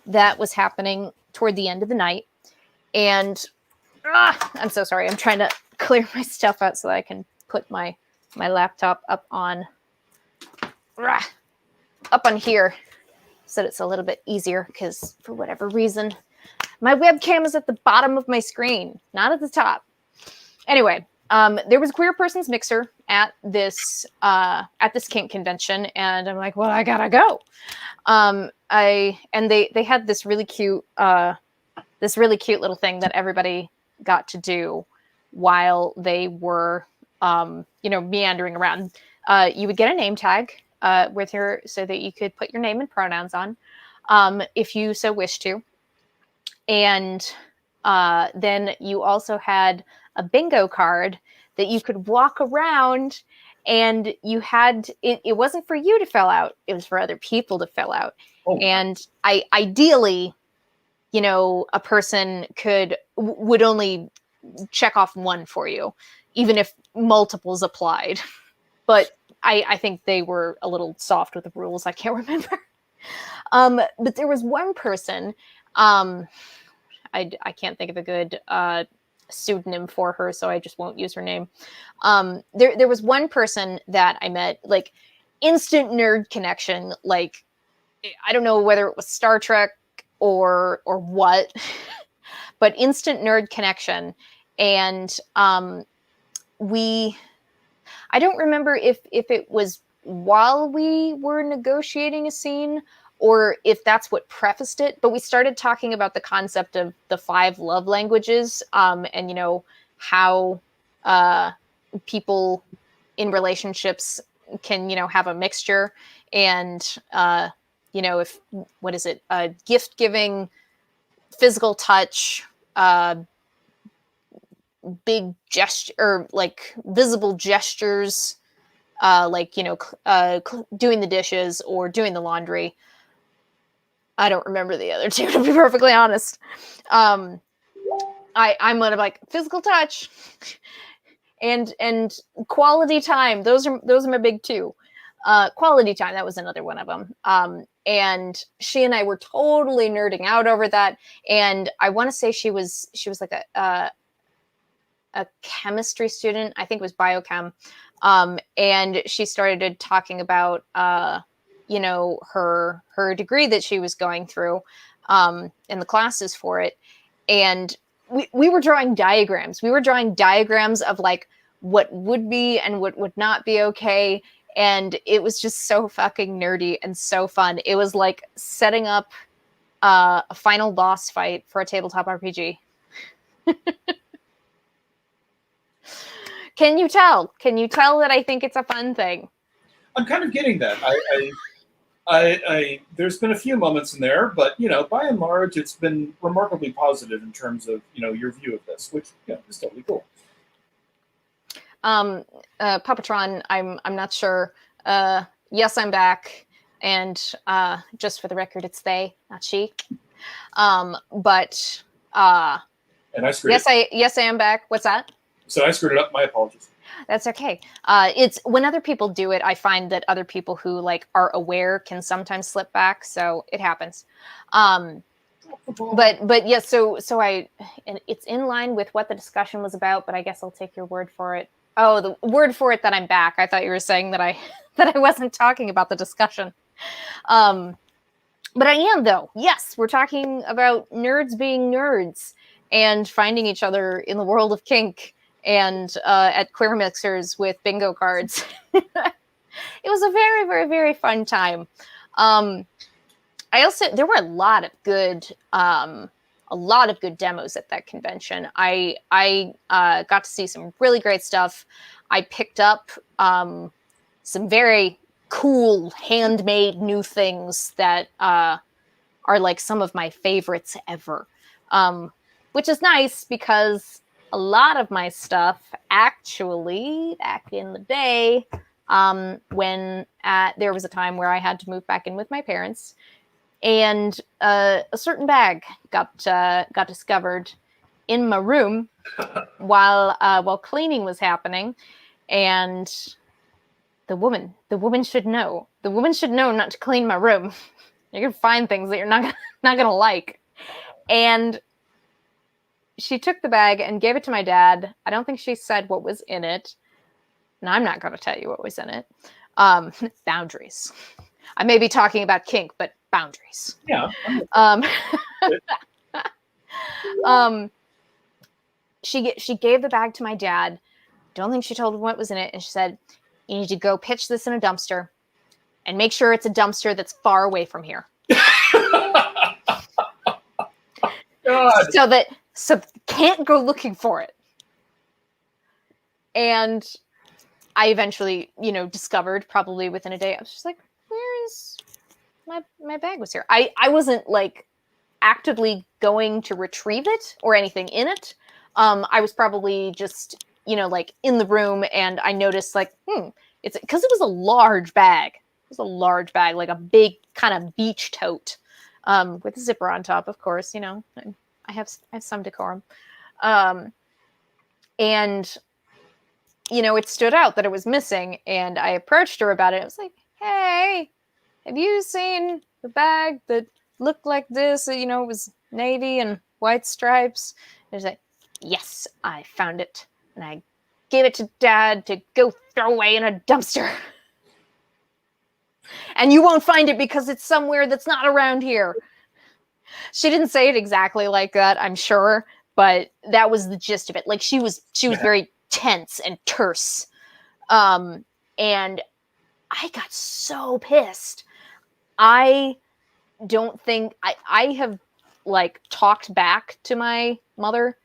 that was happening toward the end of the night. And I'm so sorry. I'm trying to clear my stuff out so that I can put my laptop up on here so that it's a little bit easier, because for whatever reason, my webcam is at the bottom of my screen, not at the top. Anyway, there was a queer person's mixer at this kink convention, and I'm like, well, I gotta go. And they had this really cute little thing that everybody got to do while they were meandering around. You would get a name tag with her so that you could put your name and pronouns on if you so wish to. And then you also had a bingo card that you could walk around, and you had it wasn't for you to fill out, it was for other people to fill out. Oh. And ideally, a person would only check off one for you, even if multiples applied. But I think they were a little soft with the rules. I can't remember. But there was one person, I can't think of a good pseudonym for her, so I just won't use her name. There was one person that I met, like, instant nerd connection. Like, I don't know whether it was Star Trek or what, but instant nerd connection. And I don't remember if it was while we were negotiating a scene or if that's what prefaced it, but we started talking about the concept of the 5 love languages, and how people in relationships can have a mixture, and if what is it, gift giving, physical touch, big gesture, or like visible gestures, doing the dishes or doing the laundry. I don't remember the other two, to be perfectly honest. I'm one of, like, physical touch and quality time. Those are my big two. Quality time, that was another one of them. And she and I were totally nerding out over that. And I want to say she was like a chemistry student. I think it was biochem. And she started talking about her degree that she was going through, and the classes for it. And we were drawing diagrams. We were drawing diagrams of, like, what would be and what would not be okay. And it was just so fucking nerdy and so fun. It was like setting up a final boss fight for a tabletop RPG. Can you tell? Can you tell that I think it's a fun thing? I'm kind of getting that. There's been a few moments in there, but by and large, it's been remarkably positive in terms of your view of this, which is totally cool. Puppetron, I'm not sure. Yes, I'm back, and just for the record, it's they, not she. But and I screwed it. Yes, I am back. What's that? So I screwed it up. My apologies. That's okay. It's when other people do it, I find that other people who like are aware can sometimes slip back. So it happens. But yes, so and it's in line with what the discussion was about, but I guess I'll take your word for it. Oh, the word for it that I'm back. I thought you were saying that I that I wasn't talking about the discussion. But I am, though. Yes, we're talking about nerds being nerds and finding each other in the world of kink and at queer mixers with bingo cards. It was a very, very, very fun time. There were a lot of good demos at that convention. I got to see some really great stuff. I picked up some very cool handmade new things that are like some of my favorites ever, which is nice because a lot of my stuff actually back in the day, when there was a time where I had to move back in with my parents, and a certain bag got discovered in my room while cleaning was happening, and the woman should know. The woman should know not to clean my room. You're gonna find things that you're not gonna like. And she took the bag and gave it to my dad. I don't think she said what was in it. And I'm not gonna tell you what was in it. Boundaries. I may be talking about kink, but boundaries. Yeah. She gave the bag to my dad. Don't think she told him what was in it, and she said, "You need to go pitch this in a dumpster, and make sure it's a dumpster that's far away from here." God. So can't go looking for it. And I eventually, discovered probably within a day. I was just like, "Where is my bag was here?" I wasn't like actively going to retrieve it or anything in it. I was probably just, like in the room, and I noticed like, it's because it was a large bag. It was a large bag, like a big kind of beach tote, with a zipper on top, of course. I have some decorum, and it stood out that it was missing, and I approached her about it. I was like, "Hey, have you seen the bag that looked like this? It was navy and white stripes." And she's like, "Yes, I found it, and I gave it to Dad to go throw away in a dumpster. And you won't find it because it's somewhere that's not around here." She didn't say it exactly like that, I'm sure, but that was the gist of it. Like she was very tense and terse. And I got so pissed. I don't think I have like talked back to my mother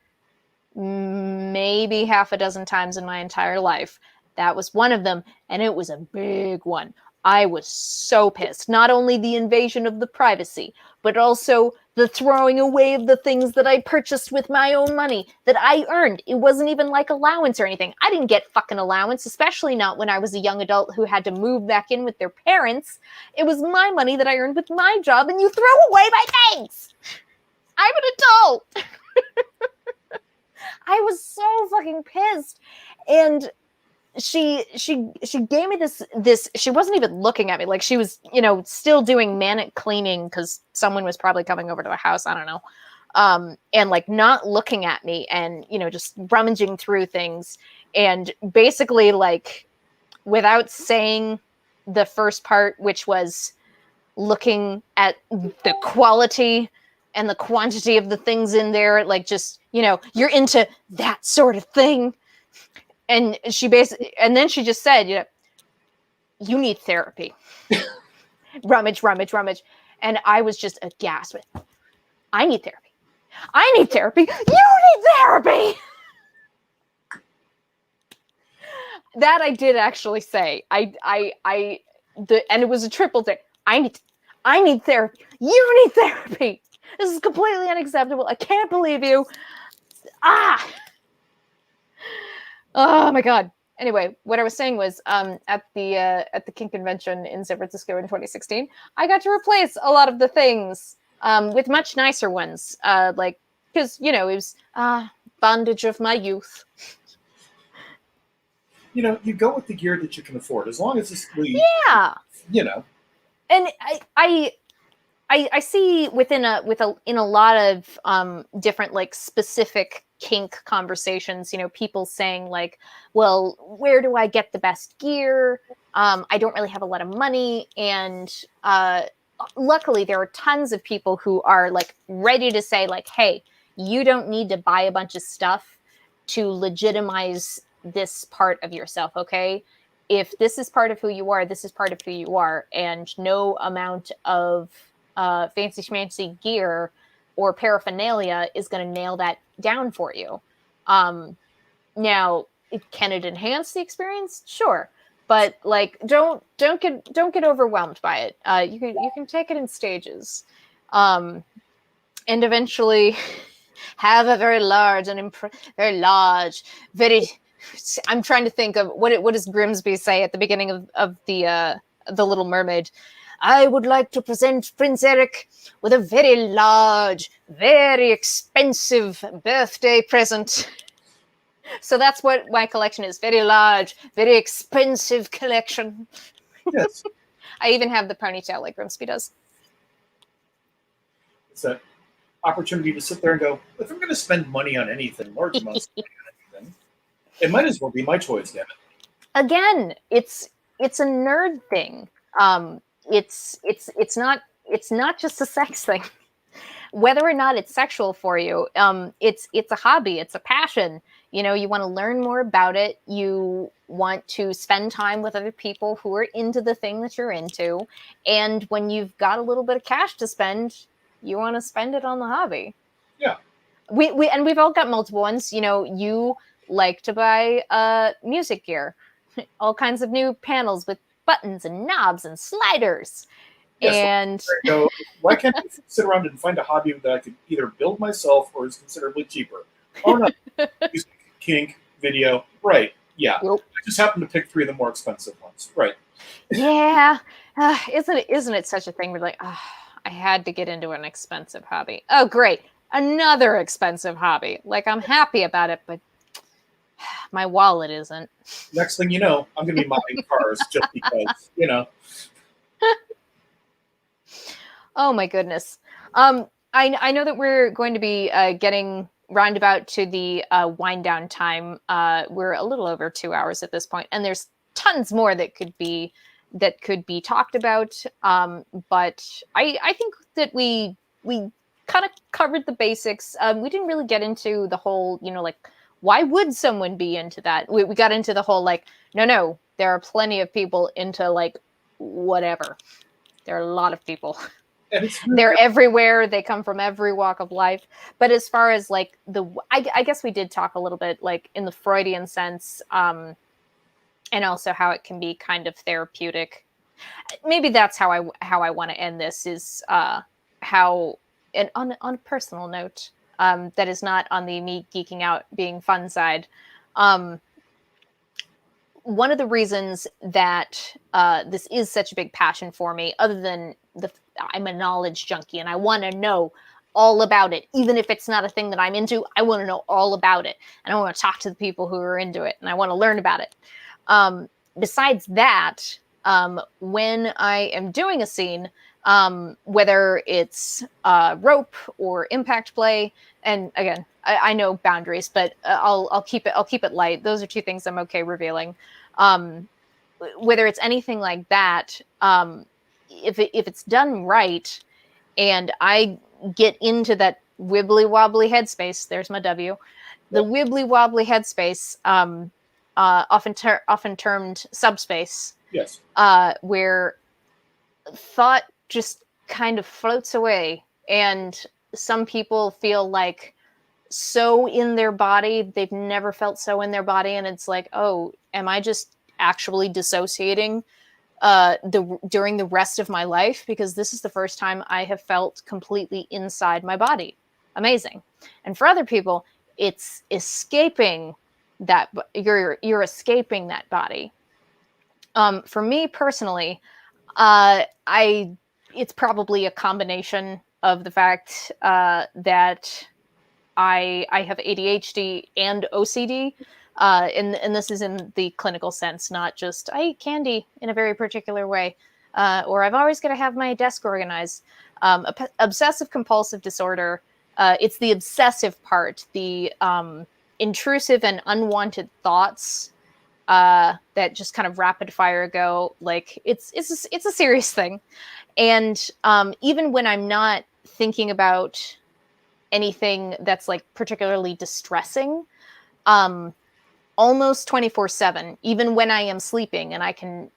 maybe half a dozen times in my entire life. That was one of them, and it was a big one. I was so pissed. Not only the invasion of the privacy, but also the throwing away of the things that I purchased with my own money that I earned. It wasn't even like allowance or anything. I didn't get fucking allowance, especially not when I was a young adult who had to move back in with their parents. It was my money that I earned with my job, and you throw away my things. I'm an adult. I was so fucking pissed. And she gave me this, she wasn't even looking at me. Like she was, still doing manic cleaning because someone was probably coming over to the house. I don't know. And like not looking at me and, just rummaging through things. And basically like without saying the first part, which was looking at the quality and the quantity of the things in there, like just, you're into that sort of thing. And and then she just said, "You need therapy." Rummage. And I was just aghast with, I need therapy. I need therapy. You need therapy. That I did actually say. And it was a triple thing. I need therapy. You need therapy. This is completely unacceptable. I can't believe you. Oh my God. Anyway, what I was saying was, at the kink convention in San Francisco in 2016, I got to replace a lot of the things with much nicer ones. Because it was bondage of my youth. you go with the gear that you can afford, as long as it's Yeah. And I see in a lot of different like specific kink conversations, people saying like, well, where do I get the best gear? I don't really have a lot of money. And luckily there are tons of people who are like ready to say like, hey, you don't need to buy a bunch of stuff to legitimize this part of yourself. Okay. If this is part of who you are, this is part of who you are. And no amount of fancy schmancy gear or paraphernalia is going to nail that down for you. Now, can it enhance the experience? Sure, but like don't get overwhelmed by it. You can take it in stages, and eventually have a very large and very. I'm trying to think of what does Grimsby say at the beginning of the Little Mermaid. I would like to present Prince Eric with a very large, very expensive birthday present. So that's what my collection is. Very large, very expensive collection. Yes. I even have the ponytail like Grimsby does. It's that opportunity to sit there and go, if I'm going to spend money on anything, large amounts of money on anything, it might as well be my toys, damn it. Again, it's a nerd thing. It's not just a sex thing. Whether or not it's sexual for you, it's a hobby, it's a passion. You want to learn more about it. You want to spend time with other people who are into the thing that you're into. And when you've got a little bit of cash to spend, you want to spend it on the hobby. Yeah. We've all got multiple ones. You like to buy music gear, all kinds of new panels with buttons and knobs and sliders. Yes, and go, why can't I sit around and find a hobby that I could either build myself or is considerably cheaper? Oh no, kink, video, right? Yeah, Yep. I just happened to pick 3 of the more expensive ones, right? Yeah, isn't it such a thing? We're like, I had to get into an expensive hobby. Oh, great, another expensive hobby. Like I'm happy about it, but my wallet isn't. Next thing you know, I'm going to be modding cars just because, Oh my goodness. I know that we're going to be getting roundabout to the wind down time. We're a little over 2 hours at this point, and there's tons more that could be talked about. But I think that we kind of covered the basics. We didn't really get into the whole, like, why would someone be into that? We got into the whole, like, no, there are plenty of people into, like, whatever. There are a lot of people. They're everywhere. They come from every walk of life. But as far as, like, I guess we did talk a little bit, like, in the Freudian sense, and also how it can be kind of therapeutic. Maybe that's how I want to end this, is how, and on a personal note, that is not on the me geeking out being fun side. One of the reasons that this is such a big passion for me, other than I'm a knowledge junkie and I want to know all about it, even if it's not a thing that I'm into, I want to know all about it. And I want to talk to the people who are into it and I want to learn about it. Besides that, when I am doing a scene, whether it's rope or impact play, and again, I know boundaries, but I'll keep it light. Those are 2 things I'm okay revealing. Whether it's anything like that, if it's done right, and I get into that wibbly wobbly headspace, there's my W, the wibbly wobbly headspace, often termed subspace. Yes. Where thought just kind of floats away, and some people feel like so in their body, they've never felt so in their body, and it's like, oh, am I just actually dissociating during the rest of my life? Because this is the first time I have felt completely inside my body. Amazing. And for other people, it's escaping that, you're escaping that body. For me personally, it's probably a combination of the fact that I have ADHD and OCD. And this is in the clinical sense, not just I eat candy in a very particular way, or I've always got to have my desk organized. Obsessive compulsive disorder, it's the obsessive part, the intrusive and unwanted thoughts that just kind of rapid fire go. Like it's a serious thing, and even when I'm not thinking about anything that's like particularly distressing, almost 24/7, even when I am sleeping, and I can,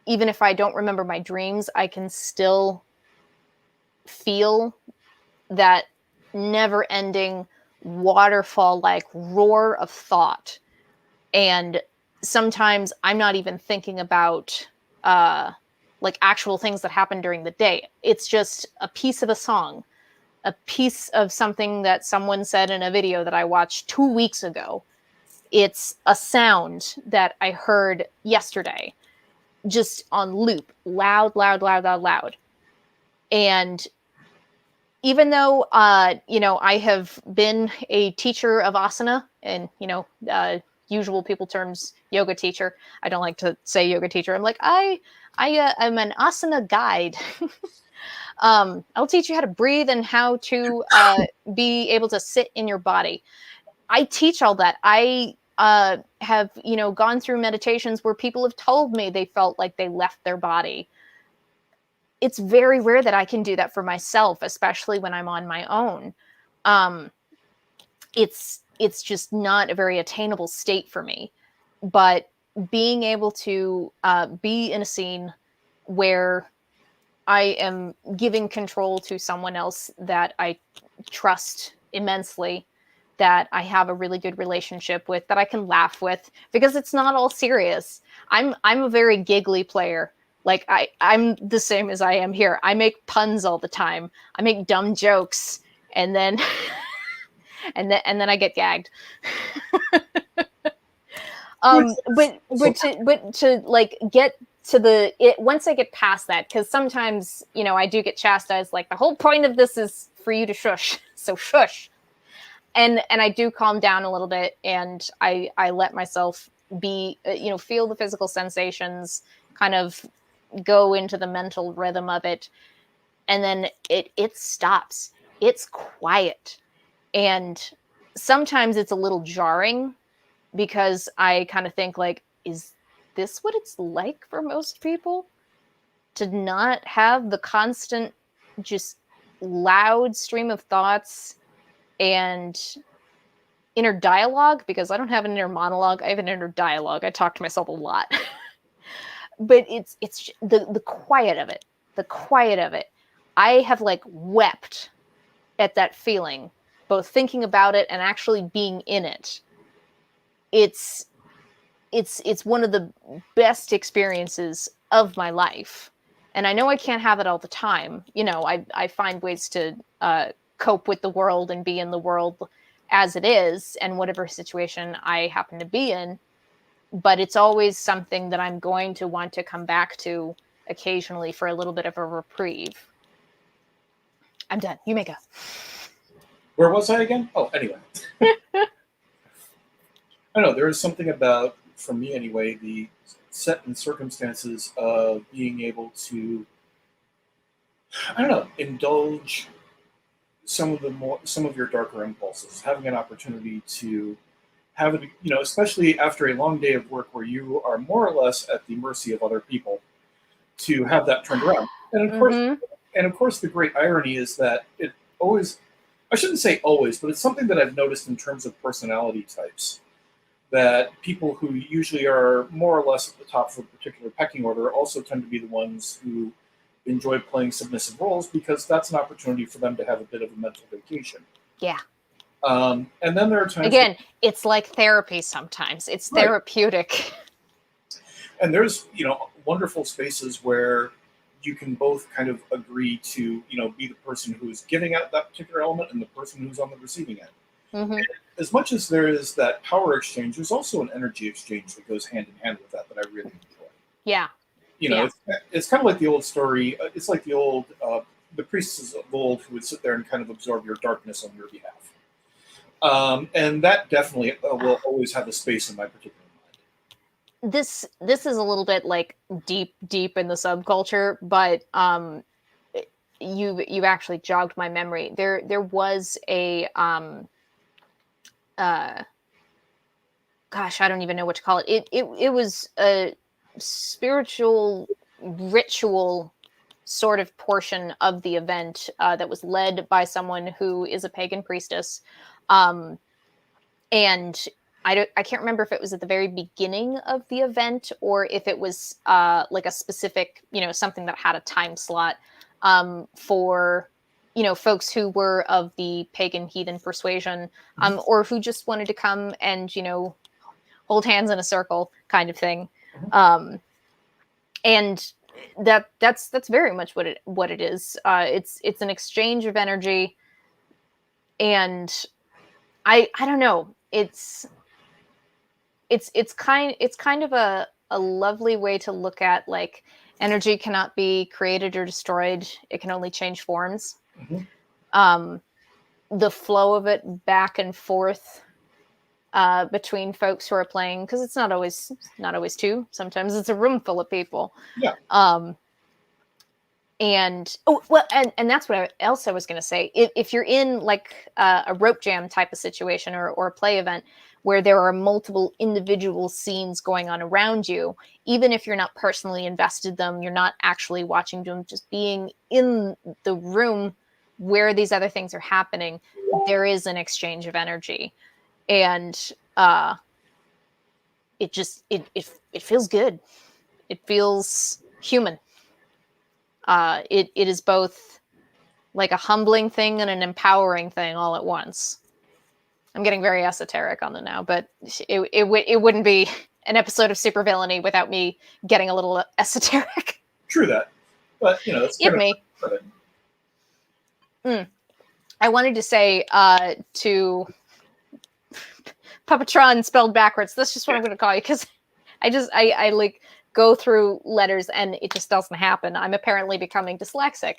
even if I don't remember my dreams, I can still feel that never ending waterfall like roar of thought. And sometimes I'm not even thinking about like actual things that happen during the day. It's just a piece of a song, a piece of something that someone said in a video that I watched 2 weeks ago. It's a sound that I heard yesterday, just on loop, loud, loud, loud, loud, loud. And even though, you know, I have been a teacher of asana and, you know, usual people terms, yoga teacher. I don't like to say yoga teacher. I'm like, I'm an asana guide. I'll teach you how to breathe and how to be able to sit in your body. I teach all that. I have, you know, gone through meditations where people have told me they felt like they left their body. It's very rare that I can do that for myself, especially when I'm on my own. It's just not a very attainable state for me. But being able to be in a scene where I am giving control to someone else that I trust immensely, that I have a really good relationship with, that I can laugh with, because it's not all serious. I'm a very giggly player. Like I'm the same as I am here. I make puns all the time. I make dumb jokes, and then and then I get gagged. But to like get to once I get past that, because sometimes, you know, I do get chastised. Like the whole point of this is for you to shush, so shush. And I do calm down a little bit, and I let myself be, you know, feel the physical sensations, kind of go into the mental rhythm of it, and then it stops. It's quiet, and sometimes it's a little jarring because I kind of think like, is this what it's like for most people to not have the constant, just loud stream of thoughts and inner dialogue? Because I don't have an inner monologue. I have an inner dialogue. I talk to myself a lot. But it's the quiet of it. The quiet of it. I have like wept at that feeling, both thinking about it and actually being in it. It's one of the best experiences of my life. And I know I can't have it all the time. You know, I find ways to cope with the world and be in the world as it is, and whatever situation I happen to be in. But it's always something that I'm going to want to come back to occasionally for a little bit of a reprieve. I'm done. You may go. Where was I again? Oh, anyway. I don't know. There is something about, for me anyway, the set and circumstances of being able to, I don't know, indulge some of your darker impulses, having an opportunity to have it, you know, especially after a long day of work where you are more or less at the mercy of other people, to have that turned around. And of course, the great irony is that it always, I shouldn't say always, but it's something that I've noticed in terms of personality types, that people who usually are more or less at the top of a particular pecking order also tend to be the ones who enjoy playing submissive roles, because that's an opportunity for them to have a bit of a mental vacation. Yeah. And then there are times... Again, it's like therapy sometimes. It's therapeutic. And there's, you know, wonderful spaces where you can both kind of agree to, you know, be the person who is giving out that particular element and the person who's on the receiving end. Mm-hmm. As much as there is that power exchange, there's also an energy exchange that goes hand in hand with that I really enjoy. Yeah. You know, it's kind of like the old story. It's like the old, the priestesses of old who would sit there and kind of absorb your darkness on your behalf. And that definitely will always have a space in my particular mind. This is a little bit like deep in the subculture, but you've actually jogged my memory. There was a gosh, I don't even know what to call it. It was a spiritual ritual sort of portion of the event that was led by someone who is a pagan priestess. And I can't remember if it was at the very beginning of the event or if it was like a specific, something that had a time slot for, folks who were of the pagan heathen persuasion, or who just wanted to come and, hold hands in a circle kind of thing. And that's very much what it is. It's an exchange of energy, and I don't know. It's kind of a lovely way to look at, like, energy cannot be created or destroyed. It can only change forms. The flow of it back and forth between folks who are playing, because it's not always two. Sometimes it's a room full of people. Yeah. And that's what else I was going to say. If you're in like a rope jam type of situation or a play event where there are multiple individual scenes going on around you, even if you're not personally invested them, you're not actually watching them, just being in the room where these other things are happening, there is an exchange of energy. And it feels good. It feels human. It is both like a humbling thing and an empowering thing all at once. I'm getting very esoteric on it now, but it wouldn't be an episode of Supervillainy without me getting a little esoteric. True that, but that's Give me. I wanted to say to Puppetron spelled backwards. That's just what I'm going to call you, because I like go through letters and it just doesn't happen. I'm apparently becoming dyslexic.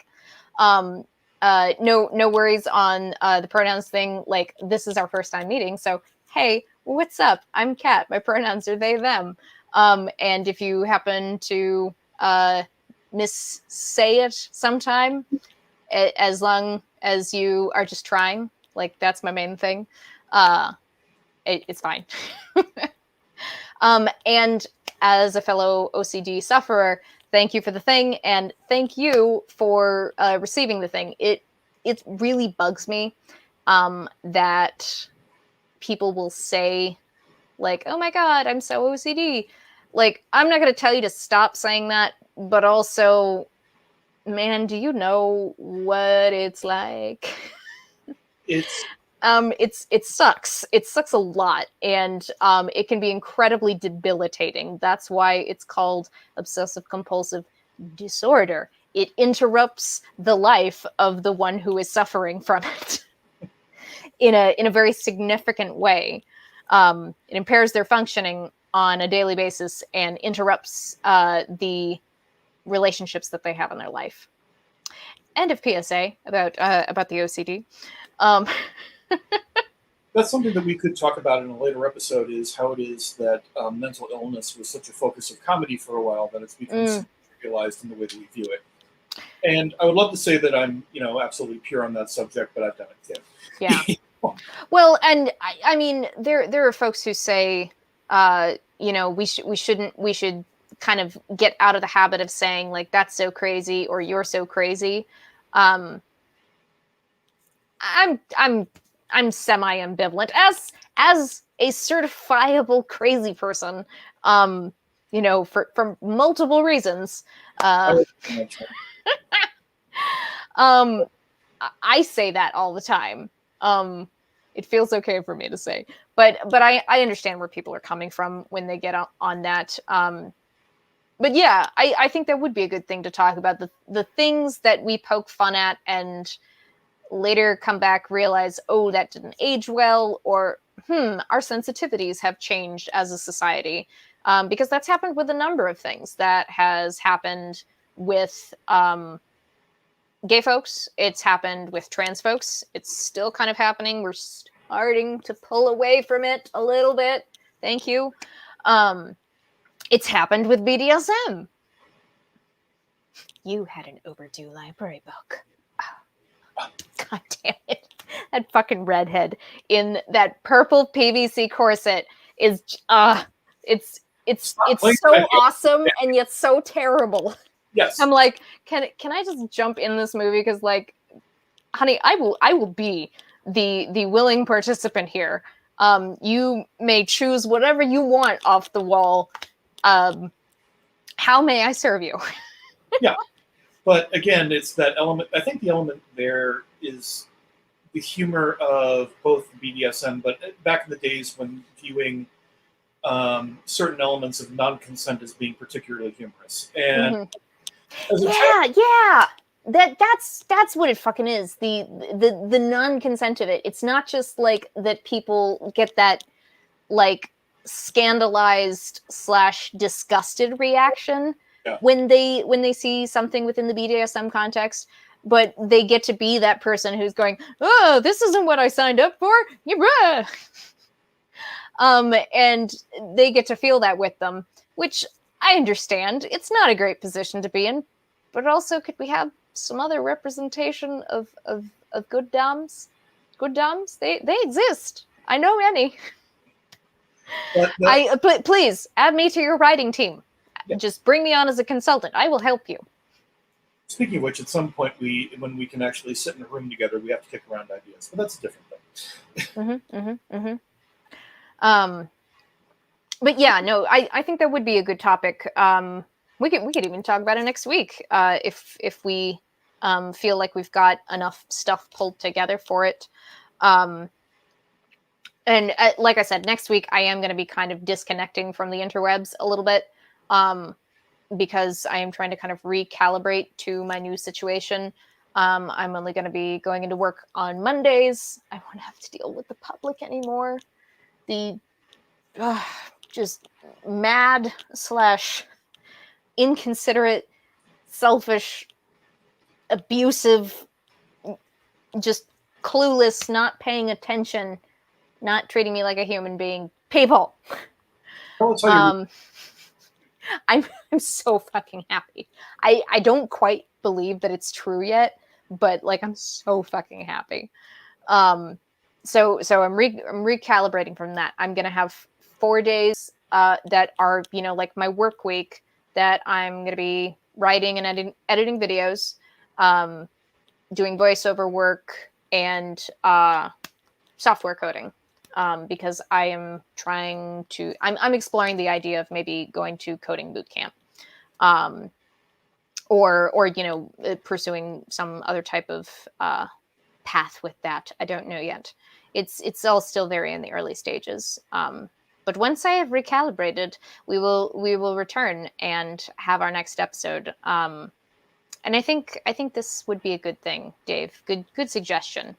No worries on the pronouns thing. Like, this is our first time meeting, so hey, what's up? I'm Kat. My pronouns are they, them. And if you happen to missay it sometime, as long as you are just trying, like, that's my main thing. It's fine. And as a fellow OCD sufferer, thank you for the thing, and thank you for receiving the thing. It really bugs me that people will say, like, oh my God, I'm so OCD. Like, I'm not going to tell you to stop saying that, but also, man, do you know what it's like? It sucks. It sucks a lot, and it can be incredibly debilitating. That's why it's called obsessive compulsive disorder. It interrupts the life of the one who is suffering from it in a very significant way. It impairs their functioning on a daily basis and interrupts the relationships that they have in their life. End of PSA about the OCD. That's something that we could talk about in a later episode, is how it is that mental illness was such a focus of comedy for a while that it's become trivialized in the way that we view it. And I would love to say that I'm, absolutely pure on that subject, but I've done it too. Yeah. Well, and I mean, there are folks who say, we should kind of get out of the habit of saying, like, that's so crazy or you're so crazy. I'm semi-ambivalent as a certifiable crazy person, for multiple reasons. I say that all the time. It feels okay for me to say, but I understand where people are coming from when they get on that. But yeah, I think that would be a good thing to talk about, the things that we poke fun at and later come back, realize, oh, that didn't age well, or our sensitivities have changed as a society, because that's happened with a number of things. That has happened with gay folks. It's happened with trans folks. It's still kind of happening. We're starting to pull away from it a little bit. Thank you. It's happened with BDSM. You had an overdue library book. Oh, God damn it. That fucking redhead in that purple PVC corset is it's so awesome and yet so terrible. Yes. I'm like, can I just jump in this movie? Because, like, honey, I will be the willing participant here. You may choose whatever you want off the wall. How may I serve you? Yeah. But again, it's that element. I think the element there is the humor of both BDSM, but back in the days when viewing certain elements of non-consent as being particularly humorous. And that's what it fucking is. The non-consent of it. It's not just like that people get that like scandalized / disgusted reaction when they see something within the BDSM context, but they get to be that person who's going, oh, this isn't what I signed up for. And they get to feel that with them, which I understand. It's not a great position to be in, but also could we have some other representation of good doms? Good doms? They exist. I know many. Please add me to your writing team. Yeah. Just bring me on as a consultant. I will help you. Speaking of which, at some point, when we can actually sit in a room together, we have to kick around ideas. But that's a different thing. But yeah, no, I think that would be a good topic. We could even talk about it next week if we feel like we've got enough stuff pulled together for it. And like I said, next week I am going to be kind of disconnecting from the interwebs a little bit because I am trying to kind of recalibrate to my new situation. I'm only going to be going into work on Mondays. I won't have to deal with the public anymore. The just mad / inconsiderate, selfish, abusive, just clueless, not paying attention, not treating me like a human being people. I'm so fucking happy. I don't quite believe that it's true yet, but like I'm so fucking happy. So I'm recalibrating from that. I'm gonna have 4 days that are, you know, like my work week that I'm gonna be writing and editing videos, doing voiceover work and software coding. Because I am trying to, I'm exploring the idea of maybe going to coding boot camp, or you know, pursuing some other type of path with that. I don't know yet. It's all still very in the early stages. But once I have recalibrated, we will return and have our next episode. And I think this would be a good thing, Dave. Good suggestion.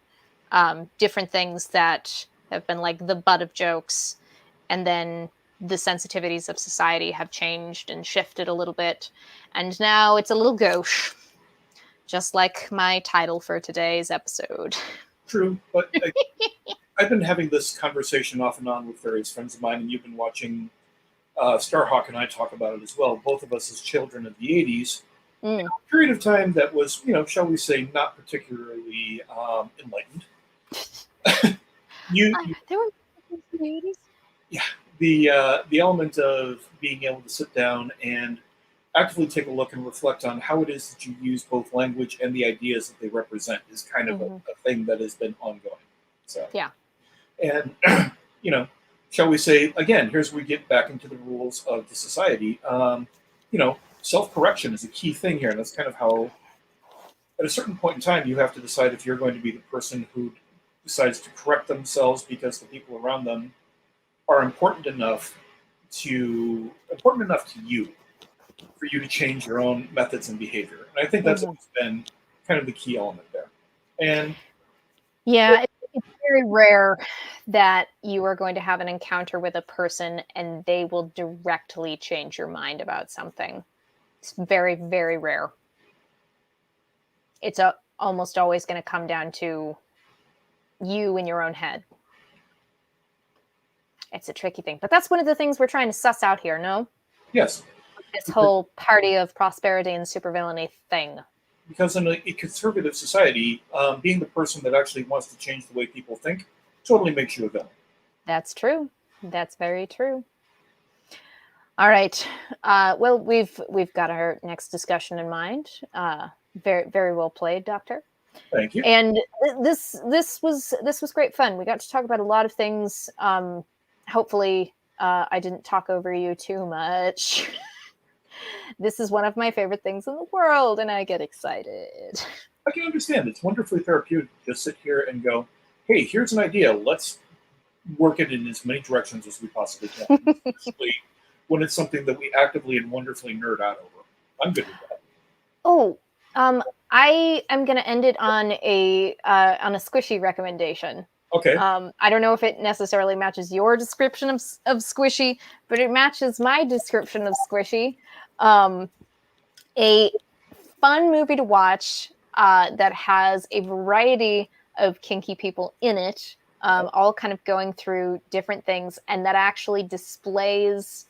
Different things that have been like the butt of jokes, and then the sensitivities of society have changed and shifted a little bit, and now it's a little gauche, just like my title for today's episode. True, but I've been having this conversation off and on with various friends of mine, and you've been watching Starhawk and I talk about it as well. Both of us as children of the 80s, a period of time that was, you know, shall we say, not particularly enlightened. There were in the 80s? Yeah, the element of being able to sit down and actively take a look and reflect on how it is that you use both language and the ideas that they represent is kind of a thing that has been ongoing. So yeah, and you know, shall we say again? Here's where we get back into the rules of the society. You know, self-correction is a key thing here, and that's kind of how, at a certain point in time, you have to decide if you're going to be the person who decides to correct themselves because the people around them are important enough to you for you to change your own methods and behavior. And I think that's always been kind of the key element there. And yeah, it's very rare that you are going to have an encounter with a person and they will directly change your mind about something. It's very, very rare. It's almost always going to come down to you in your own head. It's a tricky thing, but that's one of the things we're trying to suss out here, no? Yes. This whole party of prosperity and supervillainy thing. Because in a conservative society, being the person that actually wants to change the way people think totally makes you a villain. That's true. That's very true. All right. Well, we've got our next discussion in mind. Very, very well played, Doctor. Thank you. And this was great fun. We got to talk about a lot of things. Hopefully, I didn't talk over you too much. This is one of my favorite things in the world, and I get excited. I can understand. It's wonderfully therapeutic to just sit here and go, hey, here's an idea. Let's work it in as many directions as we possibly can. Especially when it's something that we actively and wonderfully nerd out over. I'm good with that. Oh, I am going to end it on a squishy recommendation. Okay. I don't know if it necessarily matches your description of squishy, but it matches my description of squishy. A fun movie to watch that has a variety of kinky people in it, all kind of going through different things, and that actually displays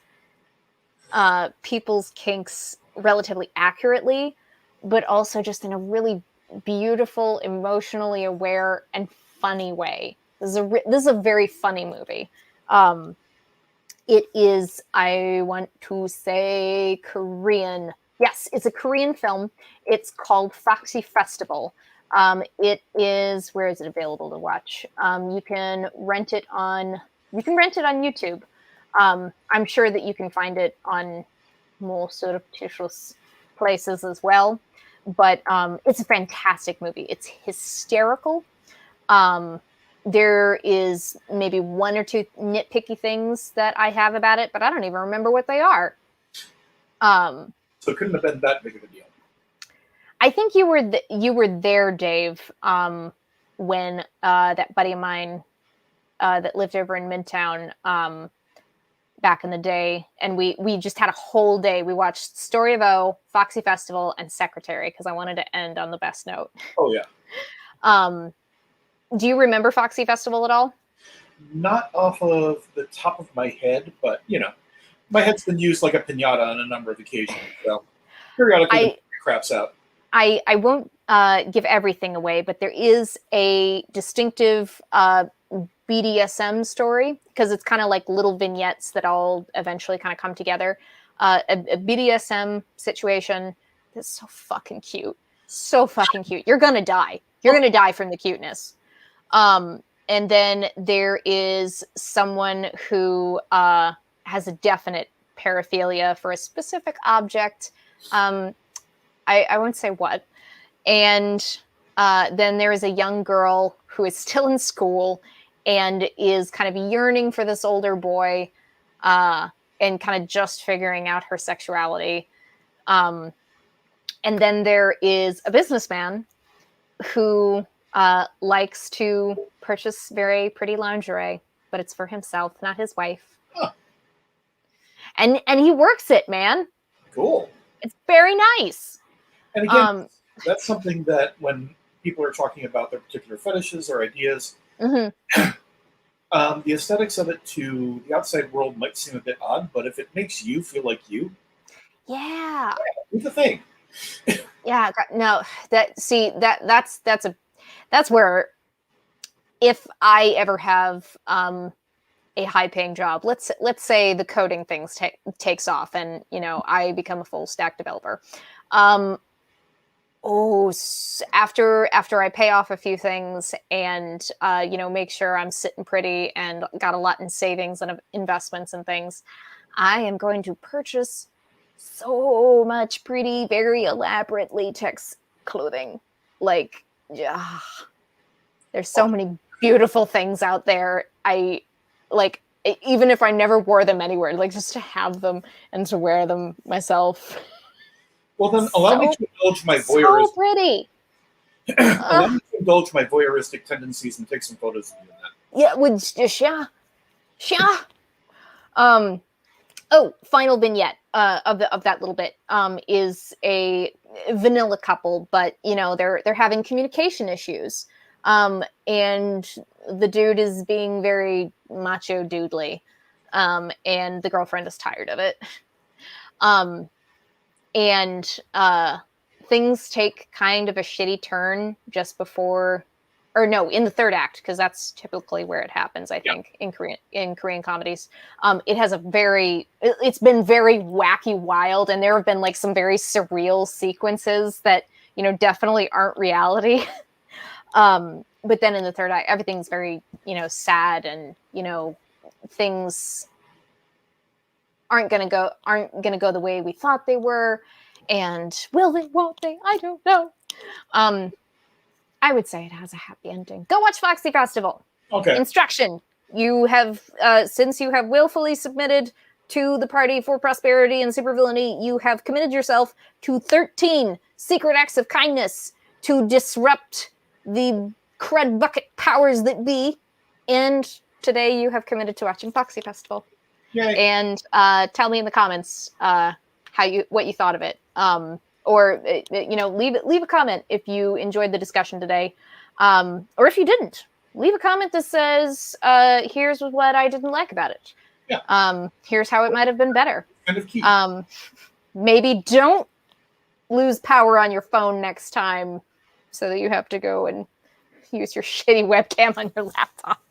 people's kinks relatively accurately, but also just in a really beautiful, emotionally aware, and funny way. This is a very funny movie. It is, I want to say, Korean. Yes, it's a Korean film. It's called Foxy Festival. It is, where is it available to watch? You can rent it on YouTube. I'm sure that you can find it on more surreptitious places as well. But it's a fantastic movie. It's hysterical. There is maybe one or two nitpicky things that I have about it, but I don't even remember what they are. So it couldn't have been that big of a deal. I think you were there, Dave, when that buddy of mine that lived over in Midtown back in the day, and we just had a whole day. We watched Story of O, Foxy Festival, and Secretary because I wanted to end on the best note. Oh yeah. Do you remember Foxy Festival at all? Not off of the top of my head, but my head's been used like a piñata on a number of occasions. So periodically, it craps out. I won't give everything away, but there is a distinctive BDSM story because it's kind of like little vignettes that all eventually kind of come together. A BDSM situation that's so fucking cute. So fucking cute. You're gonna die. You're gonna die from the cuteness. And then there is someone who has a definite paraphilia for a specific object. I won't say what. And then there is a young girl who is still in school and is kind of yearning for this older boy and kind of just figuring out her sexuality. And then there is a businessman who likes to purchase very pretty lingerie, but it's for himself, not his wife. Huh. And he works it, man. Cool. It's very nice. And again, that's something that when people are talking about their particular fetishes or ideas, mm-hmm. The aesthetics of it to the outside world might seem a bit odd, but if it makes you feel like you, it's a thing. Yeah, no, that's where, if I ever have a high-paying job, let's say the coding things takes off, and I become a full stack developer. After I pay off a few things and make sure I'm sitting pretty and got a lot in savings and investments and things, I am going to purchase so much pretty, very elaborate latex clothing. Like, yeah, there's so many beautiful things out there. I like, even if I never wore them anywhere, like just to have them and to wear them myself. Well, then allow me to indulge my voyeuristic. So pretty. Allow me to indulge my voyeuristic tendencies and take some photos of you in that. Yeah, final vignette of that little bit is a vanilla couple, but they're having communication issues. And the dude is being very macho doodly, and the girlfriend is tired of it. And things take kind of a shitty turn just before, or no, in the third act, because that's typically where it happens, I think, in Korean comedies. It's been very wacky wild, and there have been like some very surreal sequences that, you know, definitely aren't reality. But then in the third act, everything's very, you know, sad, and, you know, things aren't gonna go the way we thought they were. And will they, won't they? I don't know. I would say it has a happy ending. Go watch Foxy Festival. Okay. Instruction. You have, since you have willfully submitted to the Party for Prosperity and Supervillainy, you have committed yourself to 13 secret acts of kindness to disrupt the crudbucket powers that be. And today you have committed to watching Foxy Festival. Yay. And tell me in the comments what you thought of it. Or you know, leave a comment if you enjoyed the discussion today, or if you didn't, leave a comment that says, "Here's what I didn't like about it. Yeah. Here's how it might have been better." Kind of key. Maybe don't lose power on your phone next time, so that you have to go and use your shitty webcam on your laptop.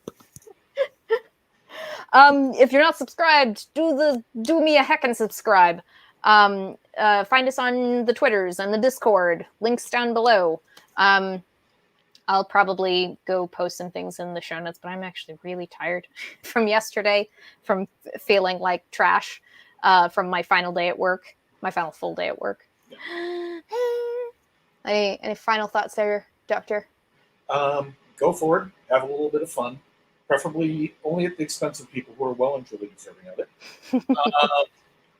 If you're not subscribed, do me a heckin' subscribe. Find us on the Twitters and the Discord. Links down below. I'll probably go post some things in the show notes, but I'm actually really tired from yesterday, from feeling like trash, from my final day at work, my final full day at work. Any final thoughts there, Doctor? Go forward. Have a little bit of fun. Preferably only at the expense of people who are well and truly deserving of it.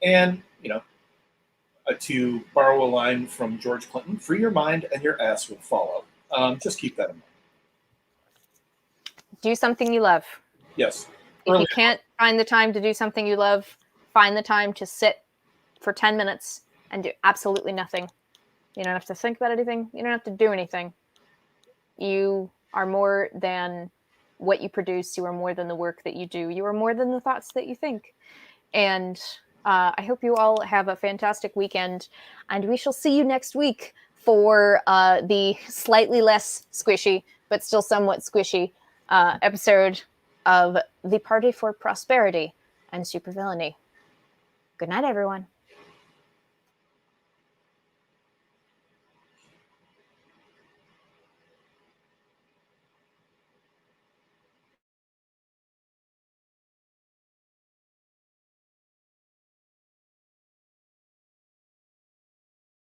And, you know, to borrow a line from George Clinton, free your mind and your ass will follow. Just keep that in mind. Do something you love. Yes. If you can't find the time to do something you love, find the time to sit for 10 minutes and do absolutely nothing. You don't have to think about anything. You don't have to do anything. You are more than what you produce. You are more than the work that you do. You are more than the thoughts that you think. And I hope you all have a fantastic weekend, and we shall see you next week for the slightly less squishy, but still somewhat squishy episode of the Party for Prosperity and Supervillainy. Good night, everyone.